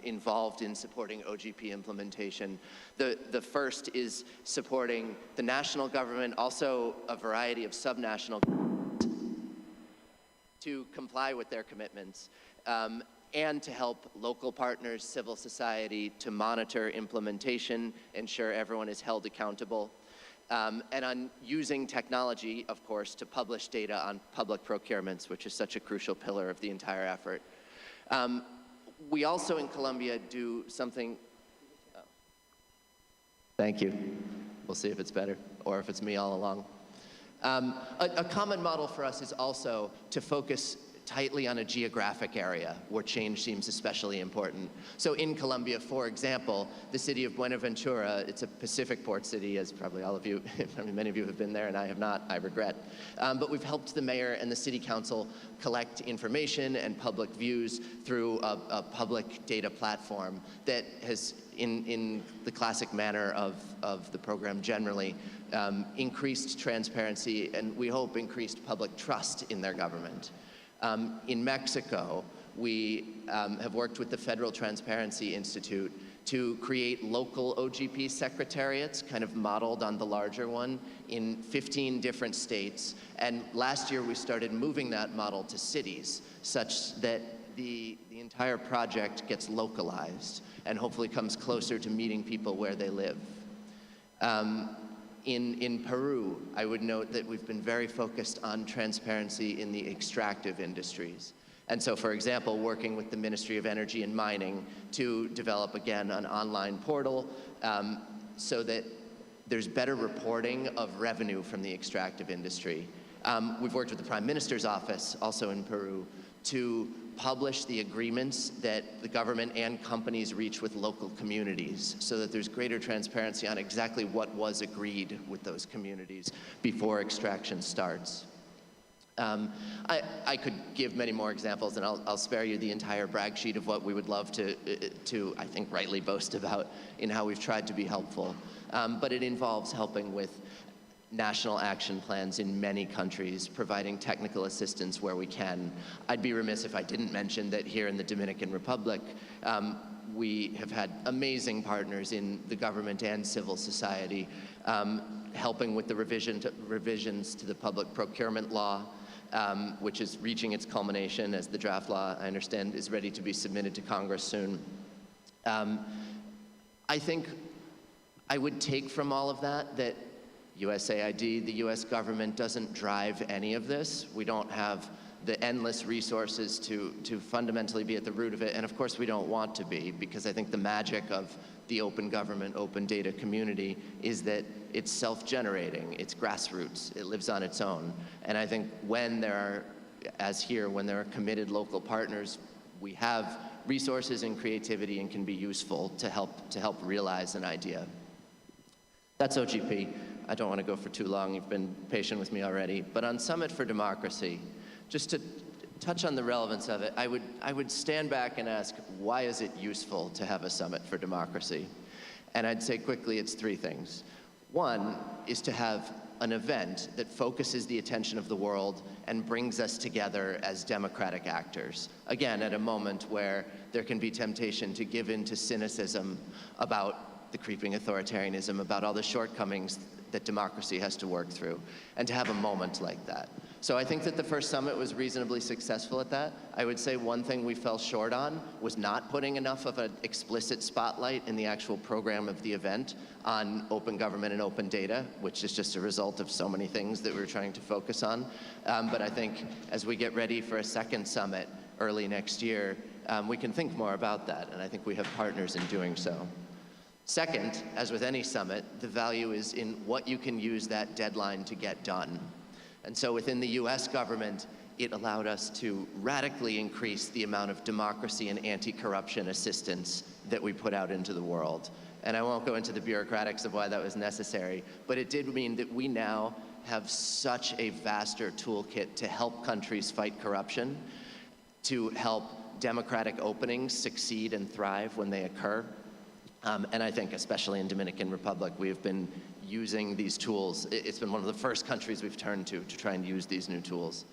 involved in supporting OGP implementation. The first is supporting the national government, also a variety of subnational governments, to comply with their commitments, and to help local partners, civil society, to monitor implementation, ensure everyone is held accountable. And on using technology, of course, to publish data on public procurements, which is such a crucial pillar of the entire effort. We also in Colombia do something, thank you. We'll see if it's better, or if it's me all along. A common model for us is also to focus tightly on a geographic area where change seems especially important. So in Colombia, for example, the city of Buenaventura, it's a Pacific port city, as probably all of you, many of you have been there and I have not, I regret. But we've helped the mayor and the city council collect information and public views through a public data platform that has, in the classic manner of the program generally, increased transparency and we hope increased public trust in their government. In Mexico, we have worked with the Federal Transparency Institute to create local OGP secretariats, kind of modeled on the larger one, in 15 different states. And last year we started moving that model to cities, such that the entire project gets localized and hopefully comes closer to meeting people where they live. In Peru, I would note that we've been very focused on transparency in the extractive industries. And so, for example, working with the Ministry of Energy and Mining to develop, again, an online portal so that there's better reporting of revenue from the extractive industry. We've worked with the Prime Minister's office, also in Peru, to publish the agreements that the government and companies reach with local communities so that there's greater transparency on exactly what was agreed with those communities before extraction starts. I could give many more examples, and I'll spare you the entire brag sheet of what we would love to I think, rightly boast about in how we've tried to be helpful. But it involves helping with national action plans in many countries, providing technical assistance where we can. I'd be remiss if I didn't mention that here in the Dominican Republic, we have had amazing partners in the government and civil society, helping with the revisions to the public procurement law, which is reaching its culmination as the draft law, I understand, is ready to be submitted to Congress soon. I think I would take from all of that USAID, the US government, doesn't drive any of this. We don't have the endless resources to fundamentally be at the root of it, and of course we don't want to be, because I think the magic of the open government, open data community is that it's self-generating, it's grassroots, it lives on its own. And I think when there are, as here, when there are committed local partners, we have resources and creativity and can be useful to help realize an idea. That's OGP. I don't want to go for too long, you've been patient with me already. But on Summit for Democracy, just to touch on the relevance of it, I would stand back and ask, why is it useful to have a Summit for Democracy? And I'd say quickly it's three things. One is to have an event that focuses the attention of the world and brings us together as democratic actors. Again, at a moment where there can be temptation to give in to cynicism about the creeping authoritarianism, about all the shortcomings that democracy has to work through, and to have a moment like that. So I think that the first summit was reasonably successful at that. I would say one thing we fell short on was not putting enough of an explicit spotlight in the actual program of the event on open government and open data, which is just a result of so many things that we were trying to focus on. But I think as we get ready for a second summit early next year, we can think more about that, and I think we have partners in doing so. Second, as with any summit, the value is in what you can use that deadline to get done. And so within the US government, it allowed us to radically increase the amount of democracy and anti-corruption assistance that we put out into the world. And I won't go into the bureaucratics of why that was necessary, but it did mean that we now have such a vaster toolkit to help countries fight corruption, to help democratic openings succeed and thrive when they occur. And I think, especially in Dominican Republic, we have been using these tools. It's been one of the first countries we've turned to try and use these new tools.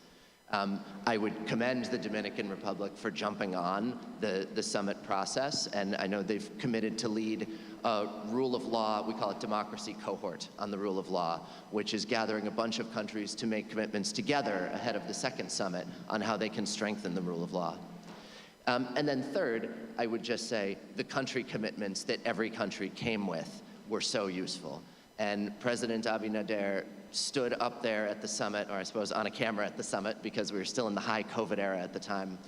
I would commend the Dominican Republic for jumping on the summit process, and I know they've committed to lead a rule of law, we call it democracy cohort on the rule of law, which is gathering a bunch of countries to make commitments together ahead of the second summit on how they can strengthen the rule of law. And then third, I would just say the country commitments that every country came with were so useful. And President Abinader stood up there at the summit, or I suppose on a camera at the summit, because we were still in the high COVID era at the time,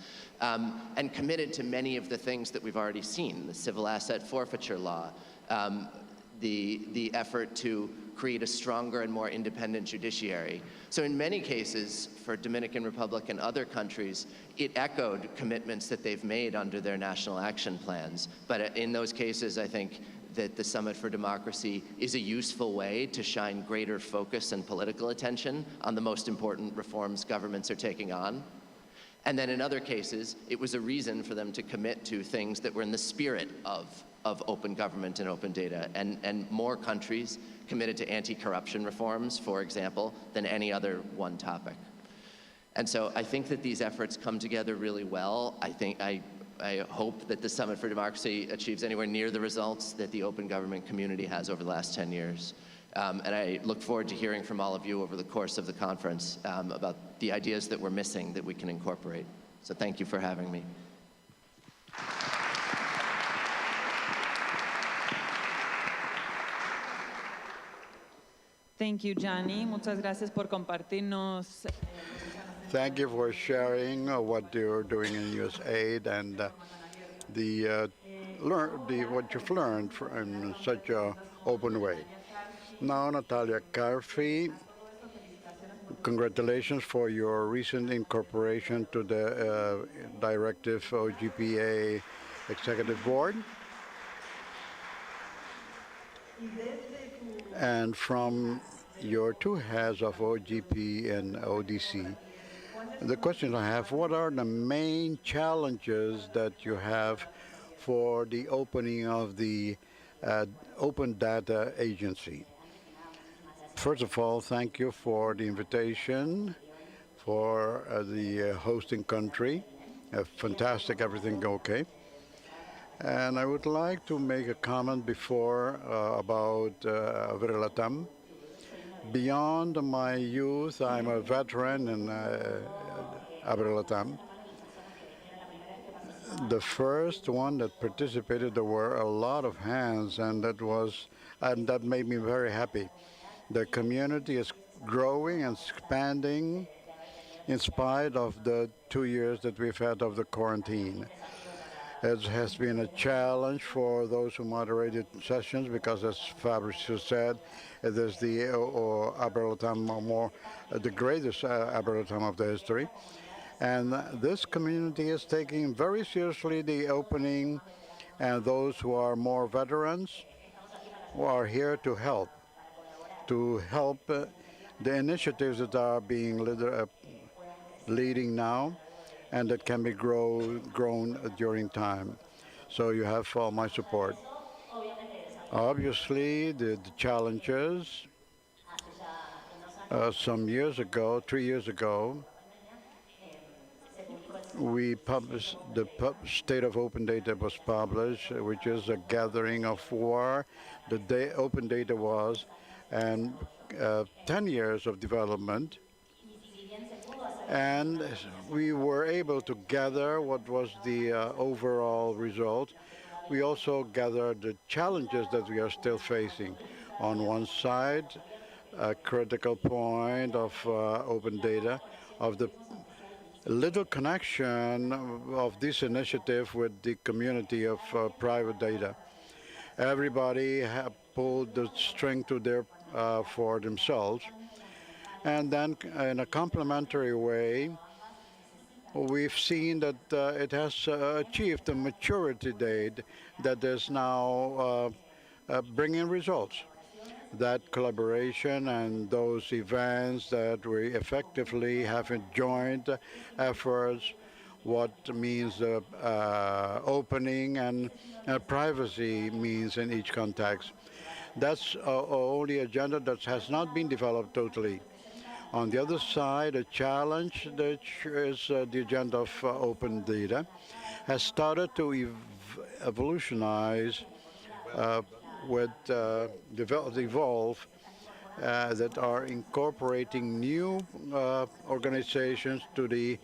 and committed to many of the things that we've already seen, the civil asset forfeiture law, the effort to create a stronger and more independent judiciary. So in many cases, for Dominican Republic and other countries, it echoed commitments that they've made under their national action plans. But in those cases, I think that the Summit for Democracy is a useful way to shine greater focus and political attention on the most important reforms governments are taking on. And then in other cases, it was a reason for them to commit to things that were in the spirit of open government and open data. And more countries committed to anti-corruption reforms, for example, than any other one topic. And so I think that these efforts come together really well. I hope that the Summit for Democracy achieves anywhere near the results that the open government community has over the last 10 years. And I look forward to hearing from all of you over the course of the conference about the ideas that we're missing that we can incorporate. So thank you for having me. Thank you, Gianni. Muchas gracias por compartirnos. Thank you for sharing what you're doing in USAID and what you've learned in such an open way. Now, Natalia Carfi, congratulations for your recent incorporation to the Directive OGPA Executive Board. And from your two heads of OGP and ODC, the question I have, what are the main challenges that you have for the opening of the Open Data Agency? First of all, thank you for the invitation for the hosting country. Fantastic, everything okay. And I would like to make a comment before about AbreLatam. Beyond my youth, I'm a veteran in AbreLatam. The first one that participated, there were a lot of hands, and that made me very happy. The community is growing and expanding in spite of the 2 years that we've had of the quarantine. It has been a challenge for those who moderated sessions because, as Fabricio said, it is the AbreLatam, the greatest AbreLatam of the history. And this community is taking very seriously the opening, and those who are more veterans who are here to help the initiatives that are being leading now and that can be grown during time. So you have all my support. Obviously, the challenges, some years ago, 3 years ago, we published, the State of Open Data was published, which is a gathering of where the open data was, and 10 years of development. And we were able to gather what was the overall result. We also gathered the challenges that we are still facing. On one side, a critical point of open data, of the little connection of this initiative with the community of private data. Everybody pulled the string to their for themselves. And then in a complementary way, we've seen that it has achieved a maturity date that is now bringing results. That collaboration and those events that we effectively have in joint efforts, what means opening and privacy means in each context. That's only agenda that has not been developed totally. On the other side, a challenge that is the agenda of open data has started to evolutionize evolve that are incorporating new organizations to the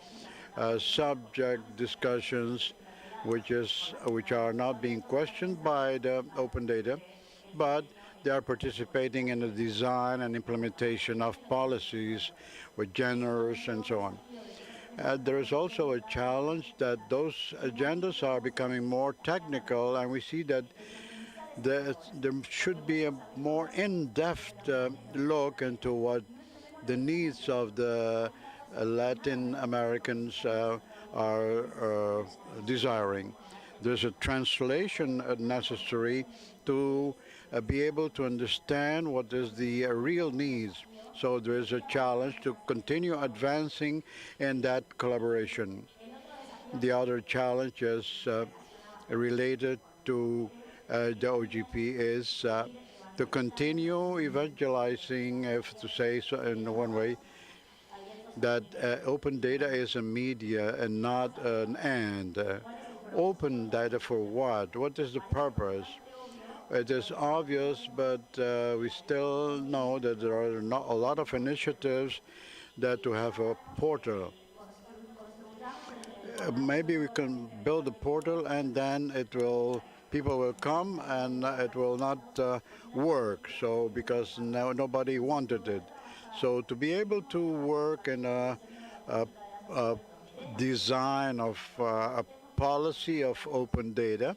subject discussions, which are not being questioned by the open data, but they are participating in the design and implementation of policies with genders and so on. There is also a challenge that those agendas are becoming more technical, and we see that there should be a more in-depth look into what the needs of the Latin Americans are desiring. There's a translation necessary to be able to understand what is the real needs. So there's a challenge to continue advancing in that collaboration. The other challenge is related to the OGP is to continue evangelizing, if to say so in one way, that open data is a media and not an and. Open data for what? What is the purpose? It is obvious, but we still know that there are not a lot of initiatives that to have a portal. Maybe we can build a portal and then people will come and it will not work. So because now nobody wanted it. So to be able to work in a design of a policy of open data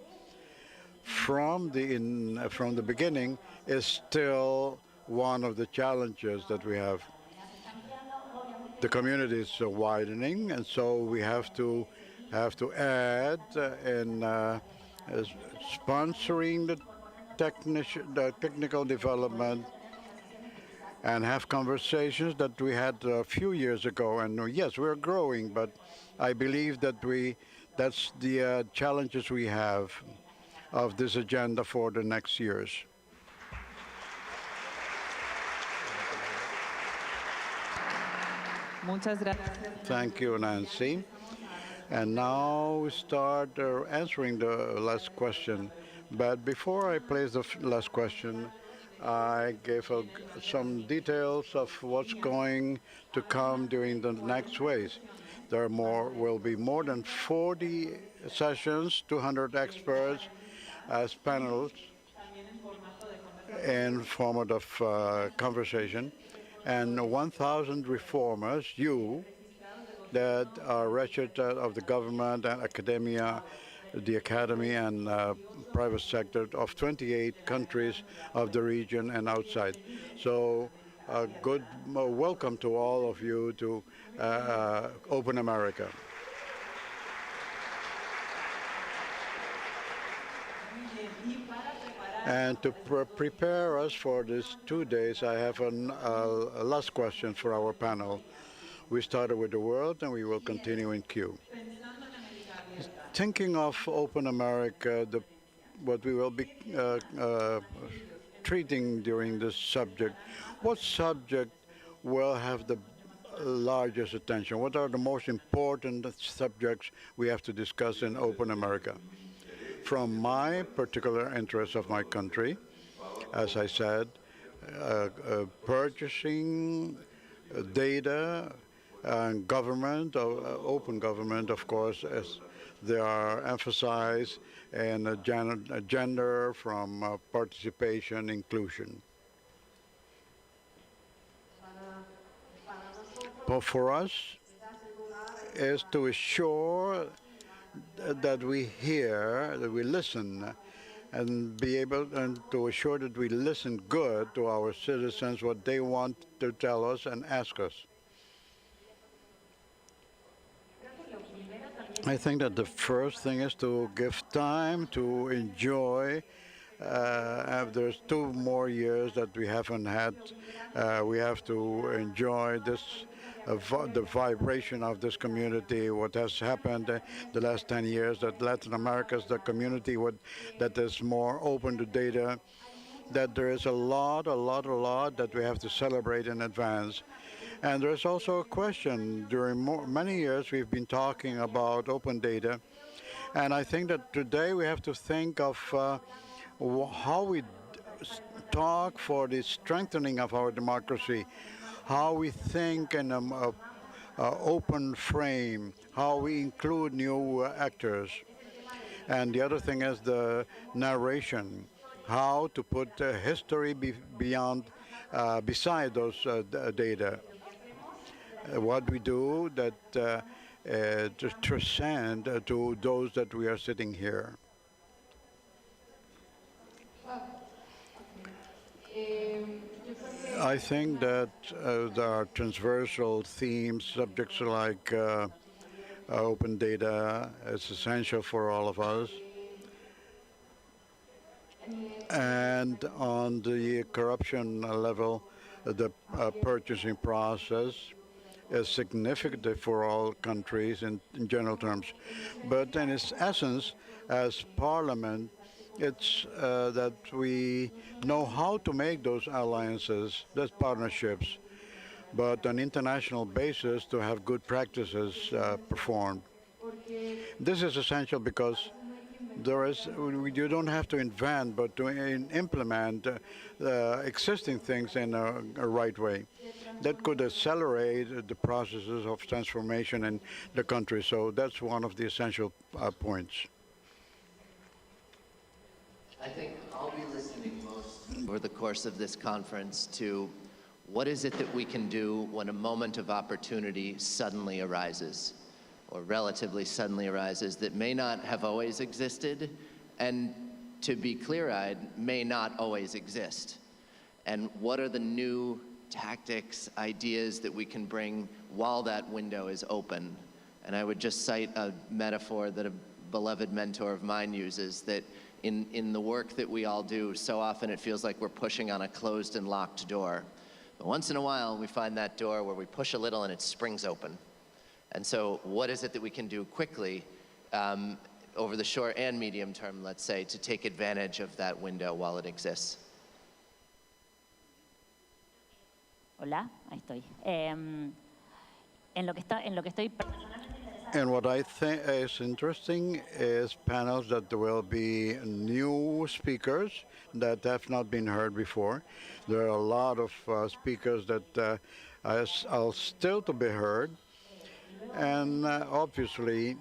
from the beginning is still one of the challenges that we have. The community is widening, and so we have to add in sponsoring the technical development and have conversations that we had a few years ago. And yes, we're growing, but I believe that that's the challenges we have of this agenda for the next years. Muchas gracias. Thank you, Nancy. And now we start answering the last question. But before I place the last question, I gave some details of what's going to come during the next waves. There will be more than 40 sessions, 200 experts as panels in format of conversation, and 1,000 reformers, that are registered of the government and academia, the academy and private sector of 28 countries of the region and outside. So a good welcome to all of you to Open America. And to prepare us for these 2 days, I have a last question for our panel. We started with the world, and we will continue in Q. Thinking of Open America, what we will be treating during this subject, what subject will have the largest attention? What are the most important subjects we have to discuss in Open America? From my particular interest of my country, as I said, purchasing data and government, open government, of course, as they are emphasized, and gender from participation, inclusion. But for us, is to assure that we hear, that we listen, and be able to assure that we listen good to our citizens, what they want to tell us and ask us. I think that the first thing is to give time to enjoy. There's 2 more years that we haven't had. We have to enjoy this, the vibration of this community, what has happened the last 10 years, that Latin America is the community that is more open to data, that there is a lot that we have to celebrate in advance. And there's also a question. During many years, we've been talking about open data. And I think that today we have to think of how we talk for the strengthening of our democracy, how we think in an open frame, how we include new actors. And the other thing is the narration, how to put history beside those data. What we do that to transcend to those that we are sitting here. I think that there are transversal themes, subjects like open data is essential for all of us. And on the corruption level, the purchasing process is significant for all countries in general terms. But in its essence, as Parliament, it's that we know how to make those alliances, those partnerships, but on an international basis to have good practices performed. This is essential because you don't have to invent, but to implement existing things in a right way. That could accelerate the processes of transformation in the country. So that's one of the essential points. I think I'll be listening most over the course of this conference to what is it that we can do when a moment of opportunity suddenly arises, or relatively suddenly arises, that may not have always existed, and to be clear-eyed, may not always exist. And what are the new tactics, ideas that we can bring while that window is open? And I would just cite a metaphor that a beloved mentor of mine uses, that in the work that we all do, so often it feels like we're pushing on a closed and locked door. But once in a while, we find that door where we push a little and it springs open. And so what is it that we can do quickly over the short and medium term, let's say, to take advantage of that window while it exists? Hola, ahí estoy. En lo que estoy... And what I think is interesting is panels that there will be new speakers that have not been heard before. There are a lot of speakers that are still to be heard. And obviously,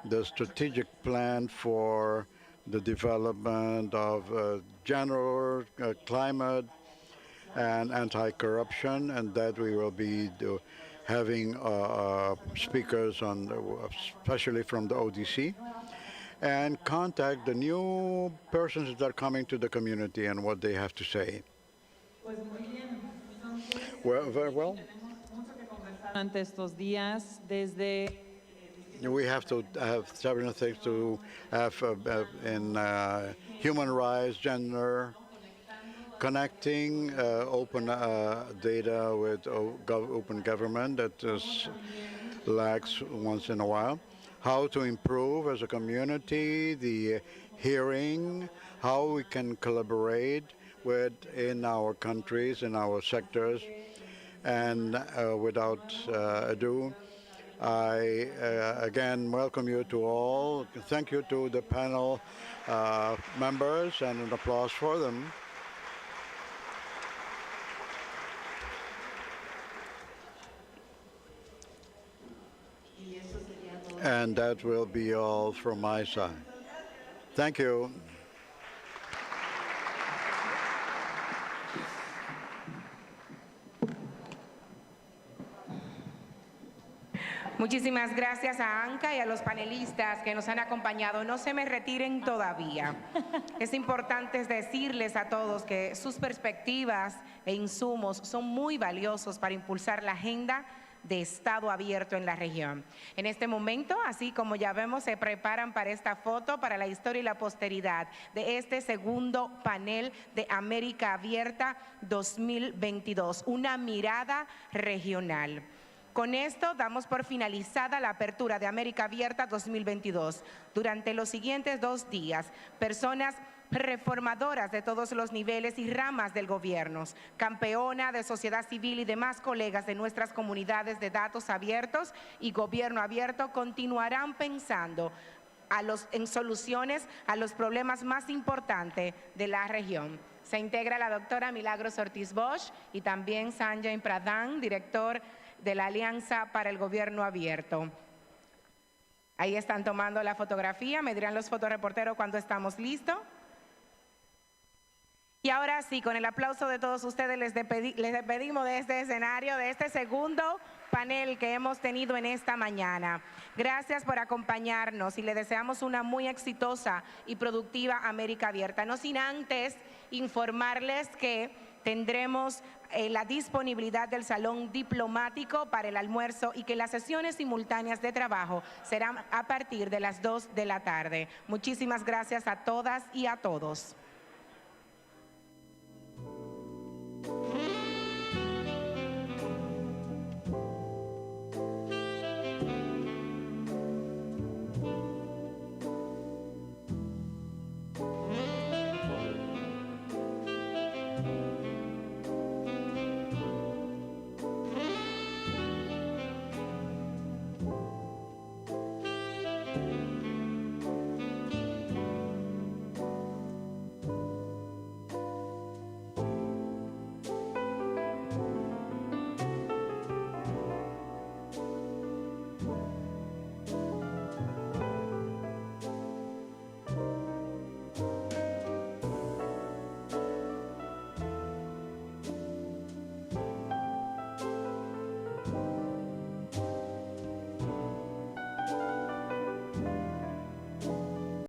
the strategic plan for the development of general climate and anti-corruption, and that we will be having speakers on, especially from the ODC, and contact the new persons that are coming to the community and what they have to say. Well, very well. Durante estos días, desde We have to have several things to have in human rights, gender, connecting open data with open government that lacks once in a while, how to improve as a community the hearing, how we can collaborate in our countries, in our sectors, and without ado, I again welcome you to all. Thank you to the panel members and an applause for them. And that will be all from my side. Thank you. Muchísimas gracias a Anca y a los panelistas que nos han acompañado. No se me retiren todavía. Es importante decirles a todos que sus perspectivas e insumos son muy valiosos para impulsar la agenda de Estado abierto en la región. En este momento, así como ya vemos, se preparan para esta foto, para la historia y la posteridad de este segundo panel de América Abierta 2022, una mirada regional. Con esto damos por finalizada la apertura de América Abierta 2022. Durante los siguientes 2 días, personas reformadoras de todos los niveles y ramas del gobierno, campeona de sociedad civil y demás colegas de nuestras comunidades de datos abiertos y gobierno abierto continuarán pensando en soluciones a los problemas más importantes de la región. Se integra la doctora Milagros Ortiz Bosch y también Sanjay Pradhan, director de la Alianza para el Gobierno Abierto. Ahí están tomando la fotografía, me dirán los fotoreporteros cuando estamos listos. Y ahora sí, con el aplauso de todos ustedes, les despedimos de este escenario, de este segundo panel que hemos tenido en esta mañana. Gracias por acompañarnos y le deseamos una muy exitosa y productiva América Abierta. No sin antes informarles que tendremos la disponibilidad del salón diplomático para el almuerzo y que las sesiones simultáneas de trabajo serán a partir de las 2 de la tarde. Muchísimas gracias a todas y a todos.